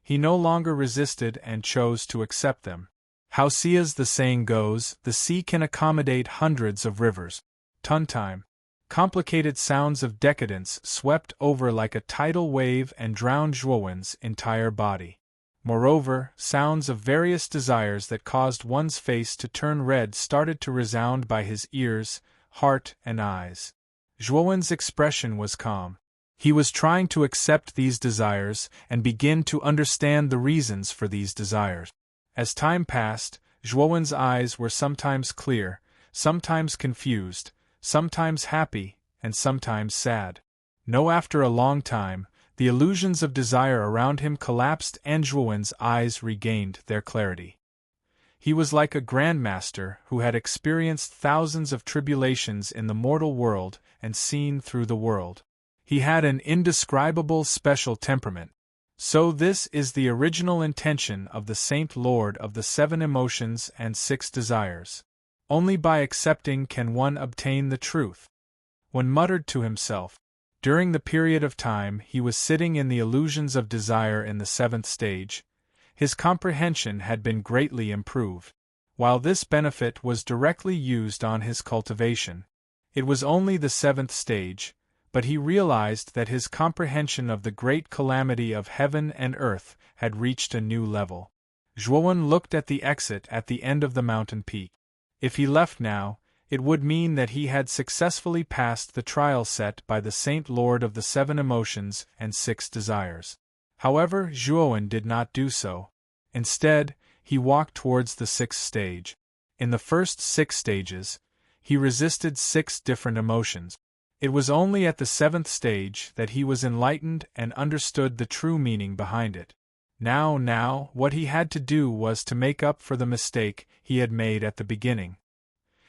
he no longer resisted and chose to accept them. How Sia's the saying goes, the sea can accommodate hundreds of rivers. Time. Complicated sounds of decadence swept over like a tidal wave and drowned Zhuowen's entire body. Moreover, sounds of various desires that caused one's face to turn red started to resound by his ears, heart, and eyes. Zhuowen's expression was calm. He was trying to accept these desires and begin to understand the reasons for these desires. As time passed, Zhuowen's eyes were sometimes clear, sometimes confused, sometimes happy, and sometimes sad. After a long time, the illusions of desire around him collapsed and Zhuowen's eyes regained their clarity. He was like a grandmaster who had experienced thousands of tribulations in the mortal world and seen through the world. He had an indescribable special temperament. So this is the original intention of the Saint Lord of the 7 emotions and 6 desires. Only by accepting can one obtain the truth. One muttered to himself. During the period of time he was sitting in the illusions of desire in the 7th stage, his comprehension had been greatly improved. While this benefit was directly used on his cultivation, it was only the 7th stage, but he realized that his comprehension of the great calamity of heaven and earth had reached a new level. Zhuowen looked at the exit at the end of the mountain peak. If he left now, it would mean that he had successfully passed the trial set by the Saint Lord of the 7 emotions and 6 desires. However, Zhuowen did not do so. Instead, he walked towards the 6th stage. In the first 6 stages, he resisted 6 different emotions. It was only at the 7th stage that he was enlightened and understood the true meaning behind it. Now, what he had to do was to make up for the mistake he had made at the beginning.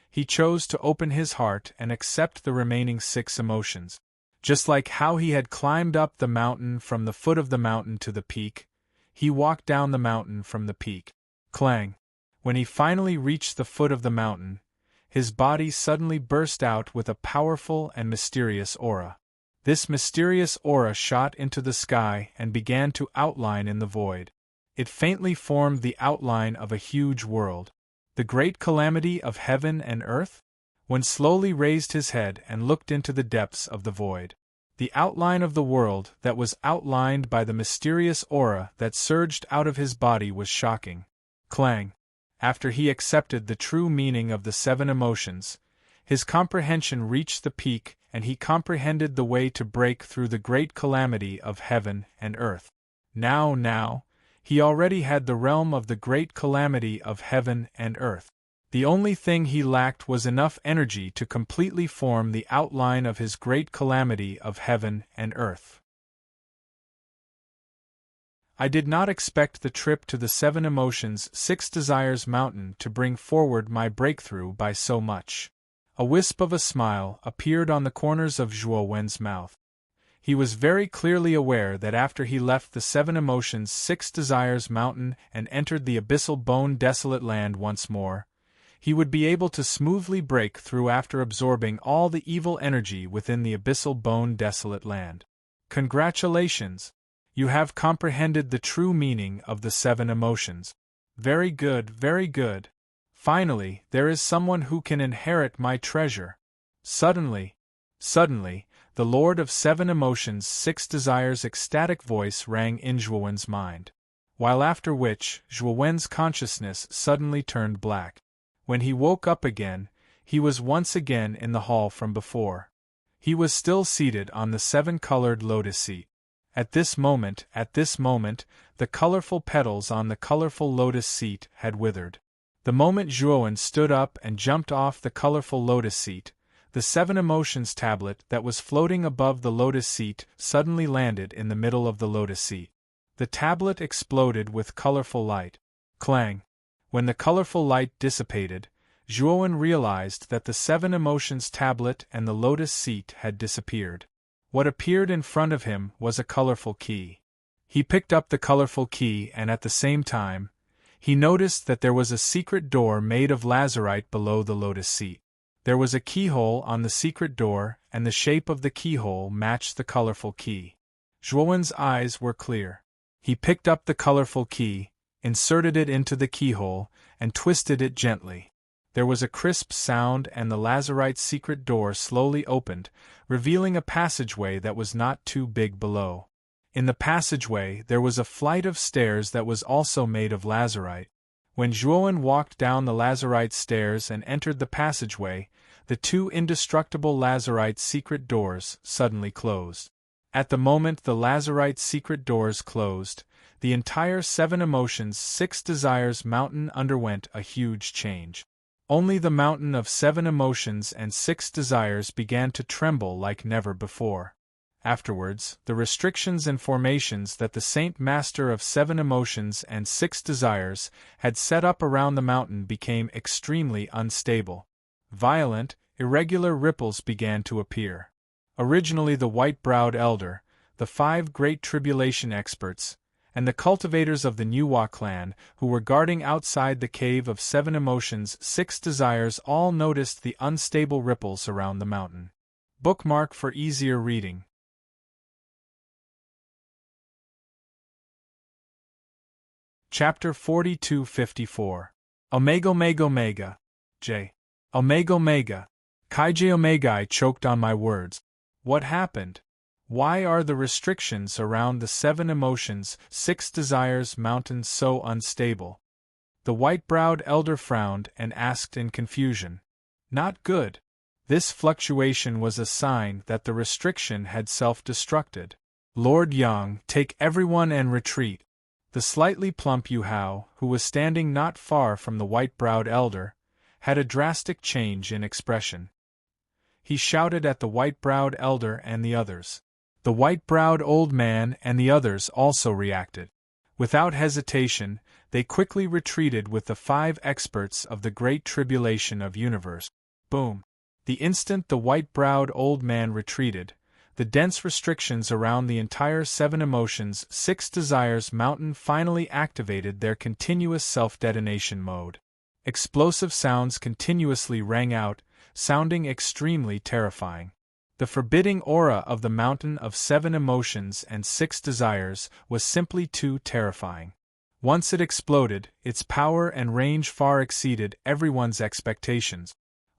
He chose to open his heart and accept the remaining 6 emotions. Just like how he had climbed up the mountain from the foot of the mountain to the peak, he walked down the mountain from the peak. Clang! When he finally reached the foot of the mountain, his body suddenly burst out with a powerful and mysterious aura. This mysterious aura shot into the sky and began to outline in the void. It faintly formed the outline of a huge world. The great calamity of heaven and earth? One slowly raised his head and looked into the depths of the void. The outline of the world that was outlined by the mysterious aura that surged out of his body was shocking. Clang! After he accepted the true meaning of the 7 emotions, his comprehension reached the peak and he comprehended the way to break through the great calamity of heaven and earth. Now, he already had the realm of the great calamity of heaven and earth. The only thing he lacked was enough energy to completely form the outline of his great calamity of heaven and earth. I did not expect the trip to the 7 Emotions 6 Desires mountain to bring forward my breakthrough by so much. A wisp of a smile appeared on the corners of Zhuo Wen's mouth. He was very clearly aware that after he left the 7 Emotions 6 Desires mountain and entered the abyssal bone desolate land once more, he would be able to smoothly break through after absorbing all the evil energy within the abyssal bone desolate land. Congratulations! You have comprehended the true meaning of the 7 emotions. Very good, very good. Finally, there is someone who can inherit my treasure. Suddenly, the Lord of 7 Emotions 6 Desires' ecstatic voice rang in Zhuowen's mind. While after which, Zhuowen's consciousness suddenly turned black. When he woke up again, he was once again in the hall from before. He was still seated on the 7-colored lotus seat. At this moment, the colorful petals on the colorful lotus seat had withered. The moment Zhuowen stood up and jumped off the colorful lotus seat, the 7 Emotions tablet that was floating above the lotus seat suddenly landed in the middle of the lotus seat. The tablet exploded with colorful light. Clang! When the colorful light dissipated, Zhuowen realized that the 7 Emotions tablet and the lotus seat had disappeared. What appeared in front of him was a colorful key. He picked up the colorful key and at the same time, he noticed that there was a secret door made of lazurite below the lotus seat. There was a keyhole on the secret door and the shape of the keyhole matched the colorful key. Zhuowen's eyes were clear. He picked up the colorful key, inserted it into the keyhole, and twisted it gently. There was a crisp sound and the lazurite secret door slowly opened, revealing a passageway that was not too big below. In the passageway there was a flight of stairs that was also made of lazurite. When Zhuowen walked down the lazurite stairs and entered the passageway, the 2 indestructible lazurite secret doors suddenly closed. At the moment the lazurite secret doors closed, the entire 7 Emotions 6 Desires mountain underwent a huge change. Only the mountain of 7 Emotions and 6 Desires began to tremble like never before. Afterwards, the restrictions and formations that the Saint Master of 7 Emotions and 6 Desires had set up around the mountain became extremely unstable. Violent, irregular ripples began to appear. Originally the white-browed elder, the 5 great tribulation experts, and the cultivators of the Nuwa clan, who were guarding outside the cave of 7 Emotions 6 Desires all noticed the unstable ripples around the mountain. Bookmark for easier reading. Chapter 42-54. Omega Omega Omega. J. Omega Omega. Kaiji Omega. I choked on my words. What happened? Why are the restrictions around the 7 Emotions 6 Desires mountain so unstable? The white-browed elder frowned and asked in confusion. Not good. This fluctuation was a sign that the restriction had self-destructed. Lord Yang, take everyone and retreat. The slightly plump Yu Hao, who was standing not far from the white-browed elder, had a drastic change in expression. he shouted at the white-browed elder and the others. The white-browed old man and the others also reacted. Without hesitation, they quickly retreated with the 5 experts of the Great Tribulation of Universe. Boom! The instant the white-browed old man retreated, the dense restrictions around the entire 7 emotions, 6 desires mountain finally activated their continuous self-detonation mode. Explosive sounds continuously rang out, sounding extremely terrifying. The forbidding aura of the mountain of 7 emotions and 6 desires was simply too terrifying. Once it exploded, its power and range far exceeded everyone's expectations.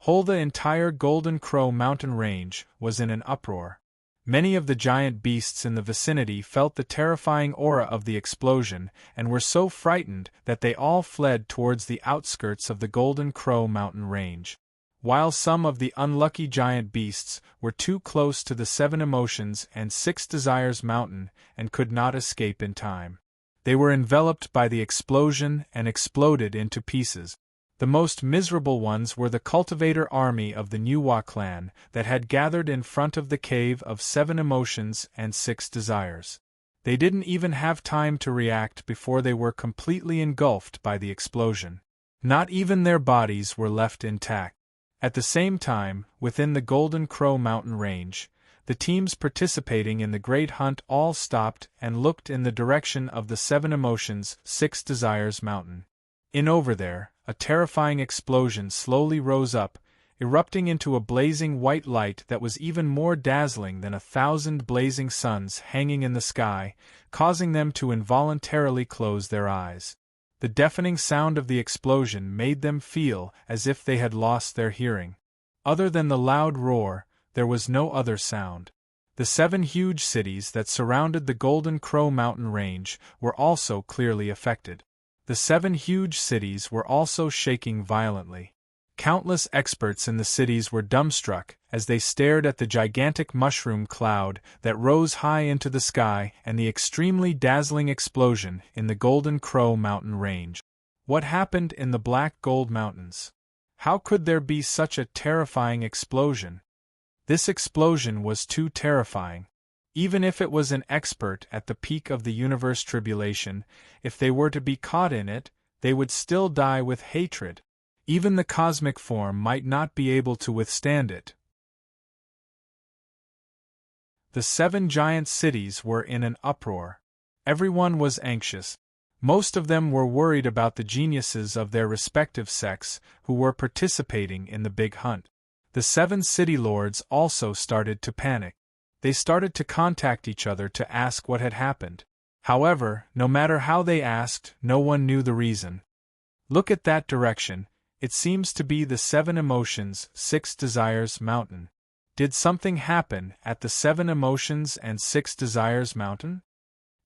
The entire Golden Crow mountain range was in an uproar. Many of the giant beasts in the vicinity felt the terrifying aura of the explosion and were so frightened that they all fled towards the outskirts of the Golden Crow mountain range. While some of the unlucky giant beasts were too close to the 7 emotions and 6 desires mountain and could not escape in time. They were enveloped by the explosion and exploded into pieces. The most miserable ones were the cultivator army of the Nuwa clan that had gathered in front of the cave of 7 emotions and 6 desires. They didn't even have time to react before they were completely engulfed by the explosion. Not even their bodies were left intact. At the same time, within the Golden Crow mountain range, the teams participating in the Great Hunt all stopped and looked in the direction of the 7 emotions, 6 desires mountain. Over there, a terrifying explosion slowly rose up, erupting into a blazing white light that was even more dazzling than 1,000 blazing suns hanging in the sky, causing them to involuntarily close their eyes. The deafening sound of the explosion made them feel as if they had lost their hearing. Other than the loud roar, there was no other sound. The 7 huge cities that surrounded the Golden Crow mountain range were also clearly affected. The 7 huge cities were also shaking violently. Countless experts in the cities were dumbstruck as they stared at the gigantic mushroom cloud that rose high into the sky and the extremely dazzling explosion in the Golden Crow mountain range. What happened in the Black Gold Mountains? How could there be such a terrifying explosion? This explosion was too terrifying. Even if it was an expert at the peak of the universe tribulation, if they were to be caught in it, they would still die with hatred. Even the cosmic form might not be able to withstand it. The 7 giant cities were in an uproar. Everyone was anxious. Most of them were worried about the geniuses of their respective sects who were participating in the big hunt. The 7 city lords also started to panic. They started to contact each other to ask what had happened. However, no matter how they asked, no one knew the reason. Look at that direction, it seems to be the 7 emotions, 6 desires mountain. Did something happen at the 7 emotions and 6 desires mountain?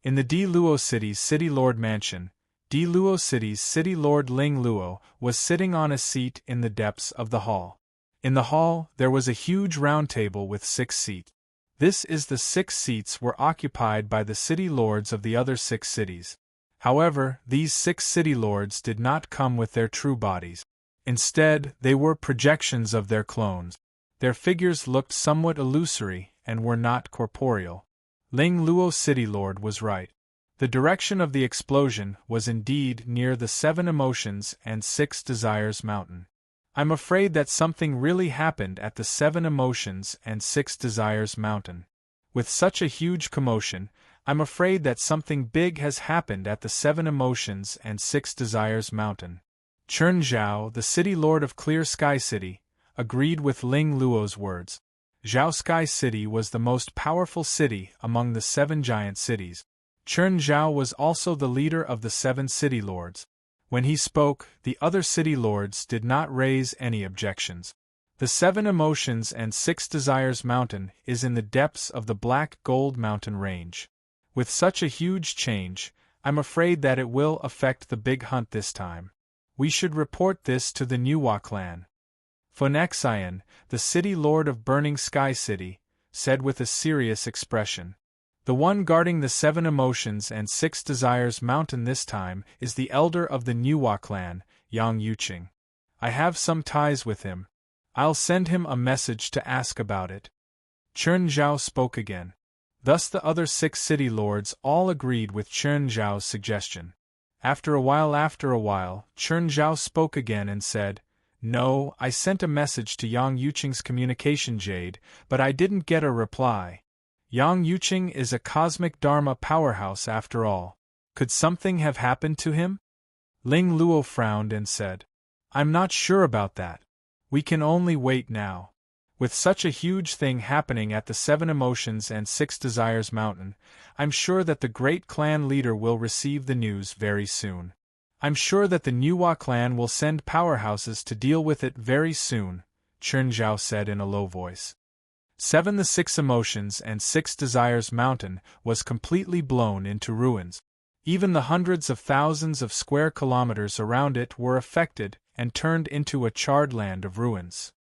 In the Di Luo City's City Lord Mansion, Di Luo City's City Lord Ling Luo was sitting on a seat in the depths of the hall. In the hall, there was a huge round table with 6 seats. This is the 6 seats were occupied by the city lords of the other 6 cities. However, these 6 city lords did not come with their true bodies. Instead, they were projections of their clones. Their figures looked somewhat illusory and were not corporeal. Ling Luo City Lord was right. The direction of the explosion was indeed near the 7 emotions and 6 desires mountain. I'm afraid that something really happened at the 7 emotions and 6 desires mountain. With such a huge commotion, I'm afraid that something big has happened at the 7 emotions and 6 desires mountain. Chern Zhao, the city lord of Clear Sky City, agreed with Ling Luo's words. Zhao Sky City was the most powerful city among the 7 giant cities. Chern Zhao was also the leader of the 7 city lords. When he spoke, the other city lords did not raise any objections. The 7 emotions and 6 desires mountain is in the depths of the Black Gold Mountain range. With such a huge change, I'm afraid that it will affect the big hunt this time. We should report this to the Nuwa clan. Phonexian, the city lord of Burning Sky City, said with a serious expression. The one guarding the 7 emotions and 6 desires mountain this time is the elder of the Nuwa clan, Yang Yuqing. I have some ties with him. I'll send him a message to ask about it. Chern Zhao spoke again. Thus the other 6 city lords all agreed with Chern Zhao's suggestion. After a while, Chern Zhao spoke again and said, "No, I sent a message to Yang Yuqing's communication jade, but I didn't get a reply. Yang Yuqing is a cosmic Dharma powerhouse after all. Could something have happened to him?" Ling Luo frowned and said, "I'm not sure about that. We can only wait now. With such a huge thing happening at the 7 Emotions and 6 Desires Mountain, I'm sure that the great clan leader will receive the news very soon. I'm sure that the Nuwa clan will send powerhouses to deal with it very soon," Chern Zhao said in a low voice. The 6 Emotions and 6 Desires Mountain was completely blown into ruins. Even the hundreds of thousands of square kilometers around it were affected and turned into a charred land of ruins.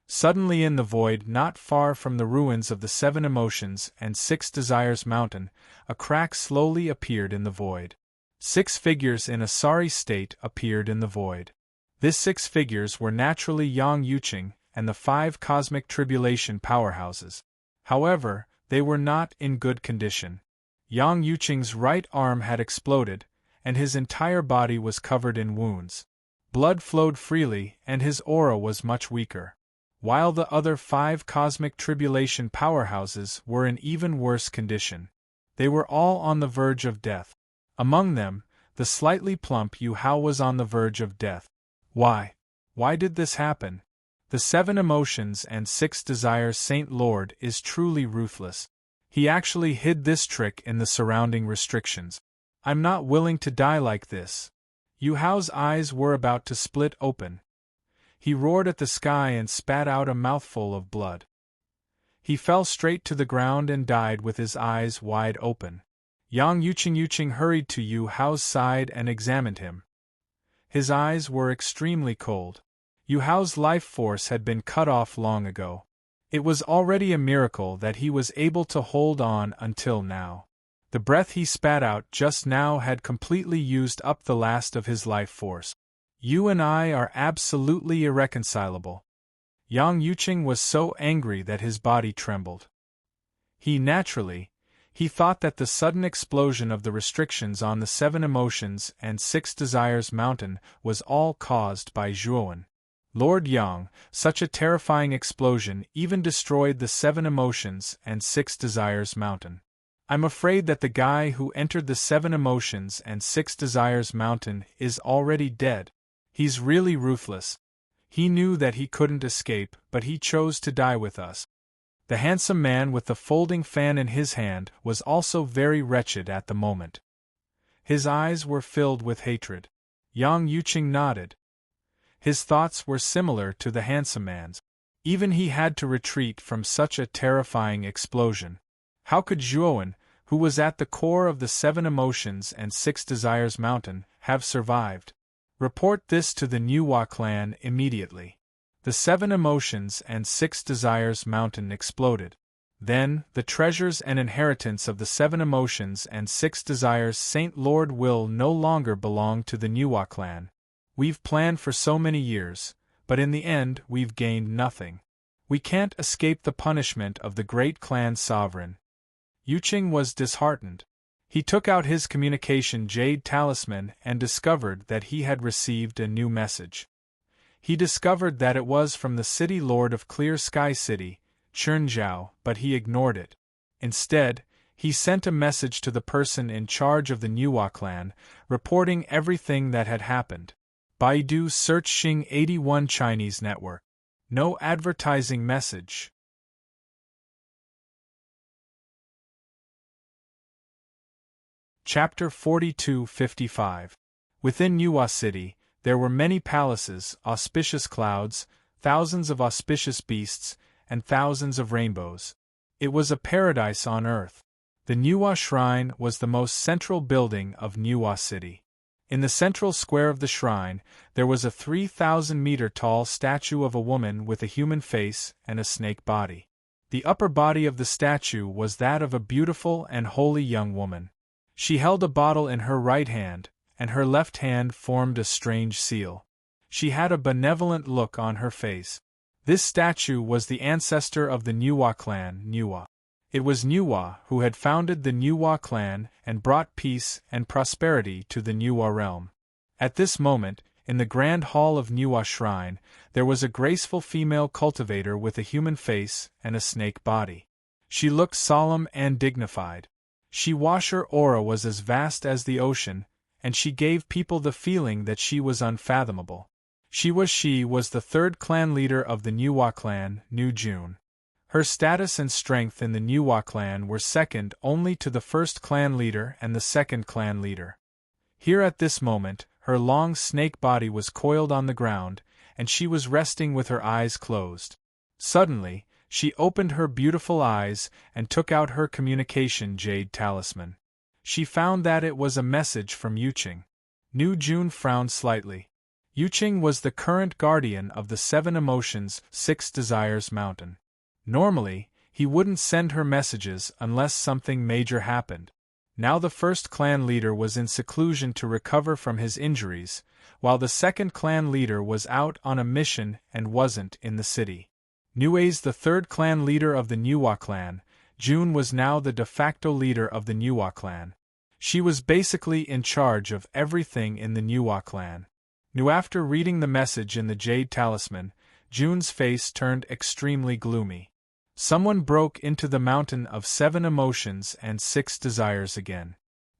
Suddenly in the void not far from the ruins of the 7 Emotions and 6 Desires Mountain, a crack slowly appeared in the void. 6 figures in a sorry state appeared in the void. These 6 figures were naturally Yang Yuqing and the 5 cosmic tribulation powerhouses. However, they were not in good condition. Yang Yuqing's right arm had exploded, and his entire body was covered in wounds. Blood flowed freely, and his aura was much weaker. While the other 5 cosmic tribulation powerhouses were in even worse condition. They were all on the verge of death. Among them, the slightly plump Yu Hao was on the verge of death. Why? Why did this happen? The 7 Emotions and 6 Desires Saint Lord is truly ruthless. He actually hid this trick in the surrounding restrictions. I'm not willing to die like this. Yu Hao's eyes were about to split open. He roared at the sky and spat out a mouthful of blood. He fell straight to the ground and died with his eyes wide open. Yang Yuqing hurried to Yu Hao's side and examined him. His eyes were extremely cold. Yu Hao's life force had been cut off long ago. It was already a miracle that he was able to hold on until now. The breath he spat out just now had completely used up the last of his life force. "You and I are absolutely irreconcilable." Yang Yuqing was so angry that his body trembled. He thought that the sudden explosion of the restrictions on the 7 Emotions and 6 Desires Mountain was all caused by Zhuowen. Lord Yang, such a terrifying explosion even destroyed the 7 Emotions and 6 Desires Mountain. I'm afraid that the guy who entered the 7 Emotions and 6 Desires Mountain is already dead. He's really ruthless. He knew that he couldn't escape, but he chose to die with us. The handsome man with the folding fan in his hand was also very wretched at the moment. His eyes were filled with hatred. Yang Yuqing nodded. His thoughts were similar to the handsome man's. Even he had to retreat from such a terrifying explosion. How could Zhuowen, who was at the core of the 7 Emotions and 6 Desires Mountain, have survived? Report this to the Nuwa clan immediately. The 7 Emotions and 6 Desires Mountain exploded. Then, the treasures and inheritance of the 7 Emotions and 6 Desires Saint Lord will no longer belong to the Nuwa clan. We've planned for so many years, but in the end we've gained nothing. We can't escape the punishment of the great clan sovereign. Yuqing was disheartened. He took out his communication jade talisman and discovered that he had received a new message. He discovered that it was from the city lord of Clear Sky City, Chern Zhao, but he ignored it. Instead, he sent a message to the person in charge of the Nuwa clan, reporting everything that had happened. Baidu search Xing 81 Chinese network. No advertising message. Chapter 42-55. Within Nuwa City, there were many palaces, auspicious clouds, thousands of auspicious beasts, and thousands of rainbows. It was a paradise on earth. The Nuwa Shrine was the most central building of Nuwa City. In the central square of the shrine, there was a 3,000-meter-tall statue of a woman with a human face and a snake body. The upper body of the statue was that of a beautiful and holy young woman. She held a bottle in her right hand, and her left hand formed a strange seal. She had a benevolent look on her face. This statue was the ancestor of the Nuwa clan, Nuwa. It was Nuwa who had founded the Nuwa clan and brought peace and prosperity to the Nuwa realm. At this moment, in the grand hall of Nuwa Shrine, there was a graceful female cultivator with a human face and a snake body. She looked solemn and dignified. Her aura was as vast as the ocean, and she gave people the feeling that she was unfathomable. She was the third clan leader of the Nuwa clan, Nu June. Her status and strength in the Nuwa clan were second only to the first clan leader and the second clan leader. Here at this moment, her long snake body was coiled on the ground, and she was resting with her eyes closed. Suddenly, she opened her beautiful eyes and took out her communication jade talisman. She found that it was a message from Yuqing. Nu June frowned slightly. Yuqing was the current guardian of the 7 Emotions, 6 Desires mountain. Normally, he wouldn't send her messages unless something major happened. Now the first clan leader was in seclusion to recover from his injuries, while the second clan leader was out on a mission and wasn't in the city. Nua's the third clan leader of the Nuwa clan. June was now the de facto leader of the Nuwa clan. She was basically in charge of everything in the Nuwa clan. After reading the message in the jade talisman, June's face turned extremely gloomy. Someone broke into the mountain of 7 Emotions and 6 Desires again.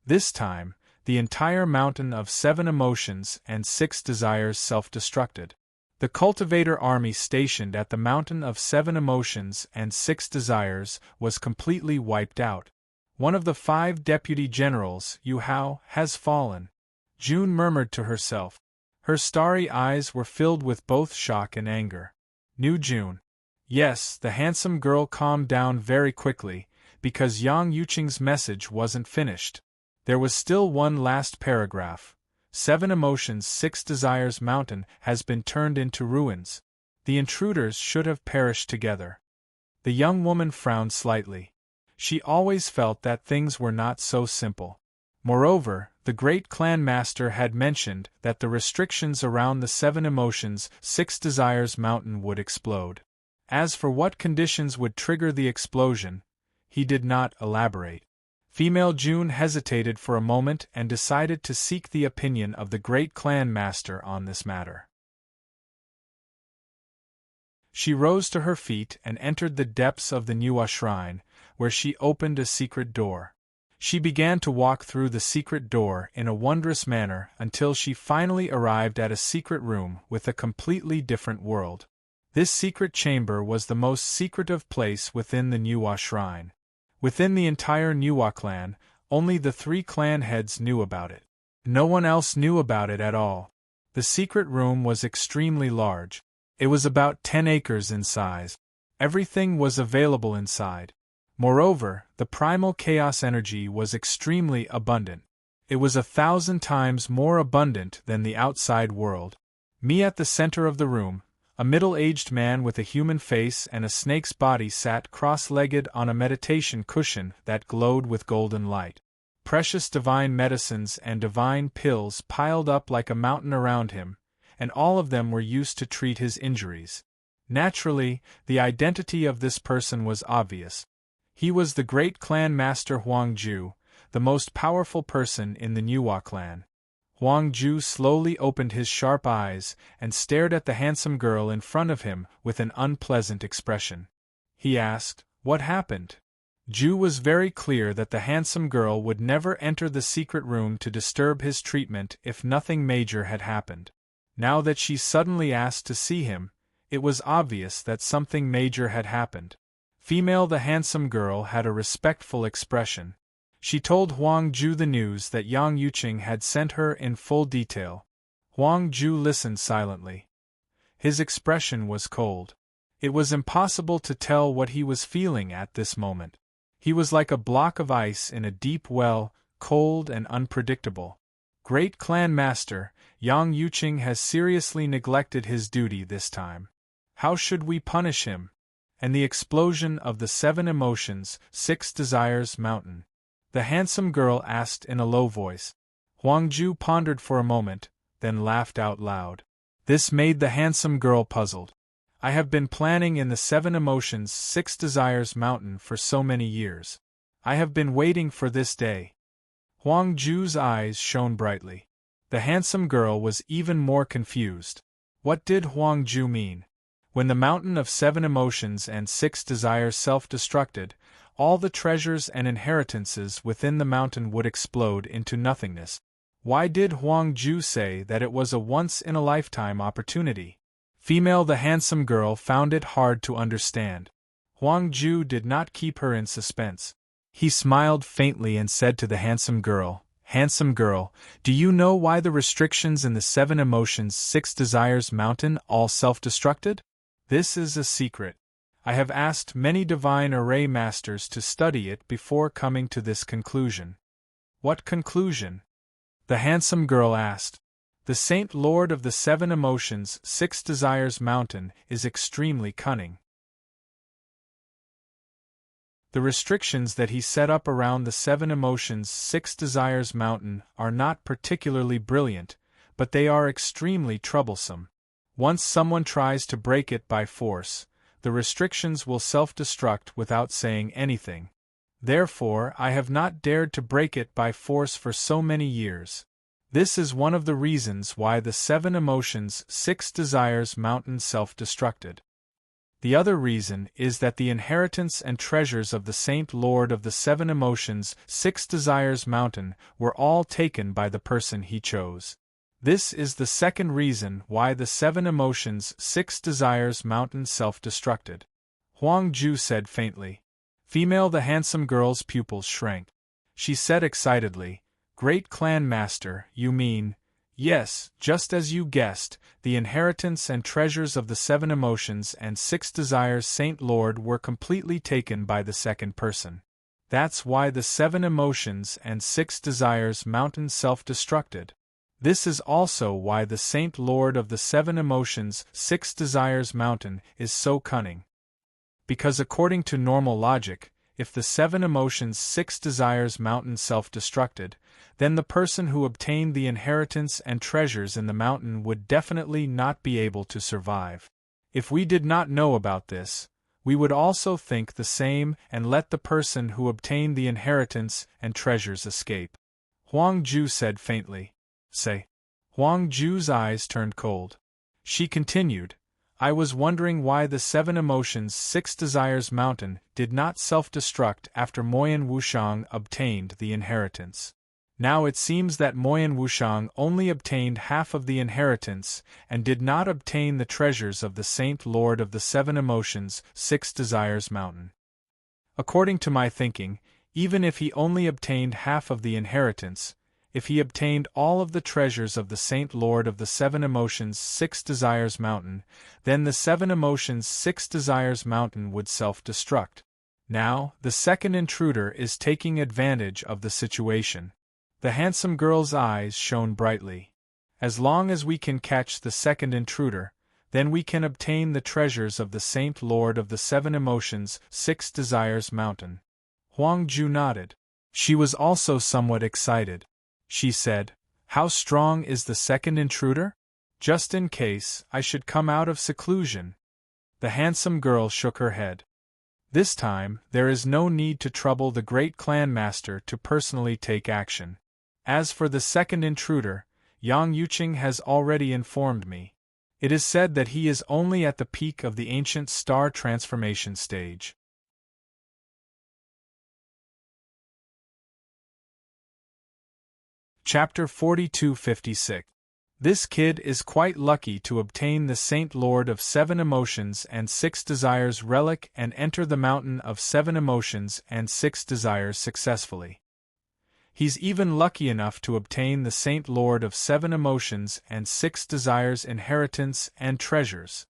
This time, the entire mountain of 7 Emotions and 6 Desires self-destructed. The cultivator army stationed at the mountain of 7 Emotions and 6 Desires was completely wiped out. One of the 5 deputy generals, Yu Hao, has fallen. June murmured to herself. Her starry eyes were filled with both shock and anger. Nu June. Yes, the handsome girl calmed down very quickly, because Yang Yuqing's message wasn't finished. There was still one last paragraph. 7 Emotions 6 Desires mountain has been turned into ruins. The intruders should have perished together. The young woman frowned slightly. She always felt that things were not so simple. Moreover, the great clan master had mentioned that the restrictions around the 7 Emotions 6 Desires mountain would explode. As for what conditions would trigger the explosion, he did not elaborate. Female June hesitated for a moment and decided to seek the opinion of the great clan master on this matter. She rose to her feet and entered the depths of the Nuwa shrine, where she opened a secret door. She began to walk through the secret door in a wondrous manner until she finally arrived at a secret room with a completely different world. This secret chamber was the most secretive place within the Nuwa shrine. Within the entire Nuwa clan, only the 3 clan heads knew about it. No one else knew about it at all. The secret room was extremely large. It was about 10 acres in size. Everything was available inside. Moreover, the primal chaos energy was extremely abundant. It was 1,000 times more abundant than the outside world. At the center of the room, a middle-aged man with a human face and a snake's body sat cross-legged on a meditation cushion that glowed with golden light. Precious divine medicines and divine pills piled up like a mountain around him, and all of them were used to treat his injuries. Naturally, the identity of this person was obvious. He was the great clan master Huangju, the most powerful person in the Nuwa clan. Huangju slowly opened his sharp eyes and stared at the handsome girl in front of him with an unpleasant expression. He asked, "What happened?" Ju was very clear that the handsome girl would never enter the secret room to disturb his treatment if nothing major had happened. Now that she suddenly asked to see him, it was obvious that something major had happened. The handsome girl had a respectful expression. She told Huangju the news that Yang Yuqing had sent her in full detail. Huangju listened silently. His expression was cold. It was impossible to tell what he was feeling at this moment. He was like a block of ice in a deep well, cold and unpredictable. Great clan master, Yang Yuqing has seriously neglected his duty this time. How should we punish him? And the explosion of the 7 Emotions, 6 Desires mountain. The handsome girl asked in a low voice. Huangju pondered for a moment, then laughed out loud. This made the handsome girl puzzled. I have been planning in the 7 Emotions 6 Desires mountain for so many years. I have been waiting for this day. Huang Ju's eyes shone brightly. The handsome girl was even more confused. What did Huang Ju mean? When the mountain of 7 Emotions and 6 Desires self-destructed, all the treasures and inheritances within the mountain would explode into nothingness. Why did Huang Ju say that it was a once-in-a-lifetime opportunity? Female, the handsome girl found it hard to understand. Huang Ju did not keep her in suspense. He smiled faintly and said to the handsome girl, "Handsome girl, do you know why the restrictions in the 7 Emotions 6 Desires mountain all self-destructed? This is a secret. I have asked many divine array masters to study it before coming to this conclusion." What conclusion? The handsome girl asked. The Saint Lord of the 7 Emotions 6 Desires mountain is extremely cunning. The restrictions that he set up around the 7 Emotions 6 Desires mountain are not particularly brilliant, but they are extremely troublesome. Once someone tries to break it by force, the restrictions will self-destruct without saying anything. Therefore, I have not dared to break it by force for so many years. This is one of the reasons why the 7 Emotions 6 Desires mountain self-destructed. The other reason is that the inheritance and treasures of the Saint Lord of the 7 Emotions 6 Desires mountain were all taken by the person he chose. This is the second reason why the 7 Emotions 6 Desires mountain self-destructed. Huang Ju said faintly. Female, the handsome girl's pupils shrank. She said excitedly, "Great Clan Master, you mean..." "Yes, just as you guessed, the inheritance and treasures of the 7 Emotions and 6 Desires Saint Lord were completely taken by the second person. That's why the 7 Emotions and 6 Desires mountain self-destructed. This is also why the Saint Lord of the 7 Emotions 6 Desires mountain is so cunning. Because according to normal logic, if the 7 Emotions 6 Desires mountain self-destructed, then the person who obtained the inheritance and treasures in the mountain would definitely not be able to survive. If we did not know about this, we would also think the same and let the person who obtained the inheritance and treasures escape." Huang Ju said faintly. "Say." Huang Ju's eyes turned cold. She continued, "I was wondering why the 7 Emotions 6 Desires mountain did not self-destruct after Moyan Wushang obtained the inheritance. Now it seems that Moyan Wushang only obtained half of the inheritance and did not obtain the treasures of the Saint Lord of the 7 Emotions 6 Desires mountain. According to my thinking, even if he only obtained half of the inheritance, if he obtained all of the treasures of the Saint Lord of the 7 Emotions 6 Desires mountain, then the 7 Emotions 6 Desires mountain would self-destruct. Now, the second intruder is taking advantage of the situation." The handsome girl's eyes shone brightly. "As long as we can catch the second intruder, then we can obtain the treasures of the Saint Lord of the 7 Emotions 6 Desires mountain." Huang Ju nodded. She was also somewhat excited. She said, "How strong is the second intruder? Just in case I should come out of seclusion." The handsome girl shook her head. "This time, there is no need to trouble the great clan master to personally take action. As for the second intruder, Yang Yuqing has already informed me. It is said that he is only at the peak of the ancient star transformation stage." Chapter 4256. This kid is quite lucky to obtain the Saint Lord of 7 Emotions and 6 Desires relic and enter the mountain of 7 Emotions and 6 Desires successfully. He's even lucky enough to obtain the Saint Lord of 7 Emotions and 6 Desires inheritance and treasures.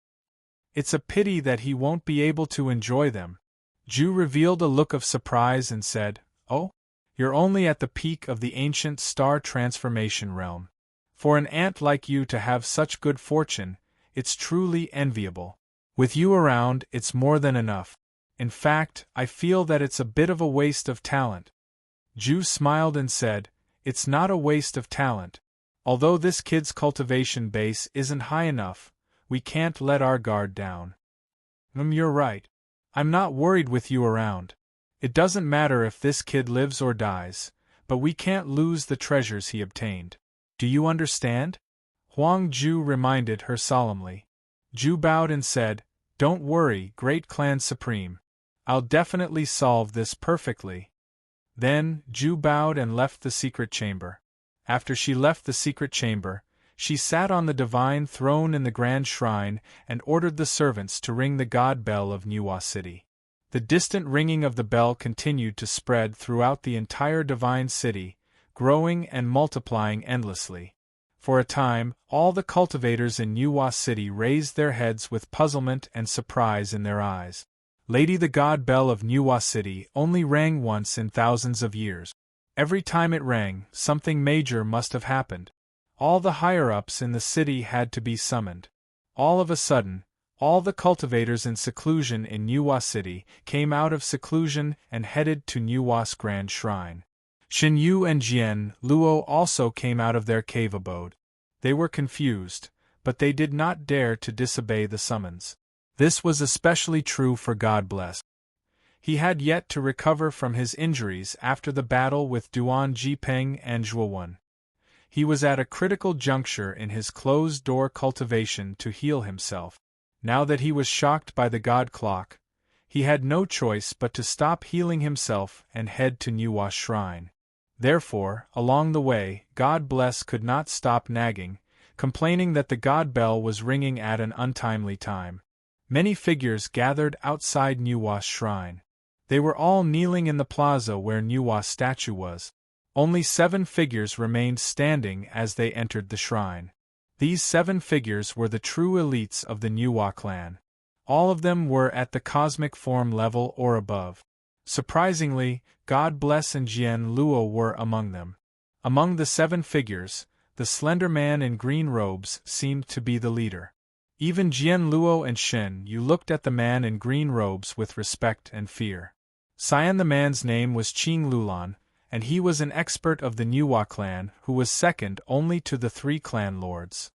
It's a pity that he won't be able to enjoy them. Ju revealed a look of surprise and said, "Oh? You're only at the peak of the ancient star transformation realm. For an ant like you to have such good fortune, it's truly enviable. With you around, it's more than enough. In fact, I feel that it's a bit of a waste of talent." Ju smiled and said, "It's not a waste of talent. Although this kid's cultivation base isn't high enough, we can't let our guard down. You're right. I'm not worried with you around. It doesn't matter if this kid lives or dies, but we can't lose the treasures he obtained. Do you understand? Huang Ju reminded her solemnly. Ju bowed and said, "Don't worry, Great Clan Supreme. I'll definitely solve this perfectly." Then, Ju bowed and left the secret chamber. After she left the secret chamber, she sat on the divine throne in the grand shrine and ordered the servants to ring the god bell of Nuwa City. The distant ringing of the bell continued to spread throughout the entire divine city, growing and multiplying endlessly. For a time, all the cultivators in Nuwa City raised their heads with puzzlement and surprise in their eyes. Lady, the god bell of Nuwa City only rang once in thousands of years. Every time it rang, something major must have happened. All the higher-ups in the city had to be summoned. All of a sudden, all the cultivators in seclusion in Nuwa City came out of seclusion and headed to Nuwa's grand shrine. Xin Yu and Jian Luo also came out of their cave abode. They were confused, but they did not dare to disobey the summons. This was especially true for God Bless. He had yet to recover from his injuries after the battle with Duan Jipeng and Zhuowen. He was at a critical juncture in his closed-door cultivation to heal himself. Now that he was shocked by the God Clock, he had no choice but to stop healing himself and head to Nuwa's shrine. Therefore, along the way, God Bless could not stop nagging, complaining that the God Bell was ringing at an untimely time. Many figures gathered outside Nuwa's shrine. They were all kneeling in the plaza where Nuwa's statue was. Only 7 figures remained standing as they entered the shrine. These 7 figures were the true elites of the Nuwa clan. All of them were at the cosmic form level or above. Surprisingly, God Bless and Jian Luo were among them. Among the 7 figures, the slender man in green robes seemed to be the leader. Even Jian Luo and Shen Yu looked at the man in green robes with respect and fear. Cyan, the man's name was Qing Lulan, and he was an expert of the Nuwa clan who was second only to the 3 clan lords.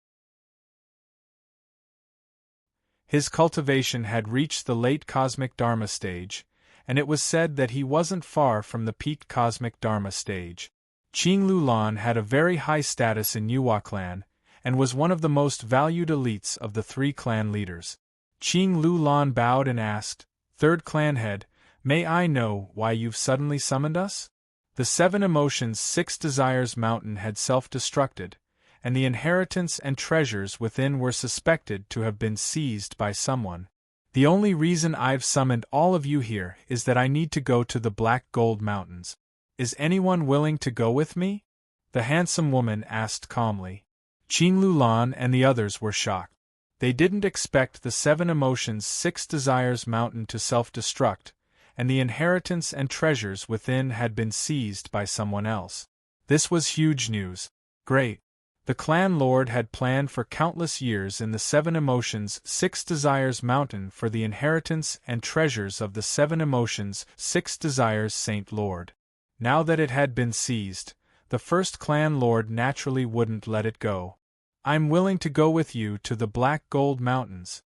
His cultivation had reached the late cosmic Dharma stage, and it was said that he wasn't far from the peak cosmic Dharma stage. Qing Lulan had a very high status in Nuwa clan, and was one of the most valued elites of the 3 clan leaders. Qing Lulan bowed and asked, "Third clan head, may I know why you've suddenly summoned us?" The 7 emotions 6 desires mountain had self-destructed, and the inheritance and treasures within were suspected to have been seized by someone. The only reason I've summoned all of you here is that I need to go to the Black Gold Mountains. Is anyone willing to go with me? The handsome woman asked calmly. Qin Lulan and the others were shocked. They didn't expect the 7 emotions 6 desires mountain to self-destruct, and the inheritance and treasures within had been seized by someone else. This was huge news. Great. The clan lord had planned for countless years in the 7 emotions 6 desires mountain for the inheritance and treasures of the 7 emotions 6 desires Saint Lord. Now that it had been seized, the first clan lord naturally wouldn't let it go. "I'm willing to go with you to the Black Gold Mountains,"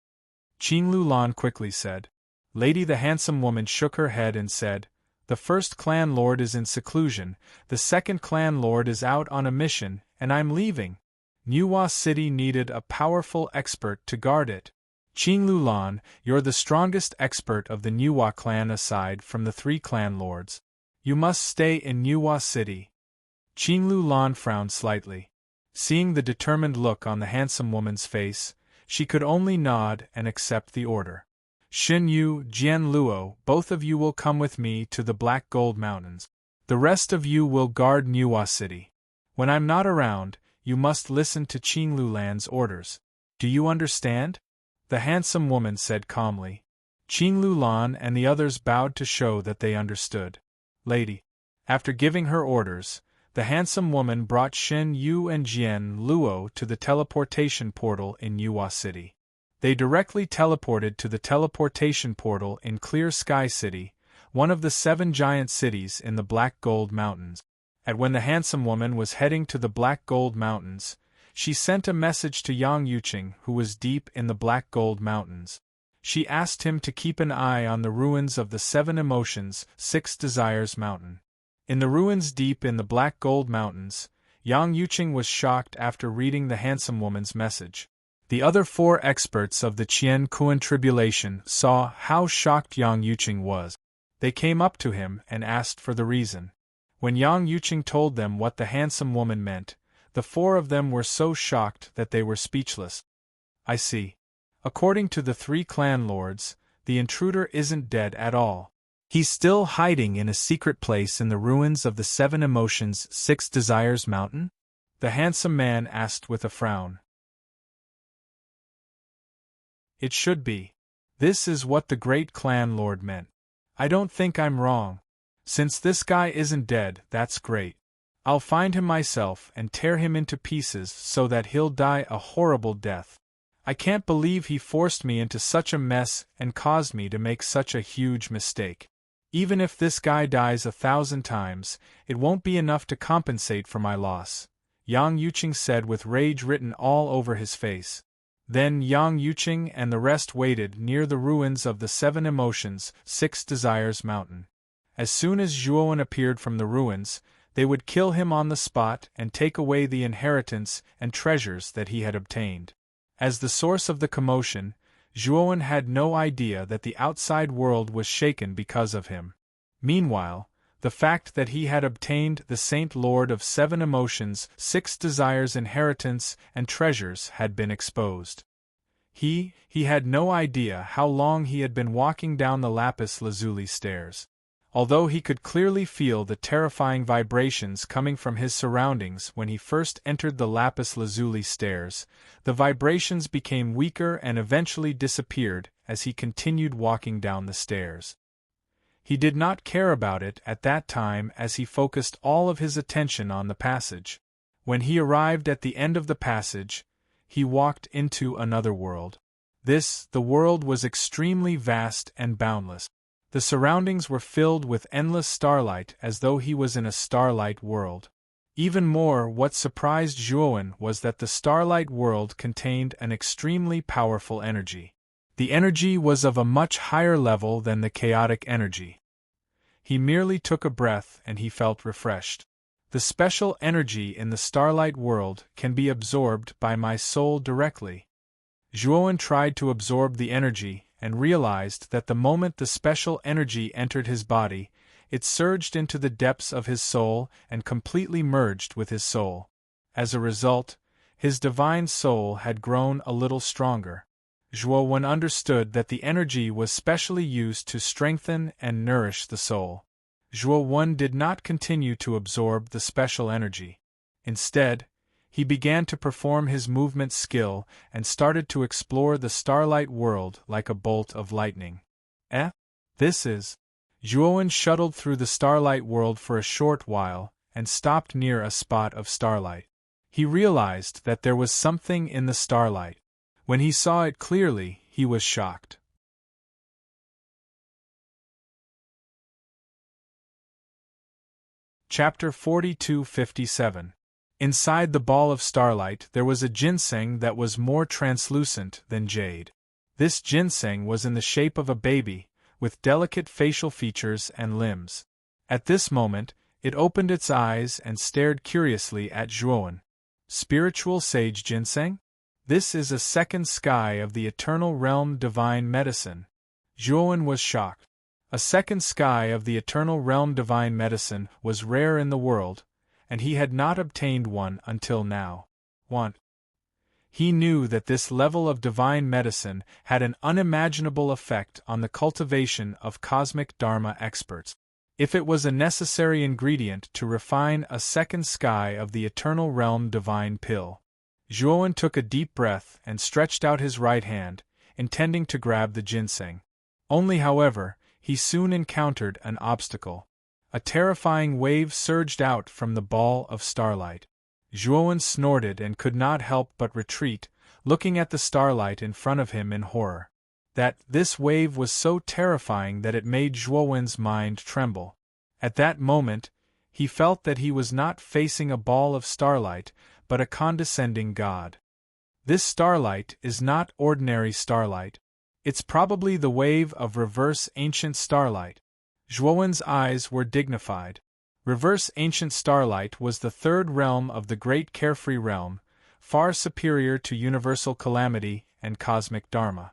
Qing Lulan quickly said. Lady, the handsome woman shook her head and said, "The first clan lord is in seclusion, the second clan lord is out on a mission, and I'm leaving. Nuwa City needed a powerful expert to guard it. Qing Lulan, you're the strongest expert of the Nuwa clan aside from the 3 clan lords. You must stay in Nuwa City." Qing Lulan frowned slightly. Seeing the determined look on the handsome woman's face, she could only nod and accept the order. "Xin Yu, Jian Luo, both of you will come with me to the Black Gold Mountains. The rest of you will guard Nuwa City. When I'm not around, you must listen to Qing Lulan's orders. Do you understand?" The handsome woman said calmly. Qing Lulan and the others bowed to show that they understood. Lady. After giving her orders, the handsome woman brought Shen Yu and Jian Luo to the teleportation portal in Nuwa City. They directly teleported to the teleportation portal in Clear Sky City, one of the 7 giant cities in the Black Gold Mountains. And when the handsome woman was heading to the Black Gold Mountains, she sent a message to Yang Yuqing, who was deep in the Black Gold Mountains. She asked him to keep an eye on the ruins of the 7 Emotions, 6 Desires Mountain. In the ruins deep in the Black Gold Mountains, Yang Yuqing was shocked after reading the handsome woman's message. The other 4 experts of the Qian Kuan tribulation saw how shocked Yang Yuqing was. They came up to him and asked for the reason. When Yang Yuqing told them what the handsome woman meant, the 4 of them were so shocked that they were speechless. I see. According to the 3 clan lords, the intruder isn't dead at all. He's still hiding in a secret place in the ruins of the 7 Emotions, 6 Desires Mountain? The handsome man asked with a frown. It should be. This is what the great clan lord meant. I don't think I'm wrong. Since this guy isn't dead, that's great. I'll find him myself and tear him into pieces so that he'll die a horrible death. I can't believe he forced me into such a mess and caused me to make such a huge mistake. Even if this guy dies 1,000 times, it won't be enough to compensate for my loss, Yang Yuqing said with rage written all over his face. Then Yang Yuqing and the rest waited near the ruins of the 7 Emotions, 6 Desires Mountain. As soon as Zhuowen appeared from the ruins, they would kill him on the spot and take away the inheritance and treasures that he had obtained. As the source of the commotion, Zhuowen had no idea that the outside world was shaken because of him. Meanwhile, the fact that he had obtained the Saint Lord of 7 Emotions, 6 Desires inheritance and treasures had been exposed. He had no idea how long he had been walking down the lapis lazuli stairs. Although he could clearly feel the terrifying vibrations coming from his surroundings when he first entered the lapis lazuli stairs, the vibrations became weaker and eventually disappeared as he continued walking down the stairs. He did not care about it at that time as he focused all of his attention on the passage. When he arrived at the end of the passage, he walked into another world. The world was extremely vast and boundless. The surroundings were filled with endless starlight as though he was in a starlight world. Even more, what surprised Zhuowen was that the starlight world contained an extremely powerful energy. The energy was of a much higher level than the chaotic energy. He merely took a breath and he felt refreshed. The special energy in the starlight world can be absorbed by my soul directly. Zhuowen tried to absorb the energy and realized that the moment the special energy entered his body, it surged into the depths of his soul and completely merged with his soul. As a result, his divine soul had grown a little stronger. Zhuowen understood that the energy was specially used to strengthen and nourish the soul. Zhuowen did not continue to absorb the special energy. Instead, he began to perform his movement skill and started to explore the starlight world like a bolt of lightning. This is. Zhuowen shuttled through the starlight world for a short while and stopped near a spot of starlight. He realized that there was something in the starlight. When he saw it clearly, he was shocked. Chapter 4257. Inside the ball of starlight there was a ginseng that was more translucent than jade. This ginseng was in the shape of a baby, with delicate facial features and limbs. At this moment, it opened its eyes and stared curiously at Zhuowen. Spiritual sage ginseng? This is a second sky of the eternal realm divine medicine. Zhuowen was shocked. A second sky of the eternal realm divine medicine was rare in the world, and he had not obtained one until now. He knew that this level of divine medicine had an unimaginable effect on the cultivation of cosmic Dharma experts. If it was a necessary ingredient to refine a second sky of the eternal realm divine pill. Zhuowen took a deep breath and stretched out his right hand, intending to grab the ginseng. Only, however, he soon encountered an obstacle. A terrifying wave surged out from the ball of starlight. Zhuowen snorted and could not help but retreat, looking at the starlight in front of him in horror. This wave was so terrifying that it made Zhuowen's mind tremble. At that moment, He felt that he was not facing a ball of starlight, but a condescending god. This starlight is not ordinary starlight. It's probably the wave of reverse ancient starlight. Zhuowen's eyes were dignified. Reverse ancient starlight was the third realm of the great carefree realm, far superior to universal calamity and cosmic dharma.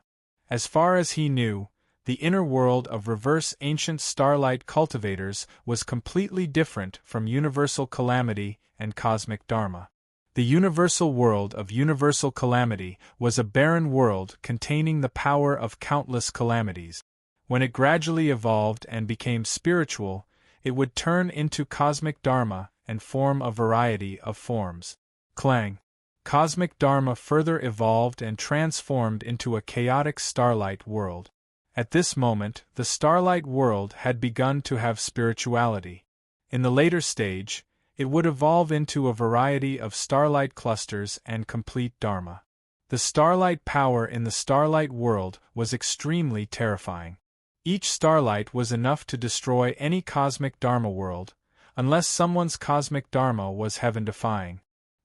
As far as he knew, the inner world of reverse ancient starlight cultivators was completely different from universal calamity and cosmic dharma. The universal world of universal calamity was a barren world containing the power of countless calamities. When it gradually evolved and became spiritual, it would turn into cosmic dharma and form a variety of forms. Clang. Cosmic dharma further evolved and transformed into a chaotic starlight world. At this moment, the starlight world had begun to have spirituality. In the later stage, it would evolve into a variety of starlight clusters and complete dharma. The starlight power in the starlight world was extremely terrifying. Each starlight was enough to destroy any cosmic dharma world, unless someone's cosmic dharma was heaven-defying.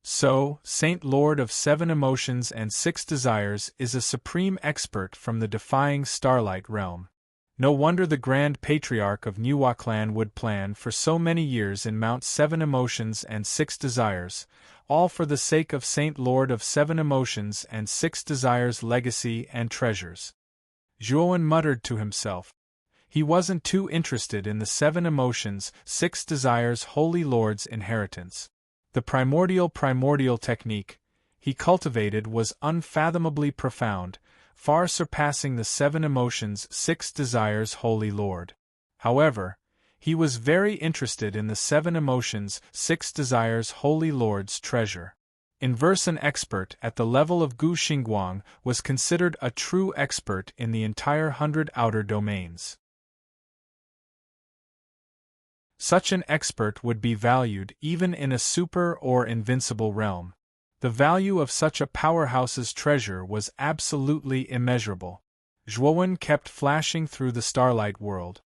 So, Saint Lord of 7 Emotions and 6 Desires is a supreme expert from the defying starlight realm. No wonder the Grand Patriarch of Nuwa clan would plan for so many years in Mount 7 Emotions and 6 Desires, all for the sake of Saint Lord of 7 Emotions and 6 Desires' legacy and treasures. Zhuowen muttered to himself. He wasn't too interested in the 7 Emotions, 6 Desires' Holy Lord's inheritance. The primordial technique he cultivated was unfathomably profound, far surpassing the 7 Emotions, 6 Desires' Holy Lord. However, he was very interested in the 7 Emotions, 6 Desires' Holy Lord's treasure. Inverse an expert at the level of Gu Xingguang was considered a true expert in the entire 100 outer domains. Such an expert would be valued even in a super or invincible realm. The value of such a powerhouse's treasure was absolutely immeasurable. Zhuowen kept flashing through the starlight world.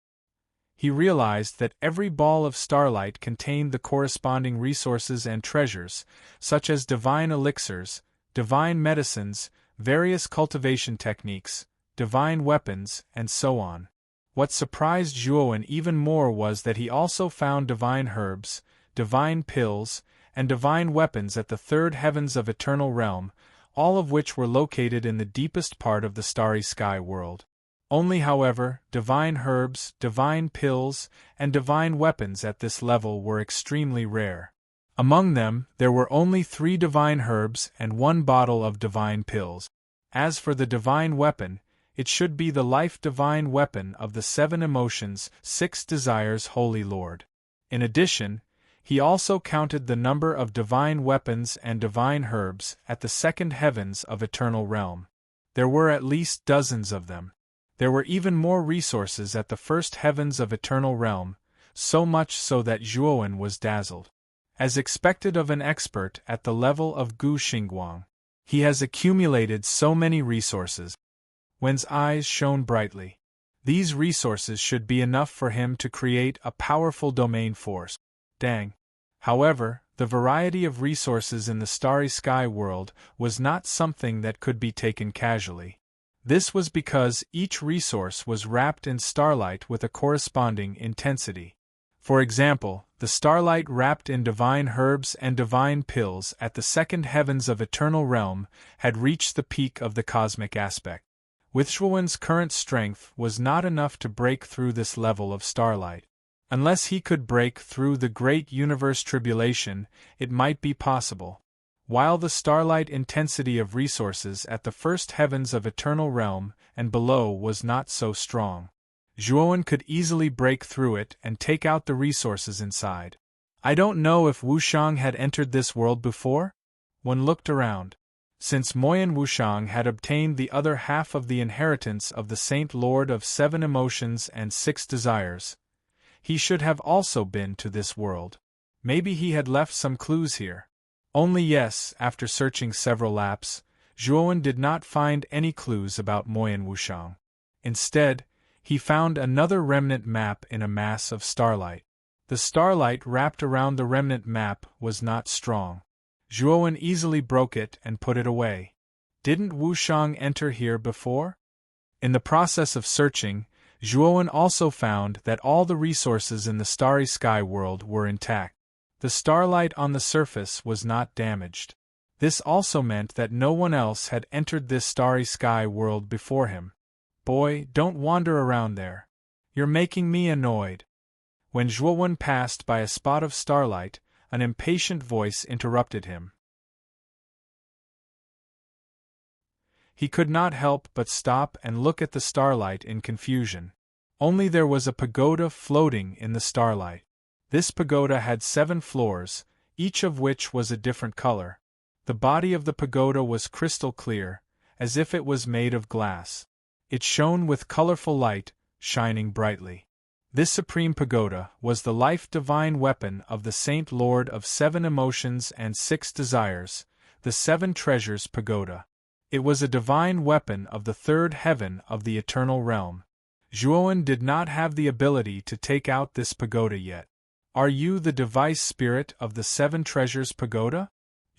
He realized that every ball of starlight contained the corresponding resources and treasures, such as divine elixirs, divine medicines, various cultivation techniques, divine weapons, and so on. What surprised Zhuowen even more was that he also found divine herbs, divine pills, and divine weapons at the third heavens of Eternal Realm, all of which were located in the deepest part of the starry sky world. Only, however, divine herbs, divine pills, and divine weapons at this level were extremely rare. Among them, there were only 3 divine herbs and 1 bottle of divine pills. As for the divine weapon, it should be the life divine weapon of the 7 Emotions, 6 Desires' Holy Lord. In addition, he also counted the number of divine weapons and divine herbs at the second heavens of Eternal Realm. There were at least dozens of them. There were even more resources at the first heavens of Eternal Realm, so much so that Zhuowen was dazzled. As expected of an expert at the level of Gu Xingguang, he has accumulated so many resources. Wen's eyes shone brightly. These resources should be enough for him to create a powerful domain force. Dang. However, the variety of resources in the starry sky world was not something that could be taken casually. This was because each resource was wrapped in starlight with a corresponding intensity. For example, the starlight wrapped in divine herbs and divine pills at the second heavens of Eternal Realm had reached the peak of the cosmic aspect. With Zhuowen's current strength was not enough to break through this level of starlight. Unless he could break through the great universe tribulation, it might be possible. While the starlight intensity of resources at the first heavens of Eternal Realm and below was not so strong, Zhuowen could easily break through it and take out the resources inside. I don't know if Wushang had entered this world before? One looked around. Since Moyan Wushang had obtained the other half of the inheritance of the Saint Lord of 7 Emotions and 6 Desires, he should have also been to this world. Maybe he had left some clues here. Only yes, after searching several laps, Zhuowen did not find any clues about Moyan Wushang. Instead, he found another remnant map in a mass of starlight. The starlight wrapped around the remnant map was not strong. Zhuowen easily broke it and put it away. Didn't Wushang enter here before? In the process of searching, Zhuowen also found that all the resources in the starry sky world were intact. The starlight on the surface was not damaged. This also meant that no one else had entered this starry sky world before him. Boy, don't wander around there. You're making me annoyed. When Zhuowen passed by a spot of starlight, an impatient voice interrupted him. He could not help but stop and look at the starlight in confusion. Only there was a pagoda floating in the starlight. This pagoda had 7 floors, each of which was a different color. The body of the pagoda was crystal clear, as if it was made of glass. It shone with colorful light, shining brightly. This supreme pagoda was the life-divine weapon of the Saint Lord of 7 Emotions and 6 Desires, the 7 Treasures Pagoda. It was a divine weapon of the 3rd heaven of the eternal realm. Zhuowen did not have the ability to take out this pagoda yet. Are you the device spirit of the 7 Treasures Pagoda?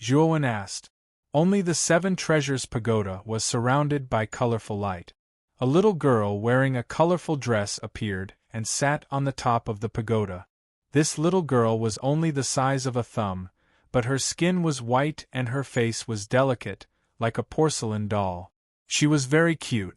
Zhuowen asked. Only the 7 Treasures Pagoda was surrounded by colorful light. A little girl wearing a colorful dress appeared and sat on the top of the pagoda. This little girl was only the size of a thumb, but her skin was white and her face was delicate, like a porcelain doll. She was very cute.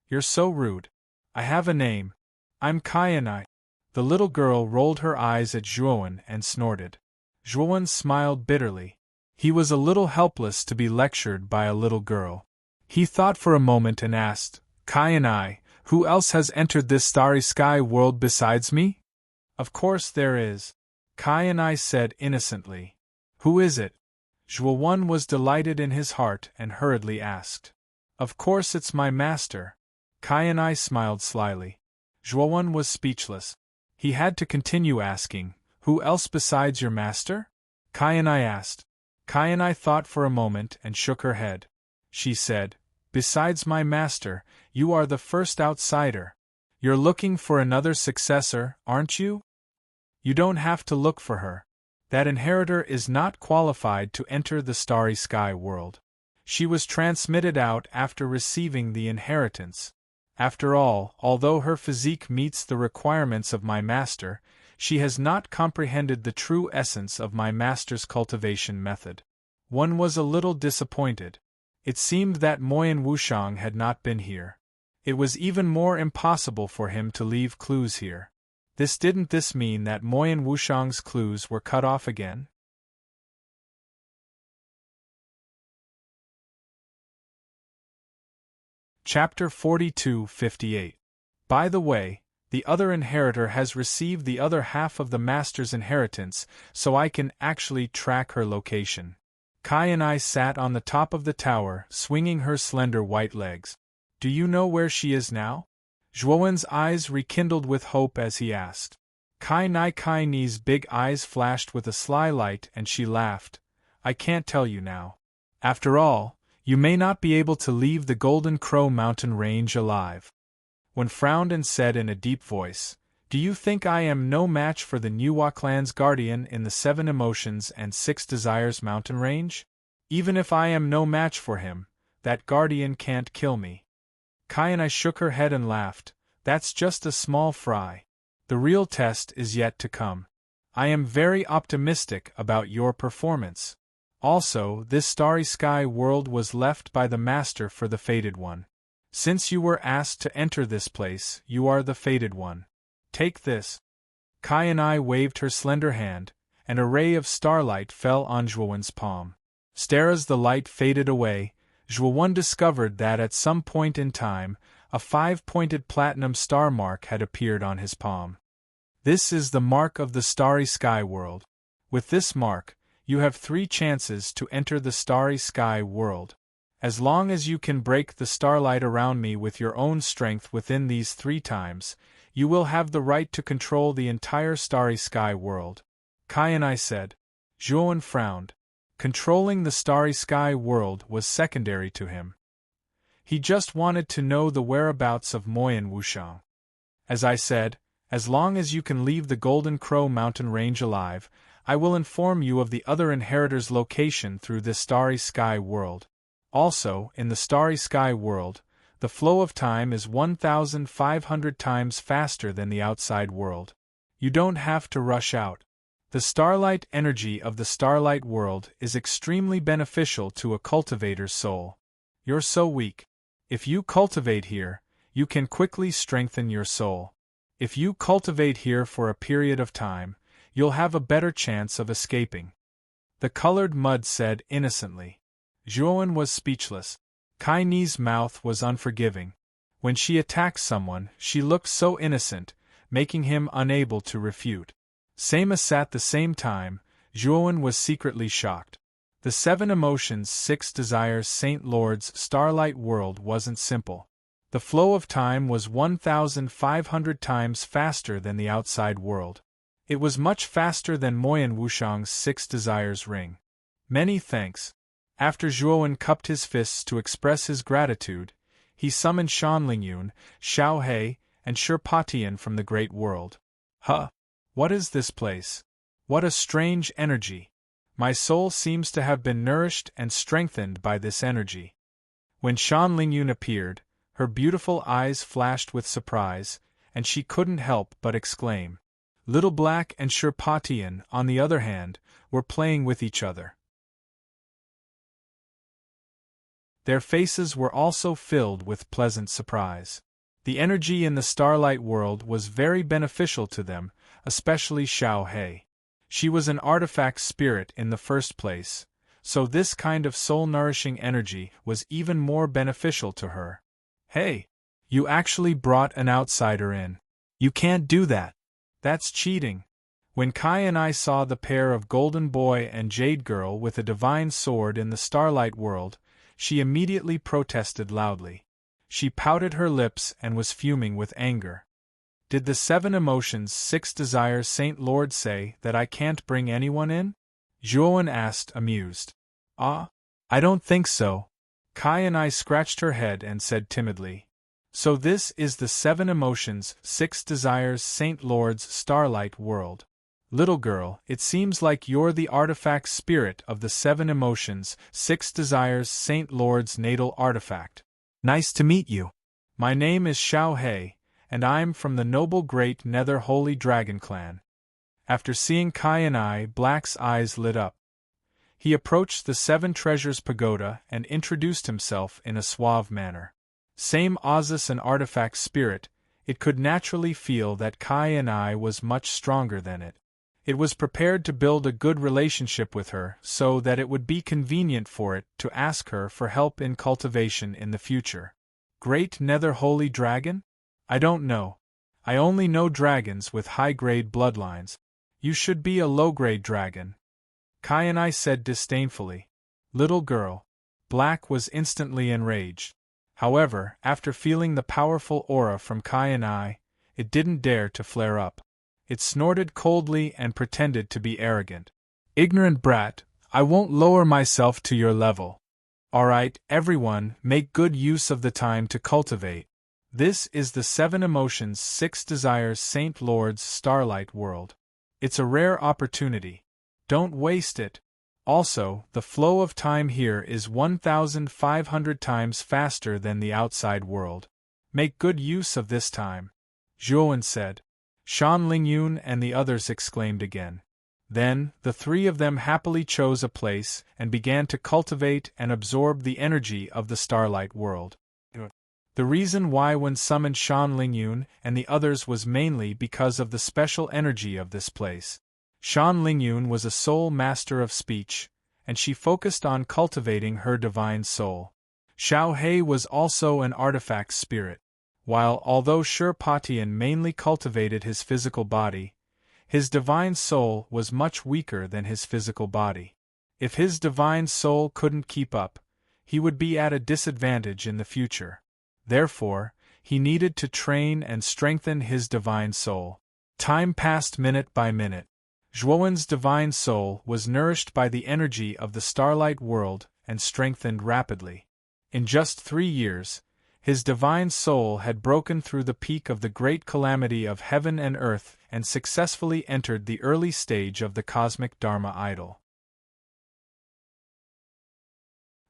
You're so rude. I have a name. I'm Kyanai. The little girl rolled her eyes at Zhuowen and snorted. Zhuowen smiled bitterly. He was a little helpless to be lectured by a little girl. He thought for a moment and asked, Kyanai, who else has entered this starry sky world besides me? Of course there is. Kyanai said innocently. Who is it? Zhuowen was delighted in his heart and hurriedly asked. Of course it's my master. Kyanai smiled slyly. Zhuowen was speechless. He had to continue asking, Who else besides your master? Kyanai asked. Kyanai thought for a moment and shook her head. She said, Besides my master, you are the first outsider. You're looking for another successor, aren't you? You don't have to look for her. That inheritor is not qualified to enter the starry sky world. She was transmitted out after receiving the inheritance. After all, although her physique meets the requirements of my master, she has not comprehended the true essence of my master's cultivation method. One was a little disappointed. It seemed that Moyan Wushang had not been here. It was even more impossible for him to leave clues here. Didn't this mean that Moyan Wushang's clues were cut off again? Chapter 42-58. By the way, the other inheritor has received the other half of the master's inheritance, so I can actually track her location. Kyanai sat on the top of the tower, swinging her slender white legs. Do you know where she is now? Zhuowen's eyes rekindled with hope as he asked. Kyanai's big eyes flashed with a sly light and she laughed. I can't tell you now. After all, you may not be able to leave the Golden Crow mountain range alive. When frowned and said in a deep voice, Do you think I am no match for the Nuwa clan's guardian in the 7 Emotions and 6 Desires mountain range? Even if I am no match for him, that guardian can't kill me. Kyanai shook her head and laughed. That's just a small fry. The real test is yet to come. I am very optimistic about your performance. Also, this starry sky world was left by the master for the fated one. Since you were asked to enter this place, you are the fated one. Take this. Kyanai waved her slender hand, and a ray of starlight fell on Zhuowen's palm. As the light faded away, Zhuowen discovered that at some point in time, a 5-pointed platinum star mark had appeared on his palm. This is the mark of the starry sky world. With this mark, you have 3 chances to enter the starry sky world. As long as you can break the starlight around me with your own strength within these 3 times, you will have the right to control the entire starry sky world. Kyanai said. Zhuowen frowned. Controlling the starry sky world was secondary to him. He just wanted to know the whereabouts of Moyan Wushang. As I said, As long as you can leave the Golden Crow mountain range alive, I will inform you of the other inheritors' location through this starry sky world. Also, in the starry sky world, the flow of time is 1,500 times faster than the outside world. You don't have to rush out. The starlight energy of the starlight world is extremely beneficial to a cultivator's soul. You're so weak. If you cultivate here, you can quickly strengthen your soul. If you cultivate here for a period of time, you'll have a better chance of escaping. The colored mud said innocently. Zhuowen was speechless. Kai Ni's mouth was unforgiving. When she attacked someone, she looked so innocent, making him unable to refute. Same as at the same time, Zhuowen was secretly shocked. The 7 emotions, 6 desires Saint Lord's starlight world wasn't simple. The flow of time was 1,500 times faster than the outside world. It was much faster than Moyan Wushang's 6 desires ring. Many thanks. After Zhuowen cupped his fists to express his gratitude, he summoned Shan Lingyun, Xiao He, and Sherpa Tian from the great world. Huh! What is this place? What a strange energy! My soul seems to have been nourished and strengthened by this energy. When Shan Lingyun appeared, her beautiful eyes flashed with surprise, and she couldn't help but exclaim. Little Black and Sherpa Tian, on the other hand, were playing with each other. Their faces were also filled with pleasant surprise. The energy in the starlight world was very beneficial to them, especially Xiao He. She was an artifact spirit in the first place, so this kind of soul-nourishing energy was even more beneficial to her. Hey! You actually brought an outsider in. You can't do that. That's cheating. When Kai and I saw the pair of Golden Boy and Jade Girl with a divine sword in the starlight world, she immediately protested loudly. She pouted her lips and was fuming with anger. Did the 7 emotions, 6 desires Saint Lord say that I can't bring anyone in? Zhuowen asked, amused. I don't think so. Kai and I scratched her head and said timidly. So this is the 7 emotions, 6 desires Saint Lord's starlight world. Little girl, it seems like you're the artifact spirit of the 7 emotions, 6 desires Saint Lord's natal artifact. Nice to meet you. My name is Xiao He, and I'm from the noble great Nether Holy Dragon clan. After seeing Kai and I, Black's eyes lit up. He approached the 7 Treasures Pagoda and introduced himself in a suave manner. Same Ozus and artifact spirit, it could naturally feel that Kai and I was much stronger than it. It was prepared to build a good relationship with her so that it would be convenient for it to ask her for help in cultivation in the future. Great Nether Holy Dragon? I don't know. I only know dragons with high-grade bloodlines. You should be a low-grade dragon. Kai and I said disdainfully. Little girl. Black was instantly enraged. However, after feeling the powerful aura from Kai and I, it didn't dare to flare up. It snorted coldly and pretended to be arrogant. Ignorant brat, I won't lower myself to your level. Alright, everyone, make good use of the time to cultivate. This is the 7 emotions, 6 desires Saint Lord's starlight world. It's a rare opportunity. Don't waste it. Also, the flow of time here is 1,500 times faster than the outside world. Make good use of this time. Zhuowen said. Shan Lingyun and the others exclaimed again. Then, the 3 of them happily chose a place and began to cultivate and absorb the energy of the starlight world. The reason why one summoned Shan Lingyun and the others was mainly because of the special energy of this place. Shan Lingyun was a soul master of speech, and she focused on cultivating her divine soul. Xiao He was also an artifact spirit. While although Sherpa Tian mainly cultivated his physical body, his divine soul was much weaker than his physical body. If his divine soul couldn't keep up, he would be at a disadvantage in the future. Therefore, he needed to train and strengthen his divine soul. Time passed minute by minute. Zhuowen's divine soul was nourished by the energy of the starlight world and strengthened rapidly. In just 3 years, His divine soul had broken through the peak of the great calamity of heaven and earth and successfully entered the early stage of the cosmic Dharma idol.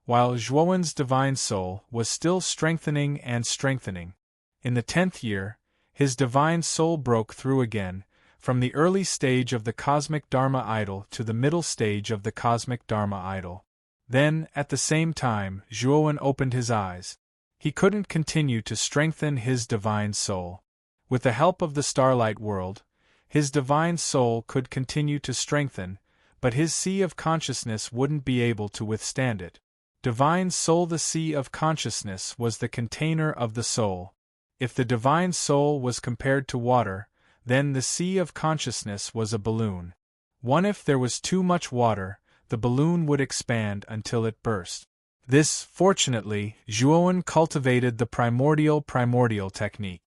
While Zhuowen's divine soul was still strengthening and strengthening, in the 10th year, his divine soul broke through again, from the early stage of the cosmic Dharma idol to the middle stage of the cosmic Dharma idol. Then, at the same time, Zhuowen opened his eyes. He couldn't continue to strengthen his divine soul. With the help of the starlight world, his divine soul could continue to strengthen, but his sea of consciousness wouldn't be able to withstand it. Divine soul. The sea of consciousness was the container of the soul. If the divine soul was compared to water, then the sea of consciousness was a balloon. If there was too much water, the balloon would expand until it burst. This, fortunately, Zhuowen cultivated the primordial technique.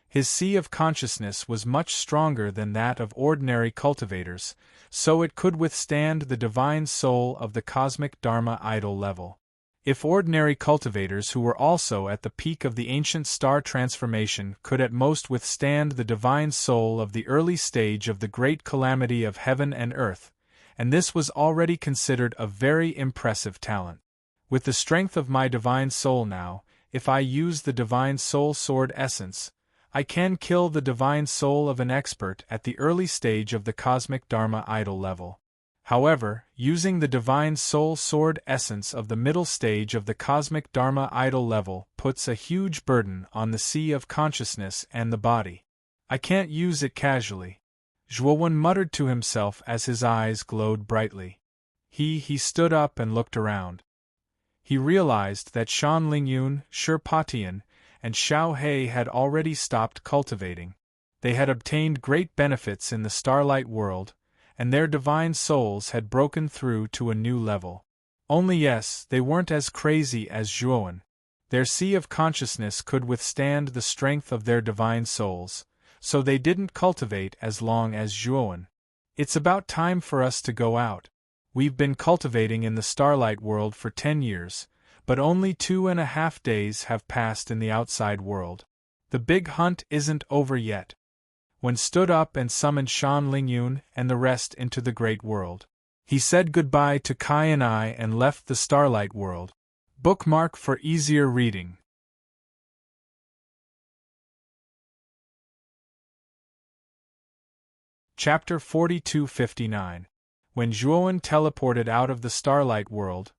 His sea of consciousness was much stronger than that of ordinary cultivators, so it could withstand the divine soul of the cosmic Dharma idol level. If ordinary cultivators who were also at the peak of the ancient star transformation could at most withstand the divine soul of the early stage of the great calamity of heaven and earth, and this was already considered a very impressive talent. With the strength of my divine soul now, if I use the divine soul sword essence, I can kill the divine soul of an expert at the early stage of the cosmic Dharma idol level. However, using the divine soul sword essence of the middle stage of the cosmic Dharma idol level puts a huge burden on the sea of consciousness and the body. I can't use it casually. Zhuowen muttered to himself as his eyes glowed brightly. He stood up and looked around. He realized that Shan Lingyun, Shi Patian, and Xiao He had already stopped cultivating. They had obtained great benefits in the starlight world, and their divine souls had broken through to a new level. Only yes, they weren't as crazy as Zhuowen. Their sea of consciousness could withstand the strength of their divine souls, so they didn't cultivate as long as Zhuowen. It's about time for us to go out. We've been cultivating in the starlight world for 10 years, but only 2.5 days have passed in the outside world. The big hunt isn't over yet. Wen stood up and summoned Shan Lingyun and the rest into the great world. He said goodbye to Kai and I and left the starlight world. Bookmark for easier reading. Chapter 4259. When Zhuowen teleported out of the starlight world,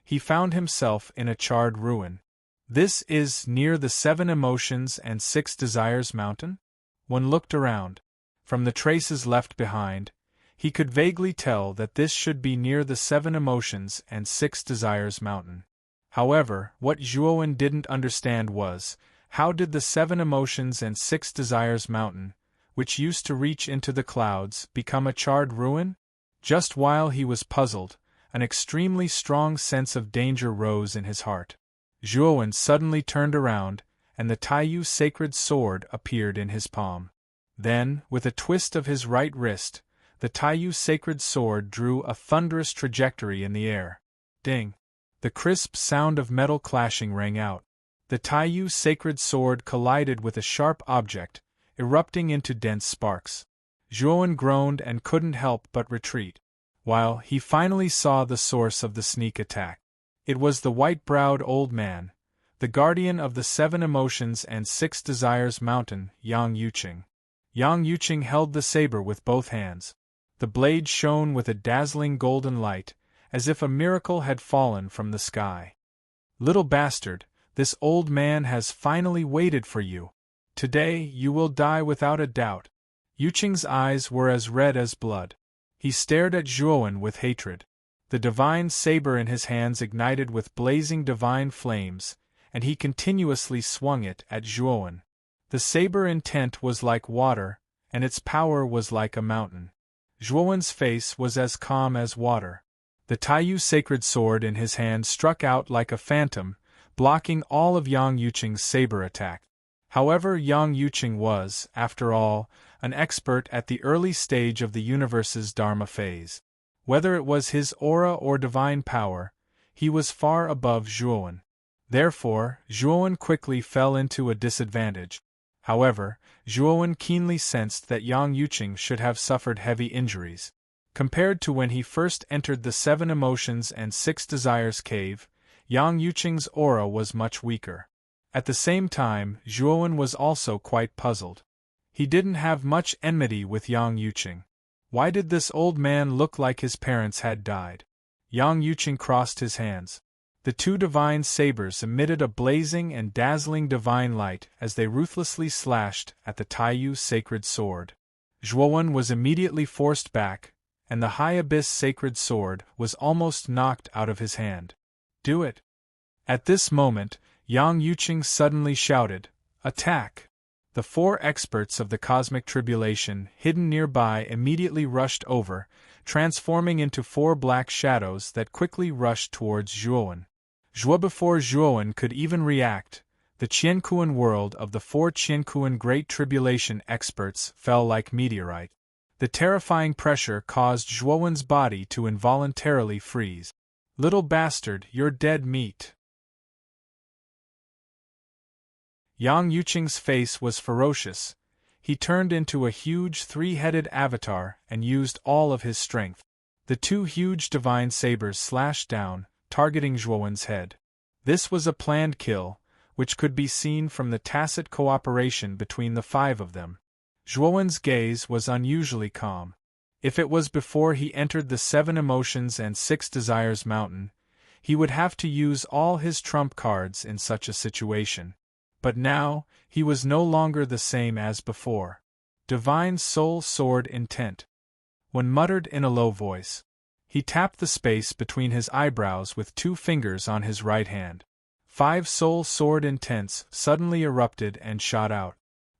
he found himself in a charred ruin. This is near the 7 Emotions and 6 Desires mountain? One looked around. From the traces left behind, he could vaguely tell that this should be near the 7 Emotions and 6 Desires mountain. However, what Zhuowen didn't understand was, how did the 7 Emotions and 6 Desires mountain, which used to reach into the clouds, become a charred ruin? Just while he was puzzled, an extremely strong sense of danger rose in his heart. Zhuowen suddenly turned around, and the Taiyu sacred sword appeared in his palm. Then, with a twist of his right wrist, the Taiyu sacred sword drew a thunderous trajectory in the air. Ding! The crisp sound of metal clashing rang out. The Taiyu sacred sword collided with a sharp object, erupting into dense sparks. Zhuowen groaned and couldn't help but retreat, while he finally saw the source of the sneak attack. It was the white-browed old man, the guardian of the 7 Emotions and 6 Desires mountain, Yang Yuqing. Yang Yuqing held the saber with both hands. The blade shone with a dazzling golden light, as if a miracle had fallen from the sky. "Little bastard, this old man has finally waited for you. Today you will die without a doubt." Yuqing's eyes were as red as blood. He stared at Zhuowen with hatred. The divine saber in his hands ignited with blazing divine flames, and he continuously swung it at Zhuowen. The saber intent was like water, and its power was like a mountain. Zhuowen's face was as calm as water. The Taiyu sacred sword in his hand struck out like a phantom, blocking all of Yang Yuqing's saber attack. However, Yang Yuqing was, after all, an expert at the early stage of the universe's Dharma phase. Whether it was his aura or divine power, he was far above Zhuowen. Therefore, Zhuowen quickly fell into a disadvantage. However, Zhuowen keenly sensed that Yang Yuqing should have suffered heavy injuries. Compared to when he first entered the 7 Emotions and 6 Desires cave, Yang Yuqing's aura was much weaker. At the same time, Zhuowen was also quite puzzled. He didn't have much enmity with Yang Yuqing. Why did this old man look like his parents had died? Yang Yuqing crossed his hands. The 2 divine sabers emitted a blazing and dazzling divine light as they ruthlessly slashed at the Taiyu sacred sword. Zhuowen was immediately forced back, and the High Abyss sacred sword was almost knocked out of his hand. Do it! At this moment, Yang Yuqing suddenly shouted, "Attack!" The 4 experts of the cosmic tribulation hidden nearby immediately rushed over, transforming into 4 black shadows that quickly rushed towards Zhuowen. Before Zhuowen could even react, the Qiankuan world of the 4 Qiankuan Great Tribulation experts fell like meteorite. The terrifying pressure caused Zhuowen's body to involuntarily freeze. "Little bastard, you're dead meat." Yang Yuqing's face was ferocious. He turned into a huge 3-headed avatar and used all of his strength. The 2 huge divine sabers slashed down, targeting Zhuowen's head. This was a planned kill, which could be seen from the tacit cooperation between the 5 of them. Zhuowen's gaze was unusually calm. If it was before he entered the 7 Emotions and 6 Desires mountain, he would have to use all his trump cards in such a situation. But now, he was no longer the same as before. Divine Soul Sword Intent. When muttered in a low voice, he tapped the space between his eyebrows with 2 fingers on his right hand. 5 Soul Sword Intents suddenly erupted and shot out.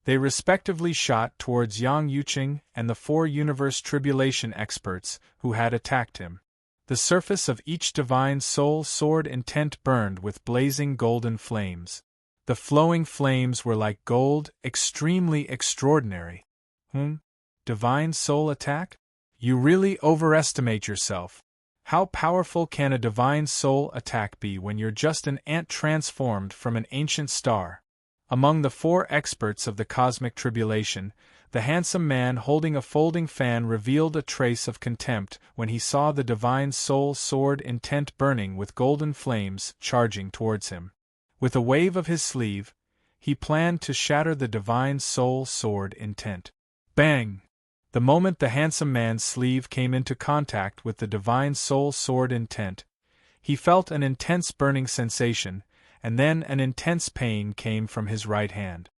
They respectively shot towards Yang Yuqing and the 4 Universe Tribulation experts who had attacked him. The surface of each divine soul sword intent burned with blazing golden flames. The flowing flames were like gold, extremely extraordinary. Divine soul attack? You really overestimate yourself. How powerful can a divine soul attack be when you're just an ant transformed from an ancient star? Among the 4 experts of the cosmic tribulation, the handsome man holding a folding fan revealed a trace of contempt when he saw the divine soul sword intent burning with golden flames charging towards him. With a wave of his sleeve, he planned to shatter the divine soul sword intent. Bang! The moment the handsome man's sleeve came into contact with the divine soul sword intent, he felt an intense burning sensation, and then an intense pain came from his right hand.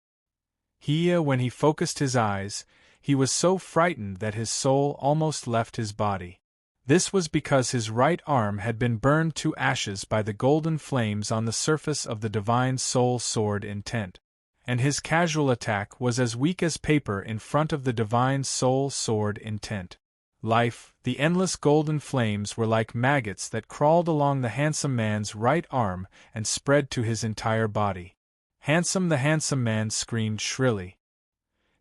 When he focused his eyes, he was so frightened that his soul almost left his body. This was because his right arm had been burned to ashes by the golden flames on the surface of the divine soul sword intent, and his casual attack was as weak as paper in front of the divine soul sword intent. The endless golden flames were like maggots that crawled along the handsome man's right arm and spread to his entire body. The handsome man screamed shrilly.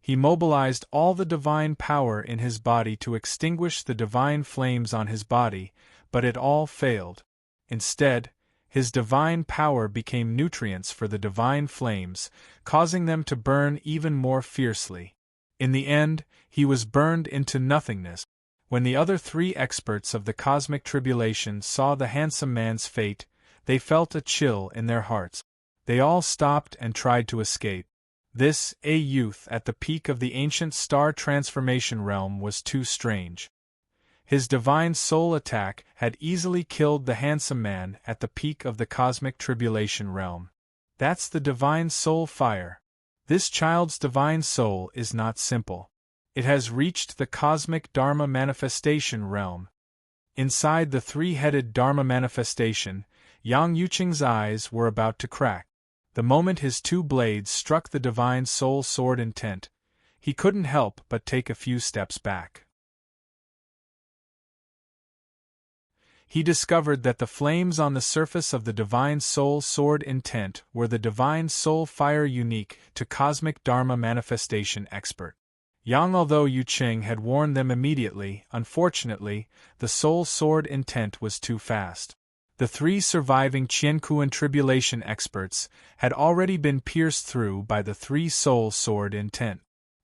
He mobilized all the divine power in his body to extinguish the divine flames on his body, but it all failed. Instead, his divine power became nutrients for the divine flames, causing them to burn even more fiercely. In the end, he was burned into nothingness. When the other 3 experts of the cosmic tribulation saw the handsome man's fate, they felt a chill in their hearts. They all stopped and tried to escape. This, a youth at the peak of the ancient star transformation realm, was too strange. His divine soul attack had easily killed the handsome man at the peak of the cosmic tribulation realm. That's the divine soul fire. This child's divine soul is not simple. It has reached the cosmic Dharma manifestation realm. Inside the 3-headed Dharma manifestation, Yang Yuqing's eyes were about to crack. The moment his 2 blades struck the divine soul sword intent, he couldn't help but take a few steps back. He discovered that the flames on the surface of the divine soul sword intent were the divine soul fire unique to cosmic Dharma manifestation expert. Although Yuqing had warned them immediately, unfortunately, the soul sword intent was too fast. The 3 surviving Qiankuan tribulation experts had already been pierced through by the 3 soul sword intent.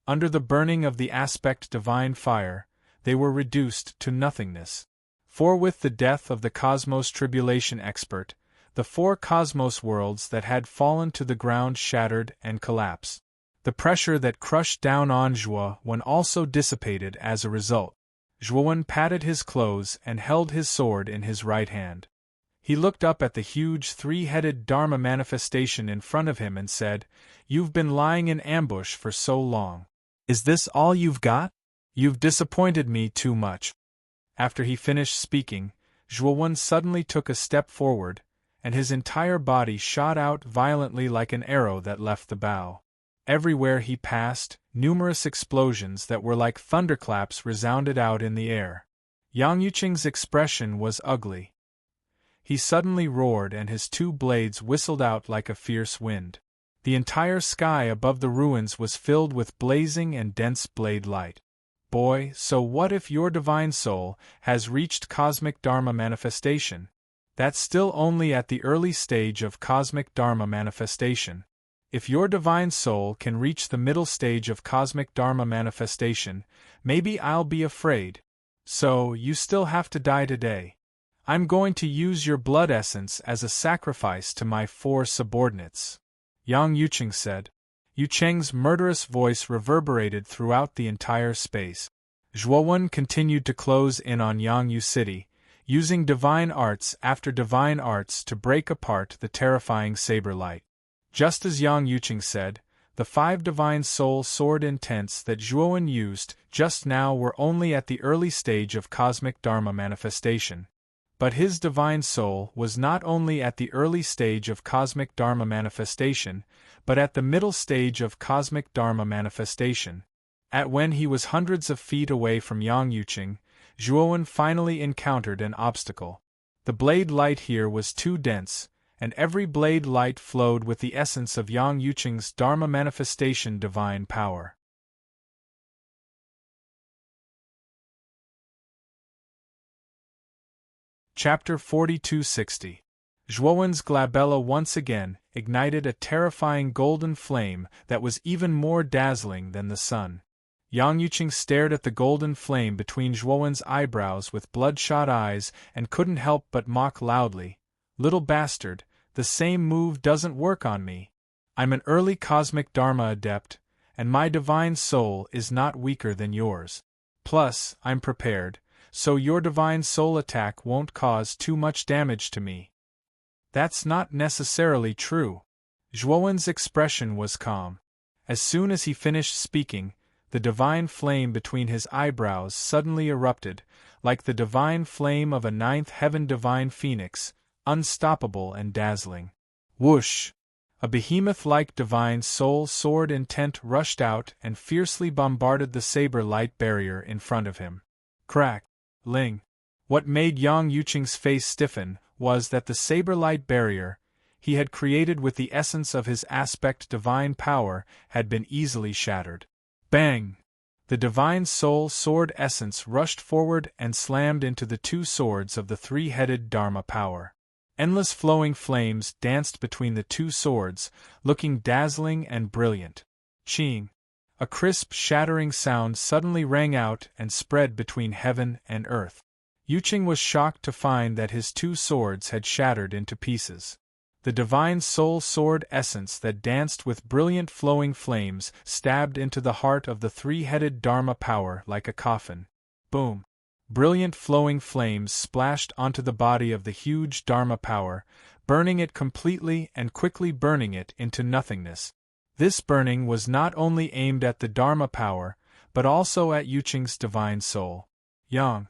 Under the burning of the aspect divine fire, they were reduced to nothingness. For with the death of the cosmos tribulation expert, the 4 cosmos worlds that had fallen to the ground shattered and collapsed. The pressure that crushed down on Zhuowen also dissipated as a result. Zhuowen patted his clothes and held his sword in his right hand. He looked up at the huge 3-headed Dharma manifestation in front of him and said, "You've been lying in ambush for so long. Is this all you've got? You've disappointed me too much." After he finished speaking, Zhuowen suddenly took a step forward, and his entire body shot out violently like an arrow that left the bow. Everywhere he passed, numerous explosions that were like thunderclaps resounded out in the air. Yang Yuqing's expression was ugly. He suddenly roared and his 2 blades whistled out like a fierce wind. The entire sky above the ruins was filled with blazing and dense blade light. "Boy, so what if your divine soul has reached cosmic Dharma manifestation? That's still only at the early stage of cosmic Dharma manifestation. If your divine soul can reach the middle stage of cosmic Dharma manifestation, maybe I'll be afraid. So, you still have to die today. I'm going to use your blood essence as a sacrifice to my 4 subordinates," Yang Yuqing said. Yucheng's murderous voice reverberated throughout the entire space. Zhuowen continued to close in on Yang Yu City, using divine arts after divine arts to break apart the terrifying saber light. Just as Yang Yuqing said, the 5 divine soul sword intents that Zhuowen used just now were only at the early stage of cosmic Dharma manifestation. But his divine soul was not only at the early stage of cosmic Dharma manifestation, but at the middle stage of cosmic Dharma manifestation. At when he was hundreds of feet away from Yang Yuqing, Zhuowen finally encountered an obstacle. The blade light here was too dense, and every blade light flowed with the essence of Yang Yuqing's Dharma manifestation divine power. Chapter 4260. Zhuowen's glabella once again ignited a terrifying golden flame that was even more dazzling than the sun. Yang Yuqing stared at the golden flame between Zhuowen's eyebrows with bloodshot eyes and couldn't help but mock loudly, "Little bastard, the same move doesn't work on me. I'm an early cosmic Dharma adept, and my divine soul is not weaker than yours. Plus, I'm prepared, so your divine soul attack won't cause too much damage to me." "That's not necessarily true." Zhuowen's expression was calm. As soon as he finished speaking, the divine flame between his eyebrows suddenly erupted, like the divine flame of a 9th heaven divine phoenix, unstoppable and dazzling. Whoosh! A behemoth-like divine soul sword intent rushed out and fiercely bombarded the saber light barrier in front of him. Crack! Ling! What made Yang Yuqing's face stiffen was that the saber light barrier he had created with the essence of his aspect divine power had been easily shattered. Bang! The divine soul sword essence rushed forward and slammed into the 2 swords of the 3-headed Dharma power. Endless flowing flames danced between the 2 swords, looking dazzling and brilliant. Ching! A crisp, shattering sound suddenly rang out and spread between heaven and earth. Yuqing was shocked to find that his 2 swords had shattered into pieces. The divine soul sword essence that danced with brilliant flowing flames stabbed into the heart of the 3-headed Dharma power like a coffin. Boom! Brilliant flowing flames splashed onto the body of the huge Dharma power, burning it completely and quickly burning it into nothingness. This burning was not only aimed at the Dharma power, but also at Yuqing's divine soul. Yang!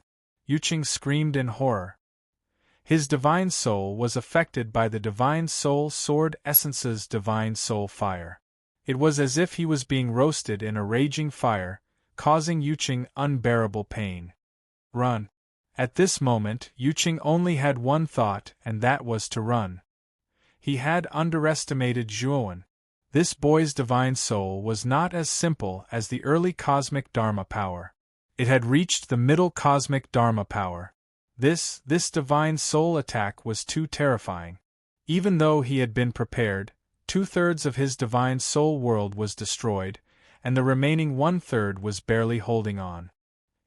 Yuqing screamed in horror. His divine soul was affected by the divine soul sword essence's divine soul fire. It was as if he was being roasted in a raging fire, causing Yuqing unbearable pain. Run! At this moment, Yuqing only had one thought, and that was to run. He had underestimated Zhuowen. This boy's divine soul was not as simple as the early cosmic Dharma power. It had reached the middle cosmic Dharma power. This divine soul attack was too terrifying. Even though he had been prepared, 2/3 of his divine soul world was destroyed, and the remaining 1/3 was barely holding on.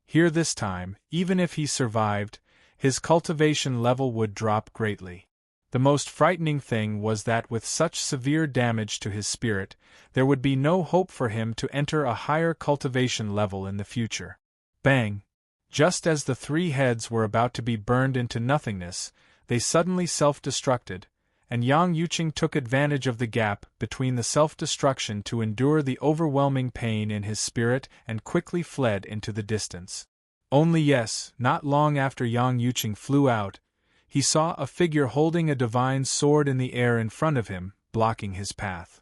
Here this time, even if he survived, his cultivation level would drop greatly. The most frightening thing was that with such severe damage to his spirit, there would be no hope for him to enter a higher cultivation level in the future. Bang! Just as the 3 heads were about to be burned into nothingness, they suddenly self-destructed, and Yang Yuqing took advantage of the gap between the self-destruction to endure the overwhelming pain in his spirit and quickly fled into the distance. Only yes, not long after Yang Yuqing flew out, he saw a figure holding a divine sword in the air in front of him, blocking his path.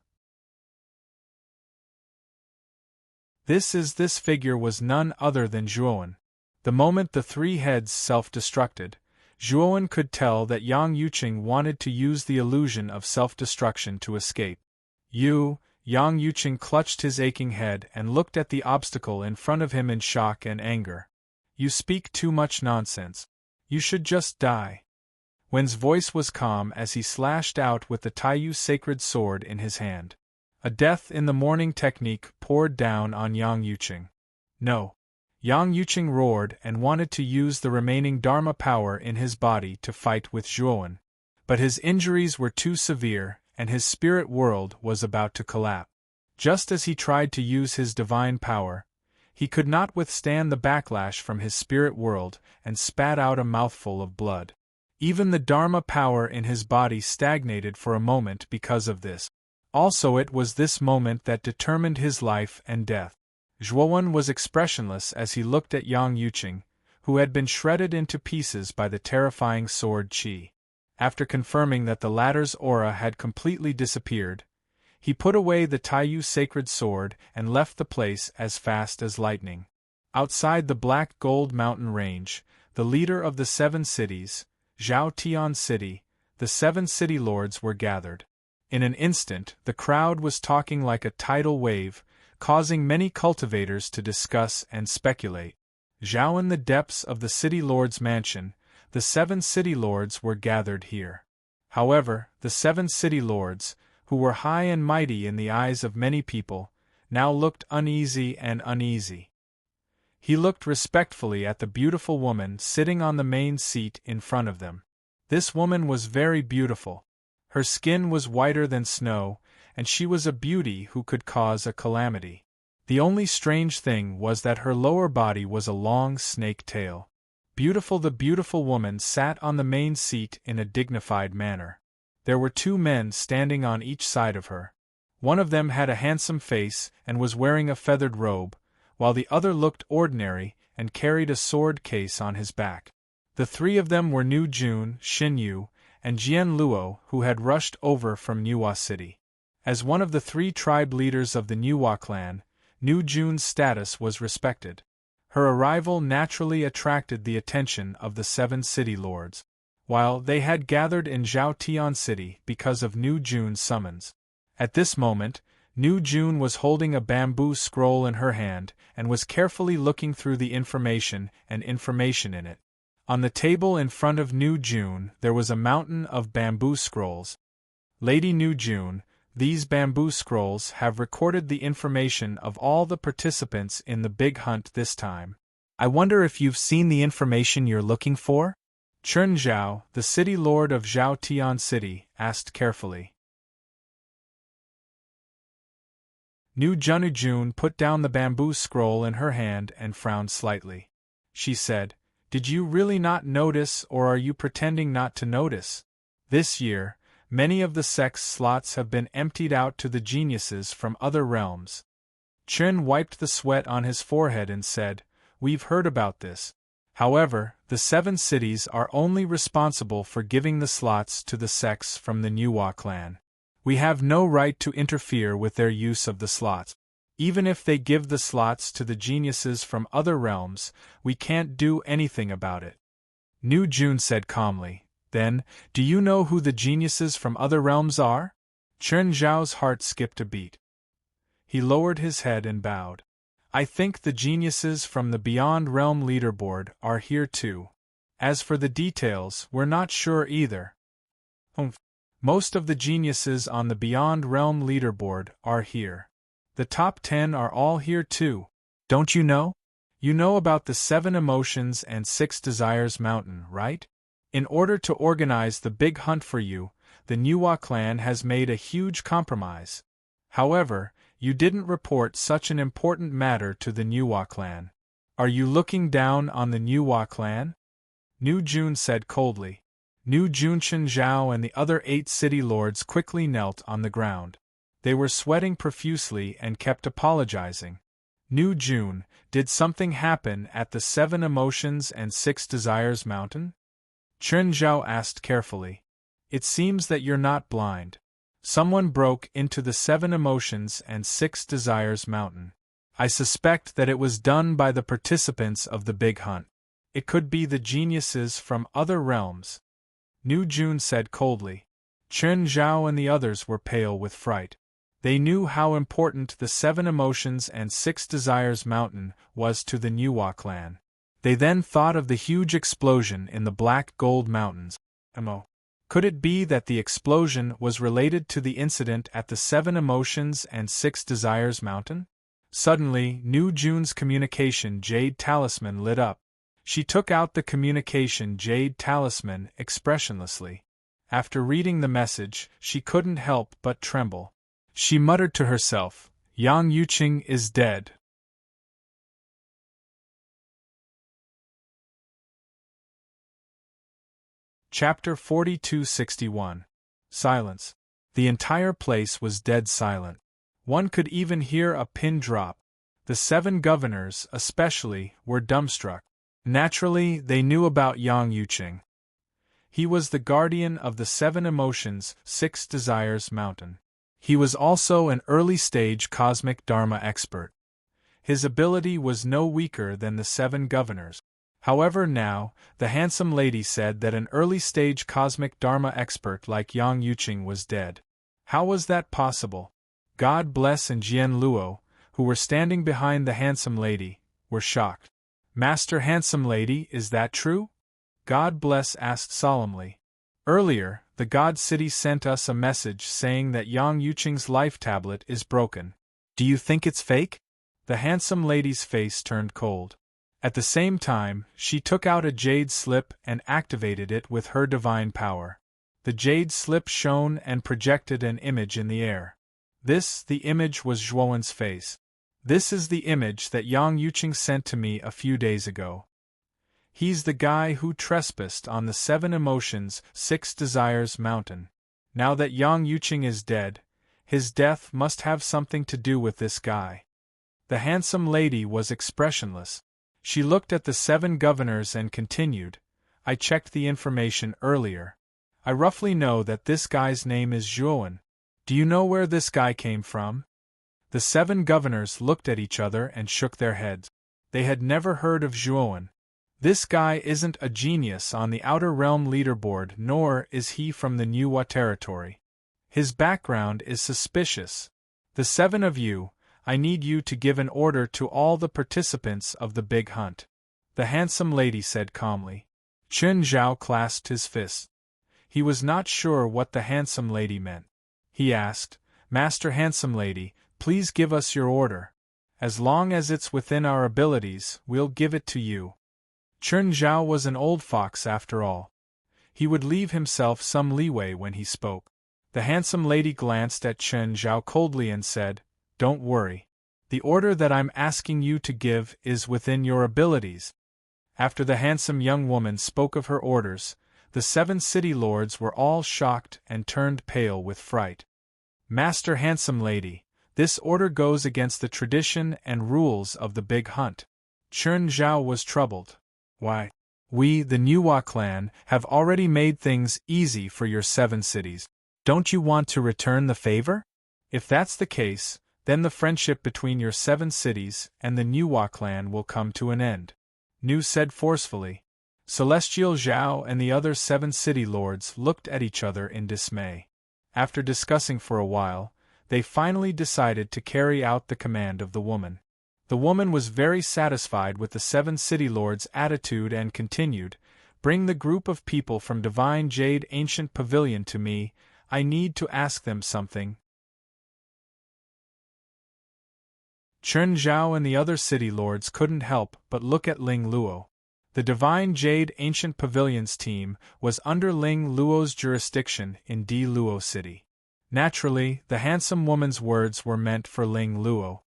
This figure was none other than Zhuowen. The moment the 3 heads self-destructed, Zhuowen could tell that Yang Yuqing wanted to use the illusion of self-destruction to escape. Yang Yuqing clutched his aching head and looked at the obstacle in front of him in shock and anger. You speak too much nonsense. You should just die. Wen's voice was calm as he slashed out with the Taiyu sacred sword in his hand. A death in the morning technique poured down on Yang Yuqing. No. Yang Yuqing roared and wanted to use the remaining Dharma power in his body to fight with Zhuowen. But his injuries were too severe, and his spirit world was about to collapse. Just as he tried to use his divine power, he could not withstand the backlash from his spirit world and spat out a mouthful of blood. Even the Dharma power in his body stagnated for a moment because of this. Also, it was this moment that determined his life and death. Zhuowen was expressionless as he looked at Yang Yuqing, who had been shredded into pieces by the terrifying sword qi. After confirming that the latter's aura had completely disappeared, he put away the Taiyu sacred sword and left the place as fast as lightning. Outside the Black Gold Mountain Range, the leader of the 7 cities, Zhao Tian City, the 7 city lords were gathered. In an instant, the crowd was talking like a tidal wave, causing many cultivators to discuss and speculate. Zhao in the depths of the city lord's mansion, the 7 city lords were gathered here. However, the 7 city lords, who were high and mighty in the eyes of many people, now looked uneasy. He looked respectfully at the beautiful woman sitting on the main seat in front of them. This woman was very beautiful. Her skin was whiter than snow, and she was a beauty who could cause a calamity. The only strange thing was that her lower body was a long snake tail. The beautiful woman sat on the main seat in a dignified manner. There were 2 men standing on each side of her. One of them had a handsome face and was wearing a feathered robe, while the other looked ordinary and carried a sword case on his back. The 3 of them were Nu Jun, Xin Yu, and Jian Luo, who had rushed over from Nuwa City. As one of the 3 tribe leaders of the Nuwa clan, Nu Jun's status was respected. Her arrival naturally attracted the attention of the 7 city lords, while they had gathered in Zhao Tian City because of Nu Jun's summons. At this moment, Nu Jun was holding a bamboo scroll in her hand and was carefully looking through the information in it. On the table in front of Nu Jun there was a mountain of bamboo scrolls. Lady Nu Jun, these bamboo scrolls have recorded the information of all the participants in the big hunt this time. I wonder if you've seen the information you're looking for? Chen Zhao, the city lord of Zhao Tian City, asked carefully. Nu Jun put down the bamboo scroll in her hand and frowned slightly. She said, "Did you really not notice, or are you pretending not to notice? This year, many of the sex slots have been emptied out to the geniuses from other realms." Chen wiped the sweat on his forehead and said, "We've heard about this. However, the 7 cities are only responsible for giving the slots to the sex from the Nuwa clan. We have no right to interfere with their use of the slots. Even if they give the slots to the geniuses from other realms, we can't do anything about it." Nu Jun said calmly, "Then, do you know who the geniuses from other realms are?" Chen Zhao's heart skipped a beat. He lowered his head and bowed. "I think the geniuses from the Beyond Realm leaderboard are here too." As for the details, we're not sure either. Most of the geniuses on the Beyond Realm leaderboard are here. The top 10 are all here too. Don't you know? You know about the 7 Emotions and 6 Desires Mountain, right? In order to organize the big hunt for you, the Nuwa clan has made a huge compromise. However, you didn't report such an important matter to the Nuwa clan. Are you looking down on the Nuwa clan? Nu Jun said coldly. Nu Junshin Zhao and the other 8 city lords quickly knelt on the ground. They were sweating profusely and kept apologizing. Nu Jun, did something happen at the 7 Emotions and 6 Desires Mountain? Chen Zhao asked carefully. It seems that you're not blind. Someone broke into the 7 Emotions and 6 Desires Mountain. I suspect that it was done by the participants of the big hunt. It could be the geniuses from other realms. Nu Jun said coldly. Chen Zhao and the others were pale with fright. They knew how important the 7 Emotions and 6 Desires Mountain was to the Nuwa clan. They then thought of the huge explosion in the Black Gold Mountains. Could it be that the explosion was related to the incident at the 7 Emotions and 6 Desires Mountain? Suddenly, Nu Jun's communication jade talisman lit up. She took out the communication jade talisman expressionlessly. After reading the message, she couldn't help but tremble. She muttered to herself, Yang Yuqing is dead. Chapter 4261. Silence. The entire place was dead silent. One could even hear a pin drop. The 7 governors, especially, were dumbstruck. Naturally, they knew about Yang Yuqing. He was the guardian of the 7 Emotions, 6 Desires Mountain. He was also an early-stage cosmic Dharma expert. His ability was no weaker than the 7 governors. However, now, the handsome lady said that an early-stage cosmic Dharma expert like Yang Yuqing was dead. How was that possible? God Bless and Jian Luo, who were standing behind the handsome lady, were shocked. Master Handsome Lady, is that true? God Bless asked solemnly. Earlier, the God City sent us a message saying that Yang Yuqing's life tablet is broken. Do you think it's fake? The handsome lady's face turned cold. At the same time, she took out a jade slip and activated it with her divine power. The jade slip shone and projected an image in the air. The image was Zhuowen's face. This is the image that Yang Yuqing sent to me a few days ago. He's the guy who trespassed on the 7 Emotions, 6 Desires Mountain. Now that Yang Yuqing is dead, his death must have something to do with this guy. The handsome lady was expressionless. She looked at the 7 governors and continued, I checked the information earlier. I roughly know that this guy's name is Zhuowen. Do you know where this guy came from? The 7 governors looked at each other and shook their heads. They had never heard of Zhuowen. This guy isn't a genius on the Outer Realm leaderboard, nor is he from the Nuwa territory. His background is suspicious. The 7 of you, I need you to give an order to all the participants of the big hunt. The handsome lady said calmly. Chen Zhao clasped his fists. He was not sure what the handsome lady meant. He asked, Master Handsome Lady, please give us your order. As long as it's within our abilities, we'll give it to you. Chen Zhao was an old fox after all. He would leave himself some leeway when he spoke. The handsome lady glanced at Chen Zhao coldly and said, Don't worry. The order that I'm asking you to give is within your abilities. After the handsome young woman spoke of her orders, the 7 city lords were all shocked and turned pale with fright. Master Handsome Lady, this order goes against the tradition and rules of the big hunt. Chen Zhao was troubled. Why? We, the Nuwa clan, have already made things easy for your 7 cities. Don't you want to return the favor? If that's the case, then the friendship between your 7 cities and the Nuwa clan will come to an end. Nu said forcefully. Celestial Zhao and the other 7 city lords looked at each other in dismay. After discussing for a while, they finally decided to carry out the command of the woman. The woman was very satisfied with the 7 city lords' attitude and continued, Bring the group of people from Divine Jade Ancient Pavilion to me, I need to ask them something. Chen Zhao and the other city lords couldn't help but look at Ling Luo. The Divine Jade Ancient Pavilion's team was under Ling Luo's jurisdiction in Di Luo City. Naturally, the handsome woman's words were meant for Ling Luo.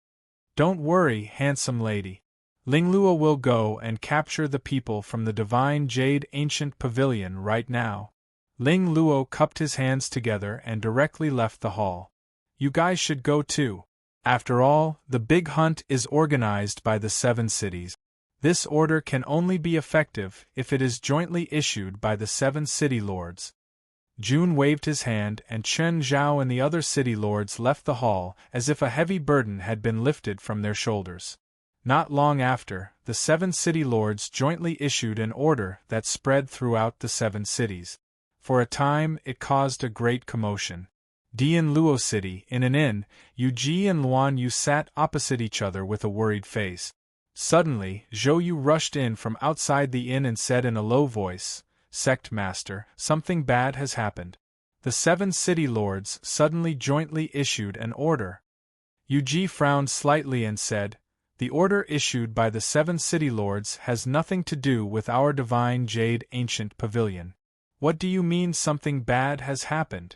Don't worry, handsome lady. Ling Luo will go and capture the people from the Divine Jade Ancient Pavilion right now. Ling Luo cupped his hands together and directly left the hall. You guys should go too. After all, the big hunt is organized by the 7 cities. This order can only be effective if it is jointly issued by the 7 city lords. Jun waved his hand and Chen Zhao and the other city lords left the hall as if a heavy burden had been lifted from their shoulders. Not long after, the 7 city lords jointly issued an order that spread throughout the 7 cities. For a time, it caused a great commotion. Dian Luo City, in an inn, Yu Ji and Luan Yu sat opposite each other with a worried face. Suddenly, Zhou Yu rushed in from outside the inn and said in a low voice, Sect Master, something bad has happened. The 7 city lords suddenly jointly issued an order. Yu Ji frowned slightly and said, The order issued by the 7 city lords has nothing to do with our Divine Jade Ancient Pavilion. What do you mean something bad has happened?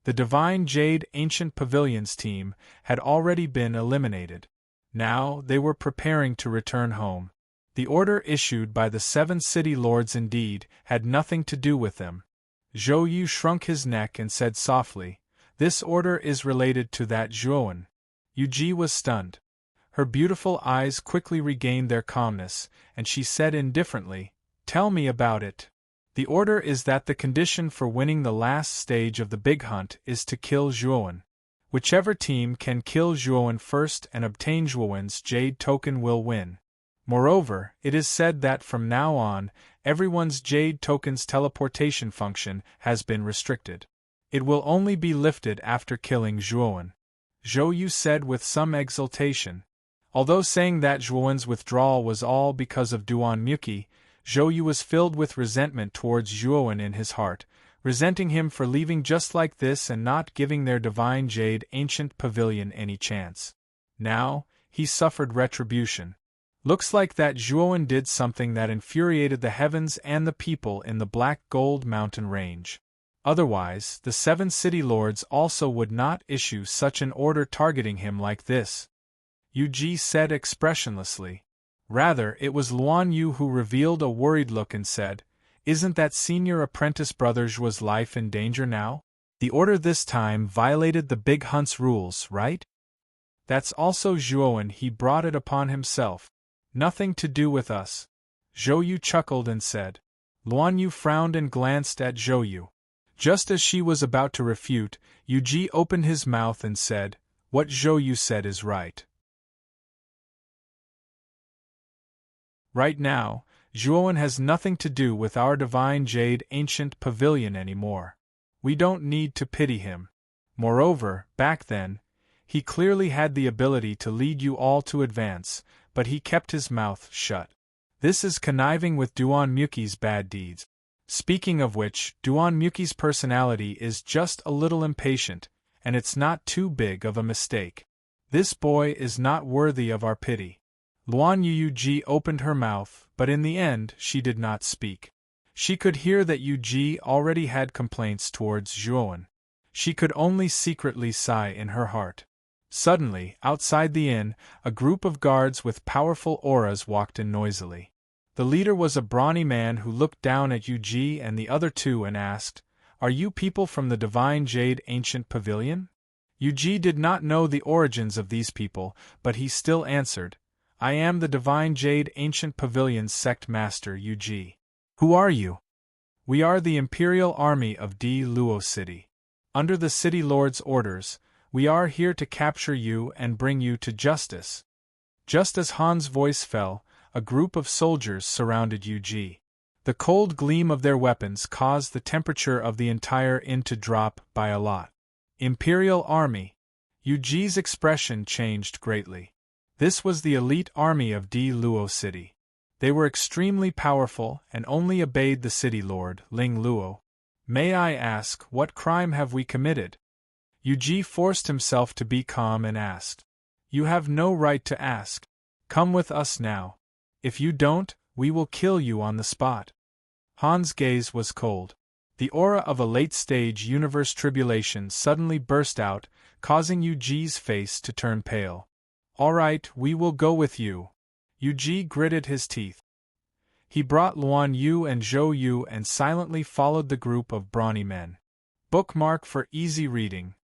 The Divine Jade Ancient Pavilion's team had already been eliminated. Now they were preparing to return home. The order issued by the 7 city lords indeed had nothing to do with them. Zhou Yu shrunk his neck and said softly, This order is related to that Zhuowen. Yu Ji was stunned. Her beautiful eyes quickly regained their calmness, and she said indifferently, Tell me about it. The order is that the condition for winning the last stage of the big hunt is to kill Zhuowen. Whichever team can kill Zhuowen first and obtain Zhuowen's Jade token will win. Moreover, it is said that from now on, everyone's Jade token's teleportation function has been restricted. It will only be lifted after killing Zhuowen. Zhou Yu said with some exultation. Although saying that Zhuowen's withdrawal was all because of Duan Muki, Zhou Yu was filled with resentment towards Zhuowen in his heart, resenting him for leaving just like this and not giving their Divine Jade Ancient Pavilion any chance. Now, he suffered retribution. Looks like that Zhuowen did something that infuriated the heavens and the people in the Black Gold Mountain Range. Otherwise, the 7 city lords also would not issue such an order targeting him like this. Yu Ji said expressionlessly. Rather, it was Luan Yu who revealed a worried look and said, Isn't that senior apprentice brother Zhuo's life in danger now? The order this time violated the Big Hunt's rules, right? That's also Zhuowen, he brought it upon himself. Nothing to do with us. Zhou Yu chuckled and said. Luan Yu frowned and glanced at Zhou Yu. Just as she was about to refute, Yu Ji opened his mouth and said, What Zhou Yu said is right. Right now, Zhuowen has nothing to do with our Divine Jade Ancient Pavilion anymore. We don't need to pity him. Moreover, back then, he clearly had the ability to lead you all to advance, but he kept his mouth shut. This is conniving with Duan Muki's bad deeds. Speaking of which, Duan Muki's personality is just a little impatient, and it's not too big of a mistake. This boy is not worthy of our pity. Luan Yu Ji opened her mouth, but in the end she did not speak. She could hear that Yu Ji already had complaints towards Zhuowen. She could only secretly sigh in her heart. Suddenly, outside the inn, a group of guards with powerful auras walked in noisily. The leader was a brawny man who looked down at Yu Ji and the other 2 and asked, Are you people from the Divine Jade Ancient Pavilion? Yu Ji did not know the origins of these people, but he still answered, I am the Divine Jade Ancient Pavilion's sect master Yu Ji. Who are you? We are the Imperial Army of Di Luo City. Under the City Lord's orders, we are here to capture you and bring you to justice. Just as Han's voice fell, a group of soldiers surrounded Yu Ji. The cold gleam of their weapons caused the temperature of the entire inn to drop by a lot. Imperial Army. Yu Ji's expression changed greatly. This was the elite army of Di Luo City. They were extremely powerful and only obeyed the city lord, Ling Luo. May I ask, what crime have we committed? Yuji forced himself to be calm and asked. You have no right to ask. Come with us now. If you don't, we will kill you on the spot. Han's gaze was cold. The aura of a late-stage universe tribulation suddenly burst out, causing Yuji's face to turn pale. All right, we will go with you. Yuji gritted his teeth. He brought Luan Yu and Zhou Yu and silently followed the group of brawny men. Bookmark for easy reading.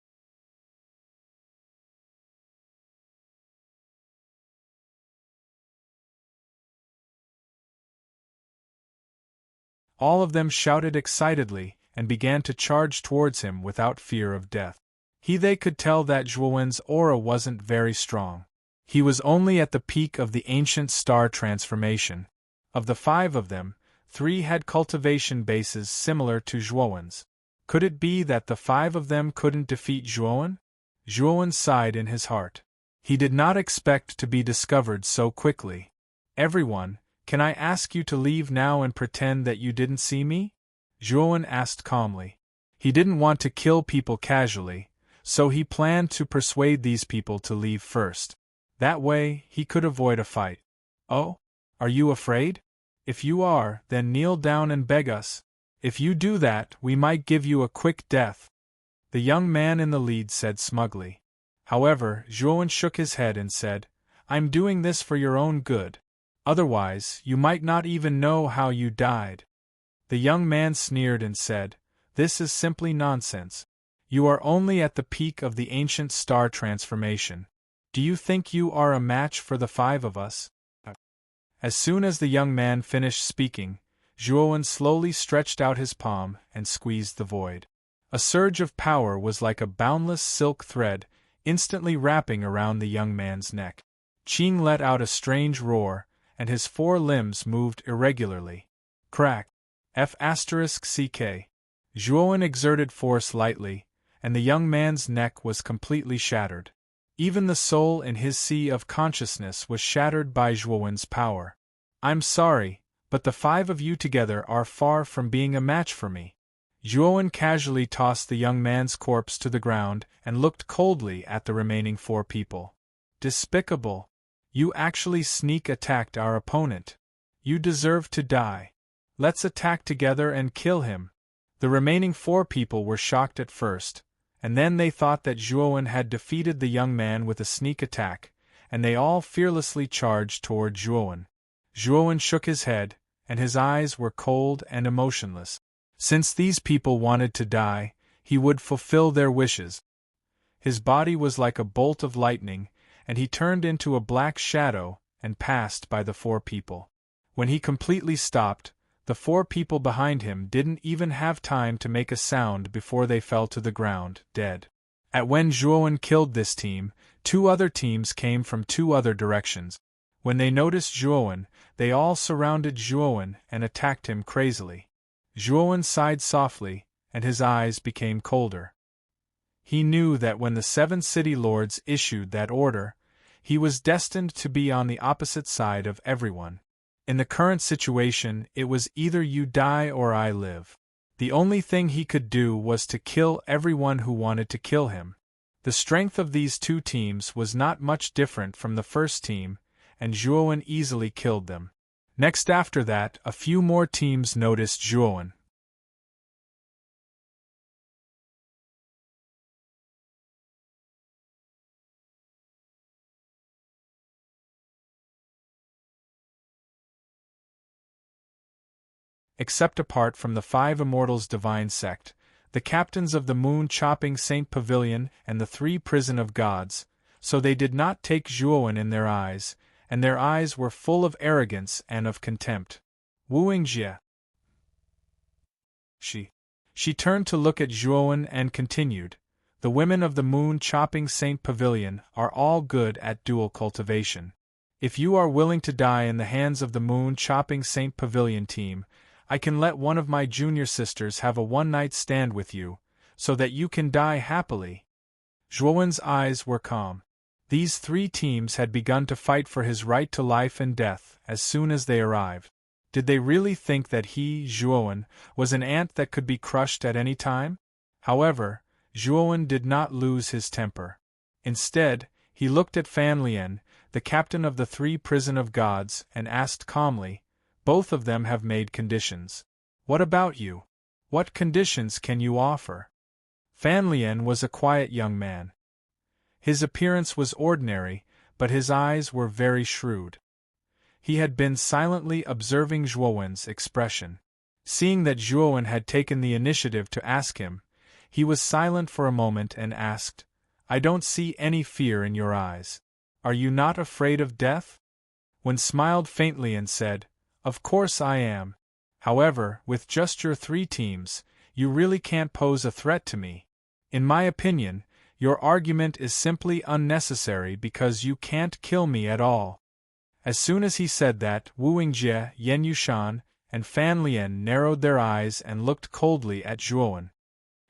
All of them shouted excitedly and began to charge towards him without fear of death. They could tell that Zhuowen's aura wasn't very strong. He was only at the peak of the ancient star transformation. Of the 5 of them, 3 had cultivation bases similar to Zhuowen's. Could it be that the 5 of them couldn't defeat Zhuowen? Zhuowen sighed in his heart. He did not expect to be discovered so quickly. Everyone, can I ask you to leave now and pretend that you didn't see me? Zhuowen asked calmly. He didn't want to kill people casually, so he planned to persuade these people to leave first. That way, he could avoid a fight. Oh? Are you afraid? If you are, then kneel down and beg us. If you do that, we might give you a quick death. The young man in the lead said smugly. However, Zhuowen shook his head and said, I'm doing this for your own good. Otherwise, you might not even know how you died. The young man sneered and said, This is simply nonsense. You are only at the peak of the ancient star transformation. Do you think you are a match for the 5 of us? As soon as the young man finished speaking, Zhuowen slowly stretched out his palm and squeezed the void. A surge of power was like a boundless silk thread, instantly wrapping around the young man's neck. Qing let out a strange roar, and his 4 limbs moved irregularly. Crack! F***ck. Zhuowen exerted force lightly, and the young man's neck was completely shattered. Even the soul in his sea of consciousness was shattered by Zhuowen's power. I'm sorry, but the 5 of you together are far from being a match for me. Zhuowen casually tossed the young man's corpse to the ground and looked coldly at the remaining 4 people. Despicable! You actually sneak attacked our opponent. You deserve to die. Let's attack together and kill him. The remaining 4 people were shocked at first, and then they thought that Zhuowen had defeated the young man with a sneak attack, and they all fearlessly charged toward Zhuowen. Zhuowen shook his head, and his eyes were cold and emotionless. Since these people wanted to die, he would fulfill their wishes. His body was like a bolt of lightning, and he turned into a black shadow and passed by the 4 people. When he completely stopped, the 4 people behind him didn't even have time to make a sound before they fell to the ground, dead. When Zhuowen killed this team, 2 other teams came from 2 other directions. When they noticed Zhuowen, they all surrounded Zhuowen and attacked him crazily. Zhuowen sighed softly, and his eyes became colder. He knew that when the 7 city lords issued that order, he was destined to be on the opposite side of everyone. In the current situation, it was either you die or I live. The only thing he could do was to kill everyone who wanted to kill him. The strength of these 2 teams was not much different from the first team, and Zhuowen easily killed them. Next after that, a few more teams noticed Zhuowen. Except apart from the 5 immortals' divine sect, the captains of the moon-chopping Saint Pavilion and the 3 prison of gods, so they did not take Zhuowen in their eyes, and their eyes were full of arrogance and of contempt. Wuingjie. She turned to look at Zhuowen and continued, the women of the moon-chopping Saint Pavilion are all good at dual cultivation. If you are willing to die in the hands of the moon-chopping Saint Pavilion team, I can let one of my junior sisters have a one-night stand with you, so that you can die happily. Zhuowen's eyes were calm. These three teams had begun to fight for his right to life and death as soon as they arrived. Did they really think that he, Zhuowen, was an ant that could be crushed at any time? However, Zhuowen did not lose his temper. Instead, he looked at Fan Lian, the captain of the three prison of gods, and asked calmly, "Both of them have made conditions. What about you? What conditions can you offer?" Fan Lian was a quiet young man. His appearance was ordinary, but his eyes were very shrewd. He had been silently observing Zhuowen's expression. Seeing that Zhuowen had taken the initiative to ask him, he was silent for a moment and asked, "I don't see any fear in your eyes. Are you not afraid of death?" Wen smiled faintly and said, "Of course I am. However, with just your three teams, you really can't pose a threat to me. In my opinion, your argument is simply unnecessary because you can't kill me at all." As soon as he said that, Wu Yingjie, Yan Yushan, and Fan Lian narrowed their eyes and looked coldly at Zhuowen.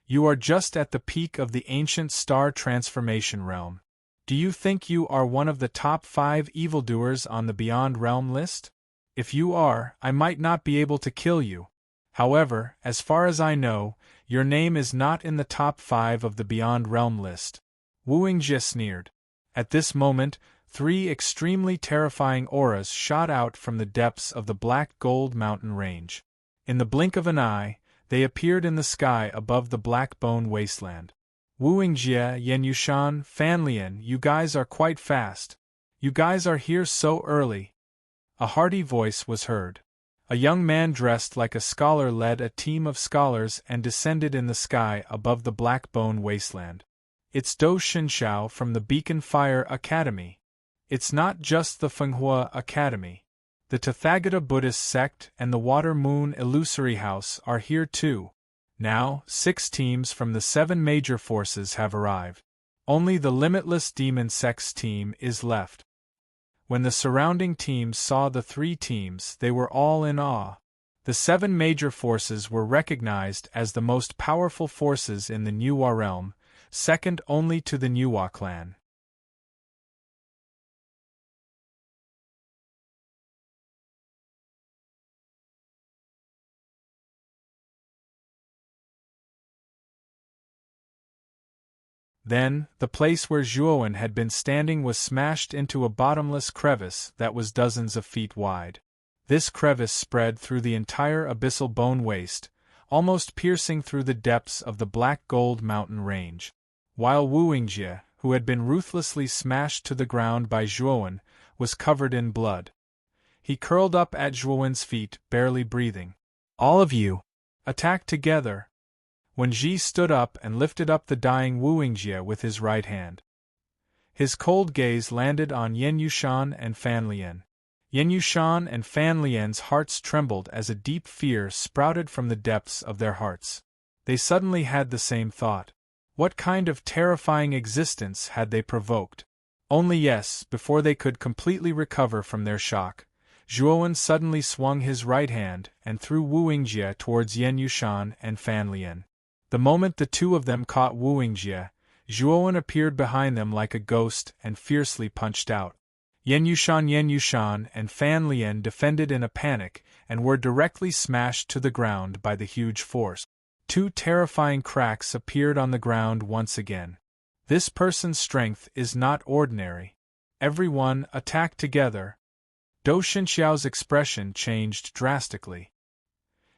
"You are just at the peak of the ancient star transformation realm. Do you think you are one of the top 5 evildoers on the Beyond Realm list? If you are, I might not be able to kill you. However, as far as I know, your name is not in the top 5 of the Beyond Realm list." Wu Yingjie sneered. At this moment, 3 extremely terrifying auras shot out from the depths of the Black Gold Mountain range. In the blink of an eye, they appeared in the sky above the Black Bone Wasteland. "Wu Yingjie, Yan Yushan, Fan Lian, you guys are quite fast. You guys are here so early." A hearty voice was heard. A young man dressed like a scholar led a team of scholars and descended in the sky above the Black Bone Wasteland. "It's Do Shinshao from the Beacon Fire Academy. It's not just the Fenghua Academy. The Tathagata Buddhist sect and the Water Moon Illusory House are here too." Now, 6 teams from the 7 major forces have arrived. Only the Limitless Demon Sects team is left. When the surrounding teams saw the 3 teams, they were all in awe. The 7 major forces were recognized as the most powerful forces in the Nuwa realm, second only to the Nuwa clan. Then, the place where Zhuowen had been standing was smashed into a bottomless crevice that was dozens of feet wide. This crevice spread through the entire abyssal bone waste, almost piercing through the depths of the Black Gold Mountain range. While Wu Yingjie, who had been ruthlessly smashed to the ground by Zhuowen, was covered in blood. He curled up at Zhuowen's feet, barely breathing. "All of you, attack together!" When Ji stood up and lifted up the dying Wu Yingjie with his right hand. His cold gaze landed on Yan Yushan and Fan Lian. Yan Yushan and Fan Lian's hearts trembled as a deep fear sprouted from the depths of their hearts. They suddenly had the same thought. What kind of terrifying existence had they provoked? Only yes, before they could completely recover from their shock, Zhuowen suddenly swung his right hand and threw Wu Yingjie towards Yan Yushan and Fan Lian. The moment the two of them caught Wu Yingjie, Zhuowen appeared behind them like a ghost and fiercely punched out. Yan Yushan, and Fan Lian defended in a panic and were directly smashed to the ground by the huge force. 2 terrifying cracks appeared on the ground once again. This person's strength is not ordinary. Everyone, attack together. Do Shinxiao's expression changed drastically.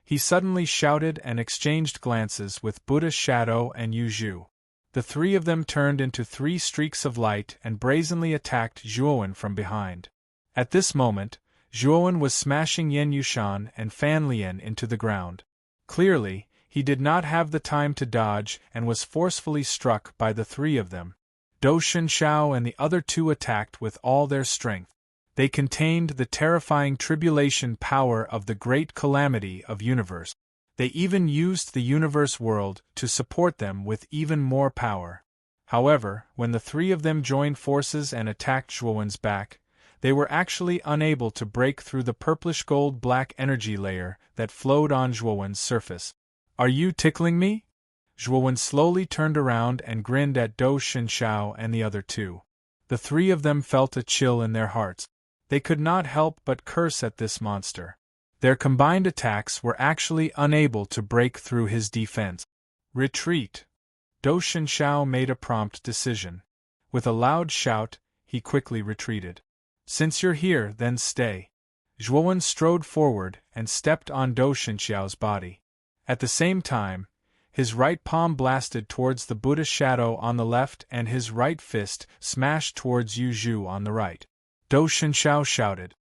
He suddenly shouted and exchanged glances with Buddha Shadow and Yu Zhu. The 3 of them turned into 3 streaks of light and brazenly attacked Zhuowen from behind. At this moment, Zhuowen was smashing Yan Yushan and Fan Lian into the ground. Clearly, he did not have the time to dodge and was forcefully struck by the 3 of them. Do Shinxiao and the other 2 attacked with all their strength. They contained the terrifying tribulation power of the great calamity of universe. They even used the universe world to support them with even more power. However, when the 3 of them joined forces and attacked Zhuowen's back, they were actually unable to break through the purplish-gold-black energy layer that flowed on Zhuowen's surface. "Are you tickling me?" Zhuowen slowly turned around and grinned at Do Shinxiao and the other 2. The three of them felt a chill in their hearts. They could not help but curse at this monster. Their combined attacks were actually unable to break through his defense. Retreat! Do Shinshao made a prompt decision. With a loud shout, he quickly retreated. Since you're here, then stay. Zhuowen strode forward and stepped on Do Shinxiao's body. At the same time, his right palm blasted towards the Buddha shadow on the left and his right fist smashed towards Yu Zhu on the right. Do Shinxiao shouted.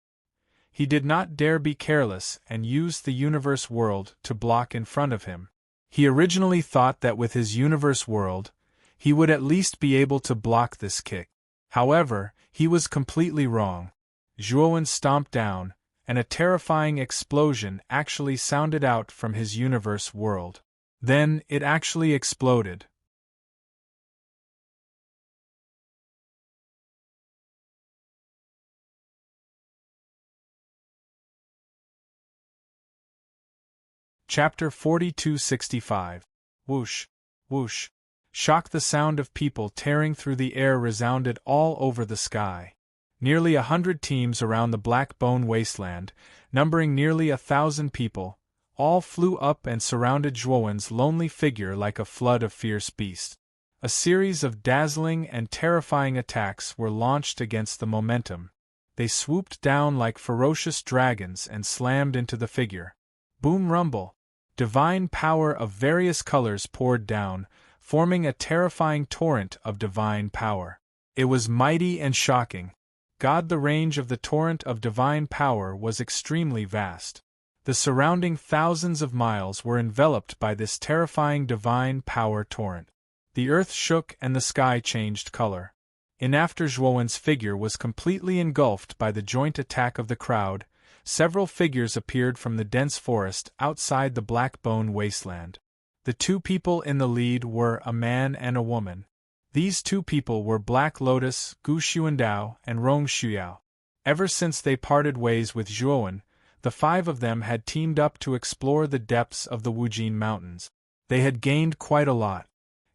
He did not dare be careless and used the universe world to block in front of him. He originally thought that with his universe world, he would at least be able to block this kick. However, he was completely wrong. Zhuowen stomped down, and a terrifying explosion actually sounded out from his universe world. Then, it actually exploded. Chapter 4265. Whoosh, whoosh. Shock! The sound of people tearing through the air resounded all over the sky. Nearly 100 teams around the Black Bone Wasteland, numbering nearly 1,000 people, all flew up and surrounded Zhuowen's lonely figure like a flood of fierce beasts. A series of dazzling and terrifying attacks were launched against the momentum. They swooped down like ferocious dragons and slammed into the figure. Boom rumble! Divine power of various colors poured down, forming a terrifying torrent of divine power. It was mighty and shocking. God, the range of the torrent of divine power was extremely vast. The surrounding thousands of miles were enveloped by this terrifying divine power torrent. The earth shook and the sky changed color. After Zhuowen's figure was completely engulfed by the joint attack of the crowd, several figures appeared from the dense forest outside the Black Bone Wasteland. The two people in the lead were a man and a woman. These two people were Black Lotus, Gu Xuandao, and Rong Shuyao. Ever since they parted ways with Zhuowen, the five of them had teamed up to explore the depths of the Wujin Mountains. They had gained quite a lot.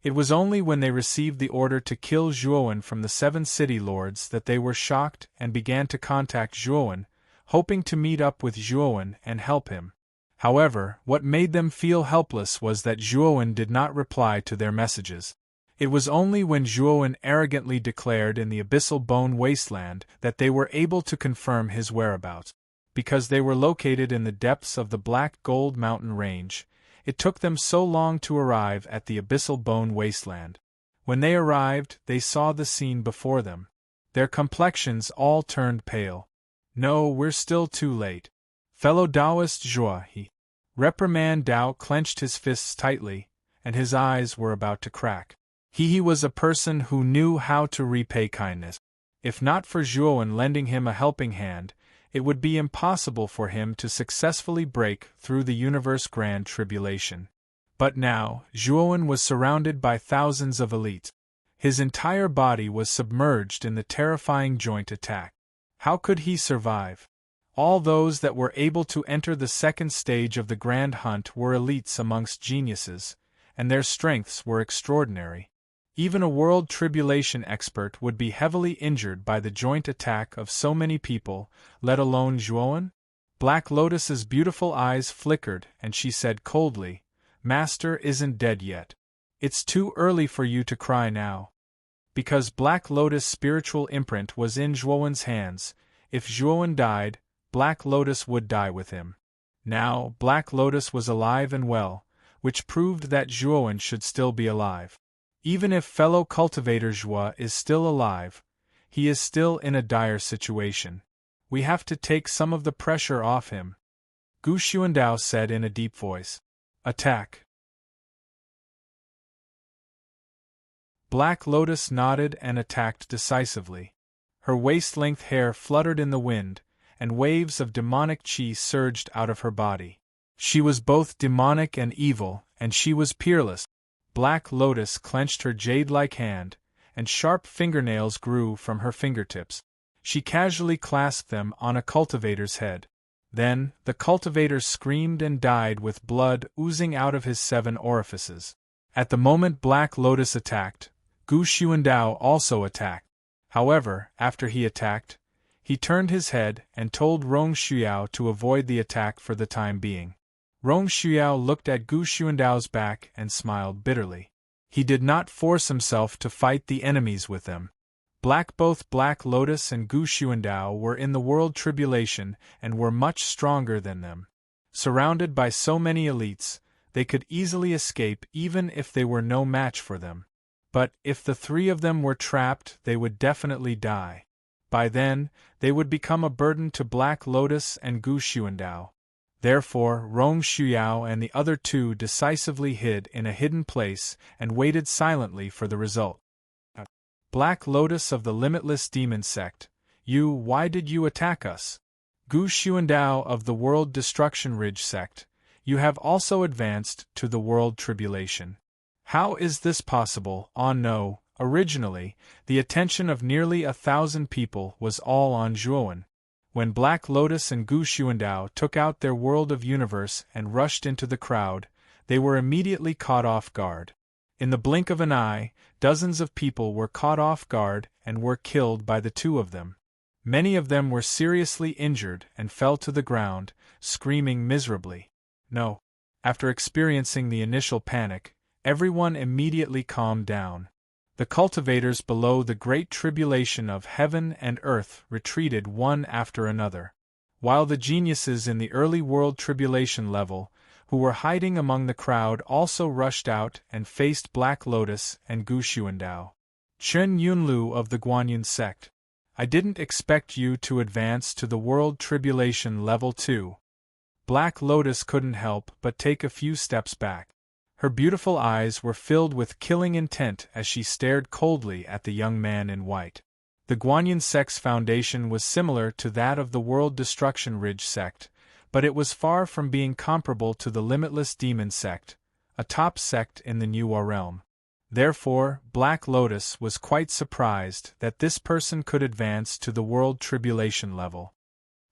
It was only when they received the order to kill Zhuowen from the 7 city lords that they were shocked and began to contact Zhuowen, hoping to meet up with Zhuowen and help him. However, what made them feel helpless was that Zhuowen did not reply to their messages. It was only when Zhuowen arrogantly declared in the Abyssal Bone Wasteland that they were able to confirm his whereabouts. Because they were located in the depths of the Black Gold Mountain Range, it took them so long to arrive at the Abyssal Bone Wasteland. When they arrived, they saw the scene before them. Their complexions all turned pale. No, we're still too late. Fellow Taoist Zhuo, he. Reprimand Dao clenched his fists tightly, and his eyes were about to crack. He was a person who knew how to repay kindness. If not for Zhuowen lending him a helping hand, it would be impossible for him to successfully break through the universe grand tribulation. But now, Zhuowen was surrounded by thousands of elites. His entire body was submerged in the terrifying joint attack. How could he survive? All those that were able to enter the second stage of the grand hunt were elites amongst geniuses, and their strengths were extraordinary. Even a world tribulation expert would be heavily injured by the joint attack of so many people, let alone Zhuowen? Black Lotus's beautiful eyes flickered and she said coldly, "Master isn't dead yet. It's too early for you to cry now." Because Black Lotus' spiritual imprint was in Zhuowen's hands, if Zhuowen died, Black Lotus would die with him. Now, Black Lotus was alive and well, which proved that Zhuowen should still be alive. Even if fellow cultivator Zhuo is still alive, he is still in a dire situation. We have to take some of the pressure off him. Gu Xuandao said in a deep voice. Attack. Black Lotus nodded and attacked decisively. Her waist-length hair fluttered in the wind, and waves of demonic chi surged out of her body. She was both demonic and evil, and she was peerless. Black Lotus clenched her jade-like hand, and sharp fingernails grew from her fingertips. She casually clasped them on a cultivator's head. Then, the cultivator screamed and died with blood oozing out of his 7 orifices. At the moment Black Lotus attacked, Gu Xuandao also attacked. However, after he attacked, he turned his head and told Rong Shuiao to avoid the attack for the time being. Rong Shuiao looked at Gu Xuandao's back and smiled bitterly. He did not force himself to fight the enemies with them. Both Black Lotus and Gu Xuandao were in the world tribulation and were much stronger than them. Surrounded by so many elites, they could easily escape even if they were no match for them. But if the three of them were trapped, they would definitely die. By then, they would become a burden to Black Lotus and Gu Xuandao. Therefore, Rong Shuiao and the other two decisively hid in a hidden place and waited silently for the result. Black Lotus of the Limitless Demon Sect, why did you attack us? Gu Xuandao of the World Destruction Ridge Sect, you have also advanced to the World Tribulation. How is this possible? Oh no, originally, the attention of nearly 1,000 people was all on Zhuowen. When Black Lotus and Gu Xuandao took out their world of universe and rushed into the crowd, they were immediately caught off guard. In the blink of an eye, dozens of people were caught off guard and were killed by the two of them. Many of them were seriously injured and fell to the ground, screaming miserably. No. After experiencing the initial panic, everyone immediately calmed down. The cultivators below the great tribulation of heaven and earth retreated one after another, while the geniuses in the early world tribulation level, who were hiding among the crowd, also rushed out and faced Black Lotus and Gu Xuandao. Chen Yunlu of the Guanyin sect, I didn't expect you to advance to the world tribulation level 2. Black Lotus couldn't help but take a few steps back. Her beautiful eyes were filled with killing intent as she stared coldly at the young man in white. The Guanyin sect's foundation was similar to that of the World Destruction Ridge sect, but it was far from being comparable to the Limitless Demon sect, a top sect in the New realm. Therefore, Black Lotus was quite surprised that this person could advance to the World Tribulation level.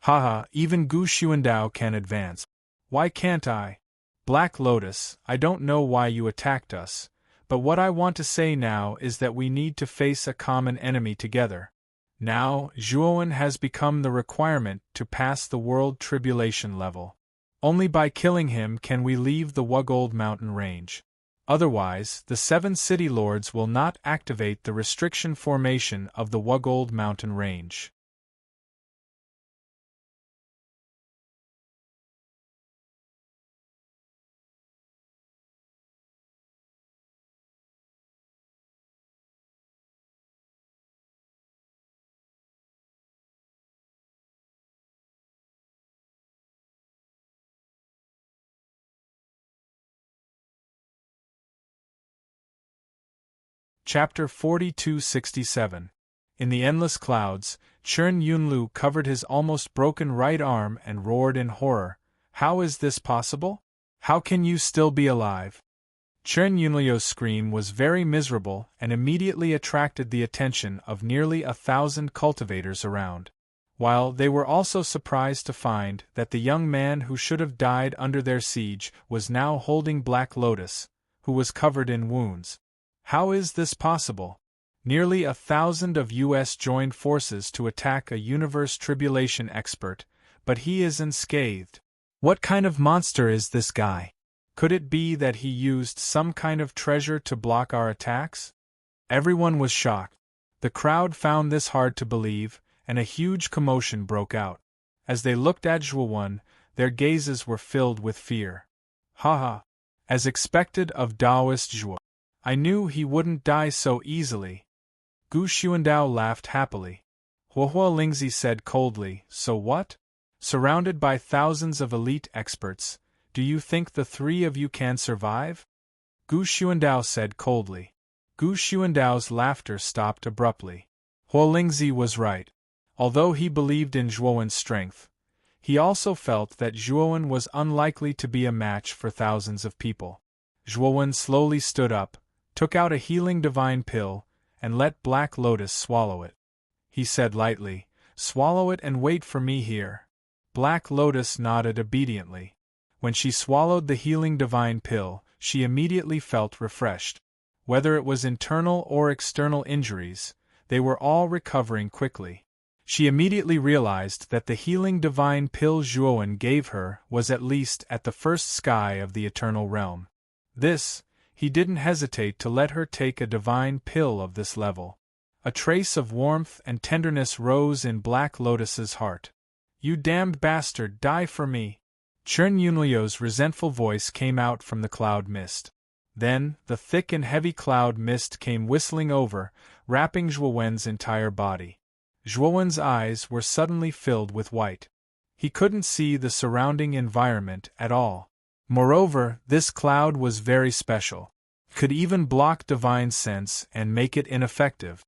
Haha, even Gu Xuandao can advance. Why can't I? Black Lotus, I don't know why you attacked us, but what I want to say now is that we need to face a common enemy together. Now, Zhuowen has become the requirement to pass the World Tribulation level. Only by killing him can we leave the Wugold mountain range. Otherwise, the 7 city lords will not activate the restriction formation of the Wugold mountain range. Chapter 4267. In the endless clouds, Chen Yunlu covered his almost broken right arm and roared in horror. How is this possible? How can you still be alive? Chen Yunlu's scream was very miserable and immediately attracted the attention of nearly 1,000 cultivators around. While they were also surprised to find that the young man who should have died under their siege was now holding Black Lotus, who was covered in wounds. How is this possible? Nearly 1,000 of US joined forces to attack a universe tribulation expert, but he is unscathed. What kind of monster is this guy? Could it be that he used some kind of treasure to block our attacks? Everyone was shocked. The crowd found this hard to believe, and a huge commotion broke out. As they looked at Zhuowen, their gazes were filled with fear. Haha! As expected of Taoist Zhuo. I knew he wouldn't die so easily. Gu Xuandao laughed happily. Huohuo Lingzi said coldly, so what? Surrounded by thousands of elite experts, do you think the 3 of you can survive? Gu Xuandao said coldly. Gu Xuandao's laughter stopped abruptly. Huo Lingzi was right. Although he believed in Zhuowen's strength, he also felt that Zhuowen was unlikely to be a match for thousands of people. Zhuowen slowly stood up, took out a healing divine pill, and let Black Lotus swallow it. He said lightly, swallow it and wait for me here. Black Lotus nodded obediently. When she swallowed the healing divine pill, she immediately felt refreshed. Whether it was internal or external injuries, They were all recovering quickly. She immediately realized that the healing divine pill Zhuowen gave her was at least at the first sky of the eternal realm. He didn't hesitate to let her take a divine pill of this level. A trace of warmth and tenderness rose in Black Lotus's heart. "You damned bastard, die for me!" Chen Yunliu's resentful voice came out from the cloud mist. Then, the thick and heavy cloud mist came whistling over, wrapping Zhuowen's entire body. Zhuowen's eyes were suddenly filled with white. He couldn't see the surrounding environment at all. Moreover, this cloud was very special. Could even block divine sense and make it ineffective.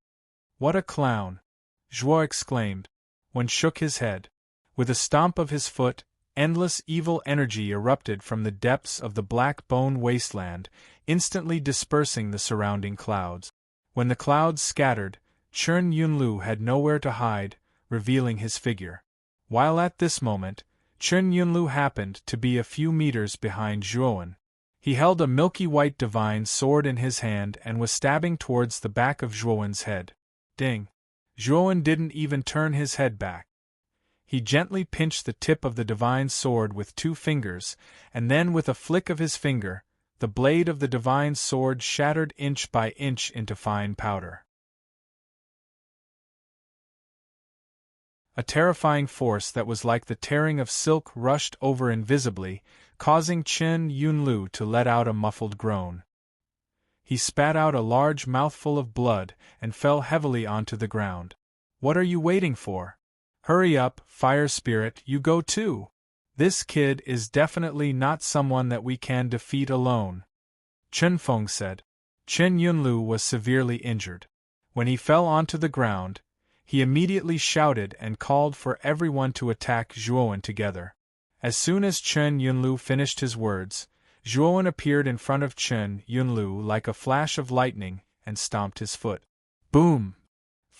"What a clown!" Zhuo exclaimed, when shook his head. With a stomp of his foot, endless evil energy erupted from the depths of the black bone wasteland, instantly dispersing the surrounding clouds. When the clouds scattered, Chen Yunlu had nowhere to hide, revealing his figure. While at this moment, Chen Yunlu happened to be a few meters behind Zhuowen. He held a milky white divine sword in his hand and was stabbing towards the back of Zhuowen's head. Ding! Zhuowen didn't even turn his head back. He gently pinched the tip of the divine sword with 2 fingers, and then with a flick of his finger, the blade of the divine sword shattered inch by inch into fine powder. A terrifying force that was like the tearing of silk rushed over invisibly, causing Chen Yunlu to let out a muffled groan. He spat out a large mouthful of blood and fell heavily onto the ground. "What are you waiting for? Hurry up, fire spirit, you go too! This kid is definitely not someone that we can defeat alone," Chen Feng said. Chen Yunlu was severely injured. When he fell onto the ground, he immediately shouted and called for everyone to attack Zhuowen together. As soon as Chen Yunlu finished his words, Zhuowen appeared in front of Chen Yunlu like a flash of lightning and stomped his foot. Boom!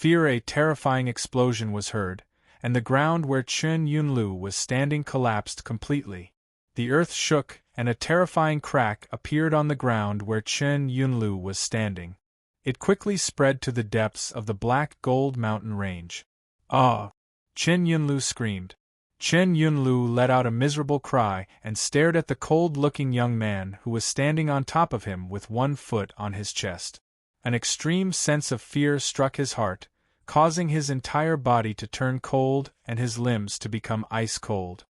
A terrifying explosion was heard, and the ground where Chen Yunlu was standing collapsed completely. The earth shook, and a terrifying crack appeared on the ground where Chen Yunlu was standing. It quickly spread to the depths of the Black Gold Mountain range. "Ah!" Chen Yunlu screamed. Chen Yunlu let out a miserable cry and stared at the cold-looking young man who was standing on top of him with 1 foot on his chest. An extreme sense of fear struck his heart, causing his entire body to turn cold and his limbs to become ice cold.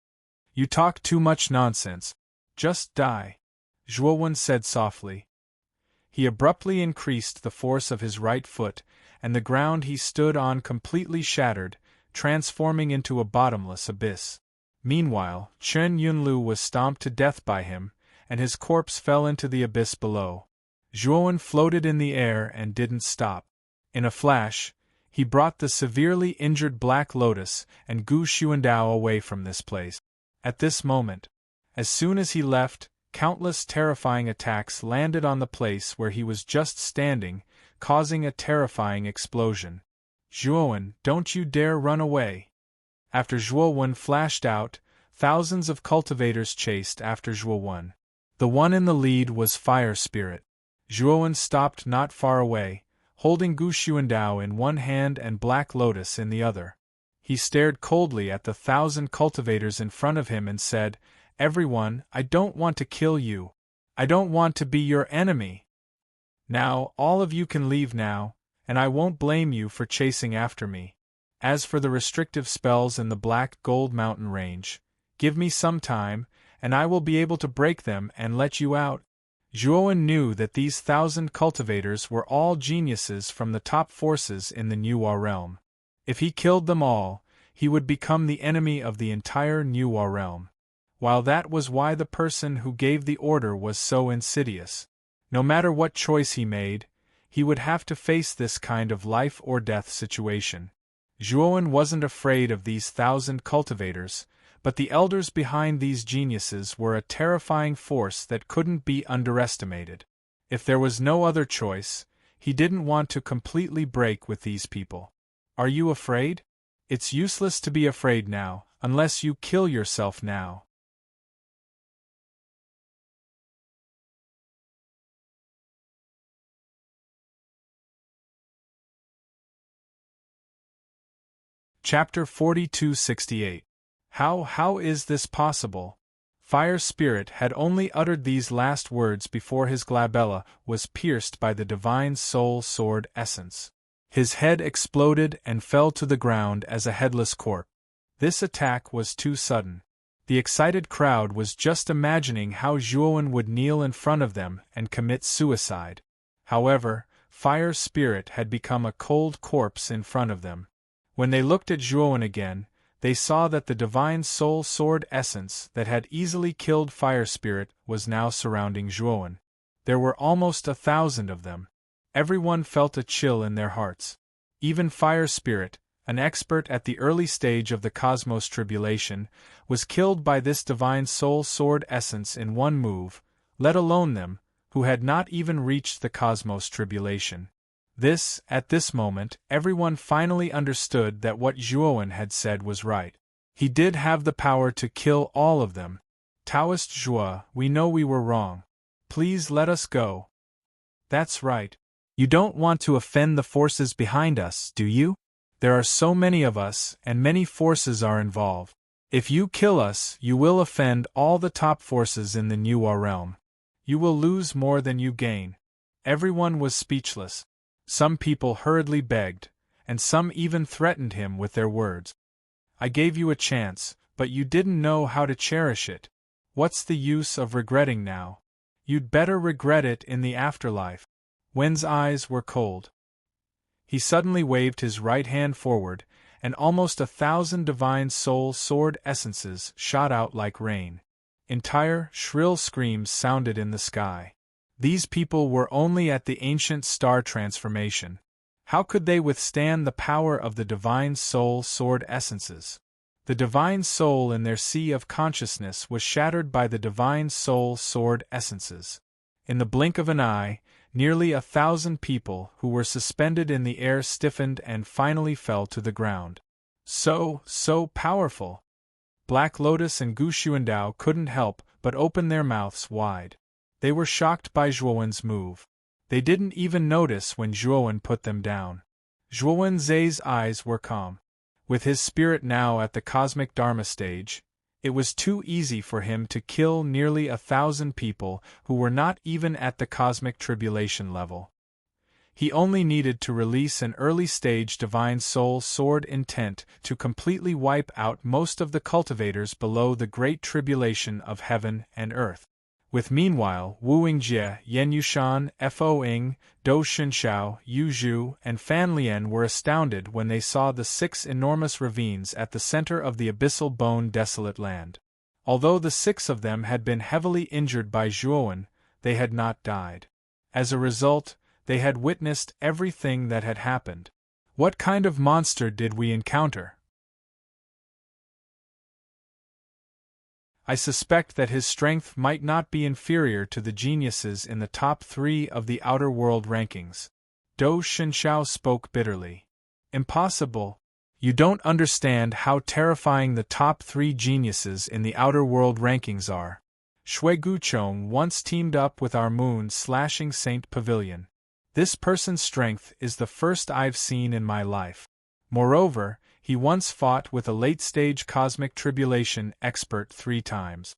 "You talk too much nonsense. Just die," Zhuowen said softly. He abruptly increased the force of his right foot, and the ground he stood on completely shattered, transforming into a bottomless abyss. Meanwhile, Chen Yunlu was stomped to death by him, and his corpse fell into the abyss below. Zhuowen floated in the air and didn't stop. In a flash, he brought the severely injured Black Lotus and Gu Xuandao away from this place. At this moment, as soon as he left, countless terrifying attacks landed on the place where he was just standing, causing a terrifying explosion. "Zhuowen, don't you dare run away!" After Zhuowen flashed out, thousands of cultivators chased after Zhuowen. The one in the lead was Fire Spirit. Zhuowen stopped not far away, holding Gu Xuandao in one hand and Black Lotus in the other. He stared coldly at the 1,000 cultivators in front of him and said, "Everyone, I don't want to kill you. I don't want to be your enemy. Now, all of you can leave now, and I won't blame you for chasing after me. As for the restrictive spells in the Black Gold Mountain range, give me some time, and I will be able to break them and let you out." Zhuowen knew that these 1,000 cultivators were all geniuses from the top forces in the Nuwa realm. If he killed them all, he would become the enemy of the entire Nuwa realm. While that was why the person who gave the order was so insidious. No matter what choice he made, he would have to face this kind of life-or-death situation. Zhuowen wasn't afraid of these 1,000 cultivators, but the elders behind these geniuses were a terrifying force that couldn't be underestimated. If there was no other choice, he didn't want to completely break with these people. Are you afraid? It's useless to be afraid now, unless you kill yourself now. Chapter 4268. How is this possible? Fire Spirit had only uttered these last words before his glabella was pierced by the divine soul sword essence. His head exploded and fell to the ground as a headless corpse. This attack was too sudden. The excited crowd was just imagining how Zhuowen would kneel in front of them and commit suicide. However, Fire Spirit had become a cold corpse in front of them. When they looked at Zhuowen again, they saw that the divine soul sword essence that had easily killed Fire Spirit was now surrounding Zhuowen. There were almost 1,000 of them. Everyone felt a chill in their hearts. Even Fire Spirit, an expert at the early stage of the cosmos tribulation, was killed by this divine soul sword essence in one move, let alone them, who had not even reached the cosmos tribulation. At this moment, everyone finally understood that what Zhuowen had said was right. He did have the power to kill all of them. Taoist Zhuo, we know we were wrong. Please let us go. That's right. You don't want to offend the forces behind us, do you? There are so many of us, and many forces are involved. If you kill us, you will offend all the top forces in the New realm. You will lose more than you gain. Everyone was speechless. Some people hurriedly begged, and some even threatened him with their words. I gave you a chance, but you didn't know how to cherish it. What's the use of regretting now? You'd better regret it in the afterlife. Wen's eyes were cold. He suddenly waved his right hand forward, and almost 1,000 divine soul sword essences shot out like rain. Entire, shrill screams sounded in the sky. These people were only at the ancient star transformation. How could they withstand the power of the divine soul sword essences? The divine soul in their sea of consciousness was shattered by the divine soul sword essences. In the blink of an eye, nearly 1,000 people who were suspended in the air stiffened and finally fell to the ground. So powerful! Black Lotus and Gu Xuandao couldn't help but open their mouths wide. They were shocked by Zhuowen's move. They didn't even notice when Zhuowen put them down. Zhuowen Zhe's eyes were calm. With his spirit now at the cosmic Dharma stage, it was too easy for him to kill nearly 1,000 people who were not even at the cosmic tribulation level. He only needed to release an early-stage divine soul sword intent to completely wipe out most of the cultivators below the great tribulation of heaven and earth. With meanwhile, Wu Yingjie, Yen Yushan, Fo Ying, Dou Xunshao, Yu Zhu, and Fan Lian were astounded when they saw the 6 enormous ravines at the center of the abyssal bone desolate land. Although the 6 of them had been heavily injured by Zhuowen, they had not died. As a result, they had witnessed everything that had happened. What kind of monster did we encounter? I suspect that his strength might not be inferior to the geniuses in the top 3 of the outer world rankings. Dou Xunshao spoke bitterly. Impossible. You don't understand how terrifying the top 3 geniuses in the outer world rankings are. Shui Guchong once teamed up with our moon-slashing Saint Pavilion. This person's strength is the first I've seen in my life. Moreover, he once fought with a late-stage cosmic tribulation expert 3 times.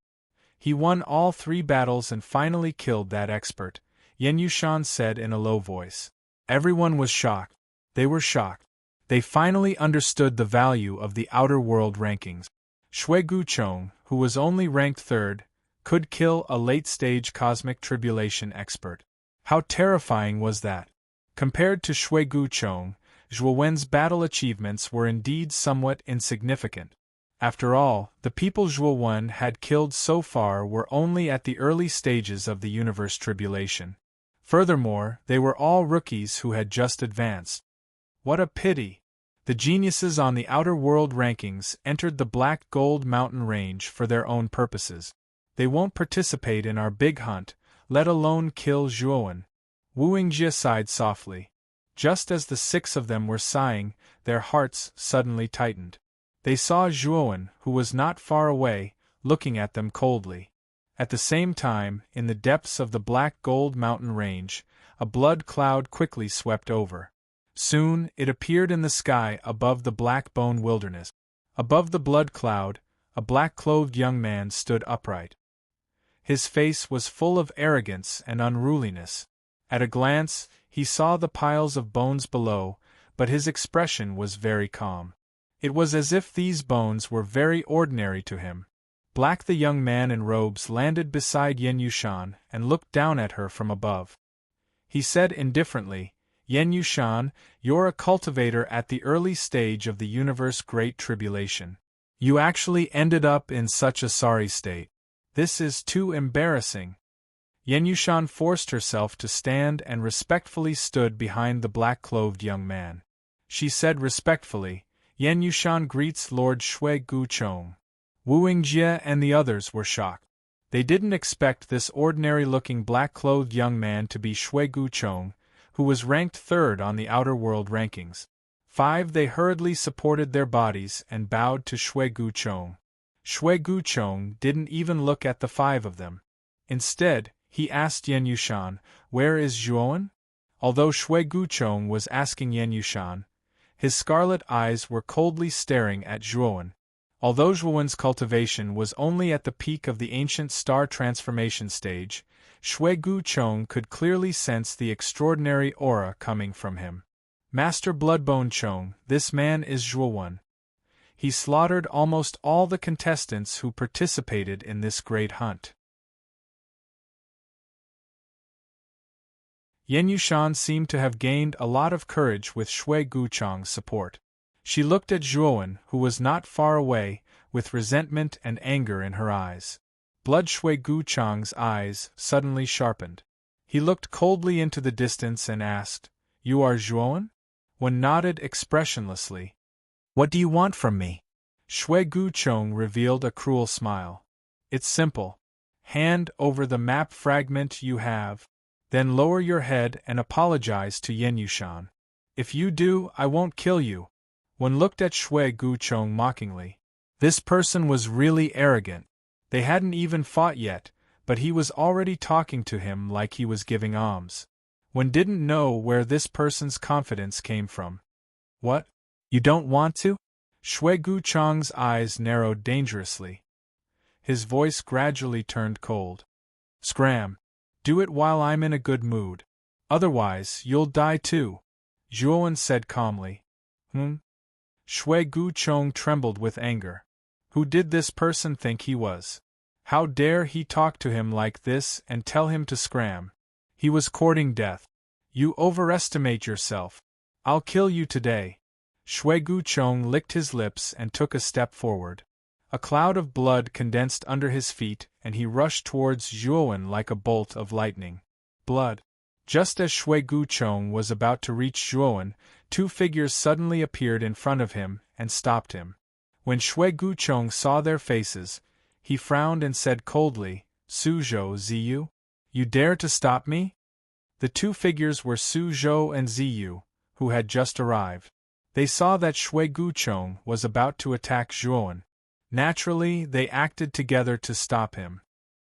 He won all 3 battles and finally killed that expert, Yen Yushan said in a low voice. Everyone was shocked. They were shocked. They finally understood the value of the outer world rankings. Shui Guchong, who was only ranked 3rd, could kill a late-stage cosmic tribulation expert. How terrifying was that? Compared to Shui Guchong, Zhuowen's battle achievements were indeed somewhat insignificant. After all, the people Zhuowen had killed so far were only at the early stages of the universe tribulation. Furthermore, they were all rookies who had just advanced. What a pity! The geniuses on the outer world rankings entered the Black Gold Mountain Range for their own purposes. They won't participate in our big hunt, let alone kill Zhuowen. Wu Yingjie sighed softly. Just as the 6 of them were sighing, their hearts suddenly tightened. They saw Zhuowen, who was not far away, looking at them coldly. At the same time, in the depths of the Black Gold Mountain Range, a blood cloud quickly swept over. Soon, it appeared in the sky above the black bone wilderness. Above the blood cloud, a black-clothed young man stood upright. His face was full of arrogance and unruliness. At a glance, he saw the piles of bones below, but his expression was very calm. It was as if these bones were very ordinary to him. Black, the young man in robes landed beside Yen Yushan and looked down at her from above. He said indifferently, "Yen Yushan, you're a cultivator at the early stage of the universe's great tribulation. You actually ended up in such a sorry state. This is too embarrassing." Yen Yushan forced herself to stand and respectfully stood behind the black-clothed young man. She said respectfully, "Yen Yushan greets Lord Shui Guchong." Wu Yingjie and the others were shocked. They didn't expect this ordinary-looking black-clothed young man to be Shui Guchong, who was ranked third on the Outer World rankings. They hurriedly supported their bodies and bowed to Shui Guchong. Shui Guchong didn't even look at the 5 of them. Instead, he asked Yen Yushan, "Where is Zhuowen?" Although Shui Guchong was asking Yen Yushan, his scarlet eyes were coldly staring at Zhuowen. Although Zhuowen's cultivation was only at the peak of the ancient star transformation stage, Shui Guchong could clearly sense the extraordinary aura coming from him. "Master Bloodbone Chong, this man is Zhuowen. He slaughtered almost all the contestants who participated in this great hunt." Yen Yushan seemed to have gained a lot of courage with Shui Guchong's support. She looked at Zhuowen, who was not far away, with resentment and anger in her eyes. Blood Shui Guchong's eyes suddenly sharpened. He looked coldly into the distance and asked, "You are Zhuowen?" One nodded expressionlessly. "What do you want from me?" Shui Guchong revealed a cruel smile. "It's simple. Hand over the map fragment you have. Then lower your head and apologize to Yen Yushan. If you do, I won't kill you." One looked at Shui Guchong mockingly. This person was really arrogant. They hadn't even fought yet, but he was already talking to him like he was giving alms. One didn't know where this person's confidence came from. "What? You don't want to?" Shui Guchong's eyes narrowed dangerously. His voice gradually turned cold. "Scram. Do it while I'm in a good mood. Otherwise, you'll die too," Zhuowen said calmly. Shui Guchong trembled with anger. Who did this person think he was? How dare he talk to him like this and tell him to scram? He was courting death. "You overestimate yourself. I'll kill you today." Shui Guchong licked his lips and took a step forward. A cloud of blood condensed under his feet, and he rushed towards Zhuowen like a bolt of lightning. Blood. Just as Shui Guchong was about to reach Zhuowen, 2 figures suddenly appeared in front of him and stopped him. When Shui Guchong saw their faces, he frowned and said coldly, "Suzhou Ziyu? You dare to stop me?" The 2 figures were Suzhou and Ziyu, who had just arrived. They saw that Shui Guchong was about to attack Zhuowen. Naturally, they acted together to stop him.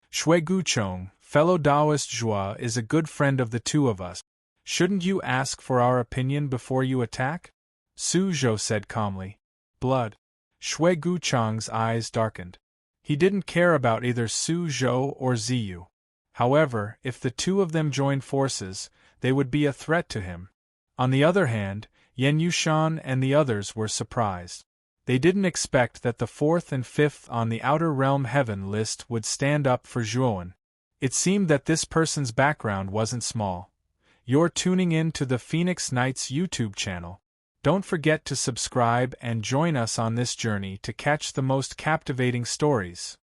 "Shui Guchong, fellow Taoist Zhua is a good friend of the 2 of us. Shouldn't you ask for our opinion before you attack?" Suzhou said calmly. "Blood." Shui Guchong's eyes darkened. He didn't care about either Suzhou or Ziyu. However, if the 2 of them joined forces, they would be a threat to him. On the other hand, Yen Yushan and the others were surprised. They didn't expect that the 4th and 5th on the Outer Realm Heaven list would stand up for Zhuowen. It seemed that this person's background wasn't small. You're tuning in to the Phoenix Knights YouTube channel. Don't forget to subscribe and join us on this journey to catch the most captivating stories.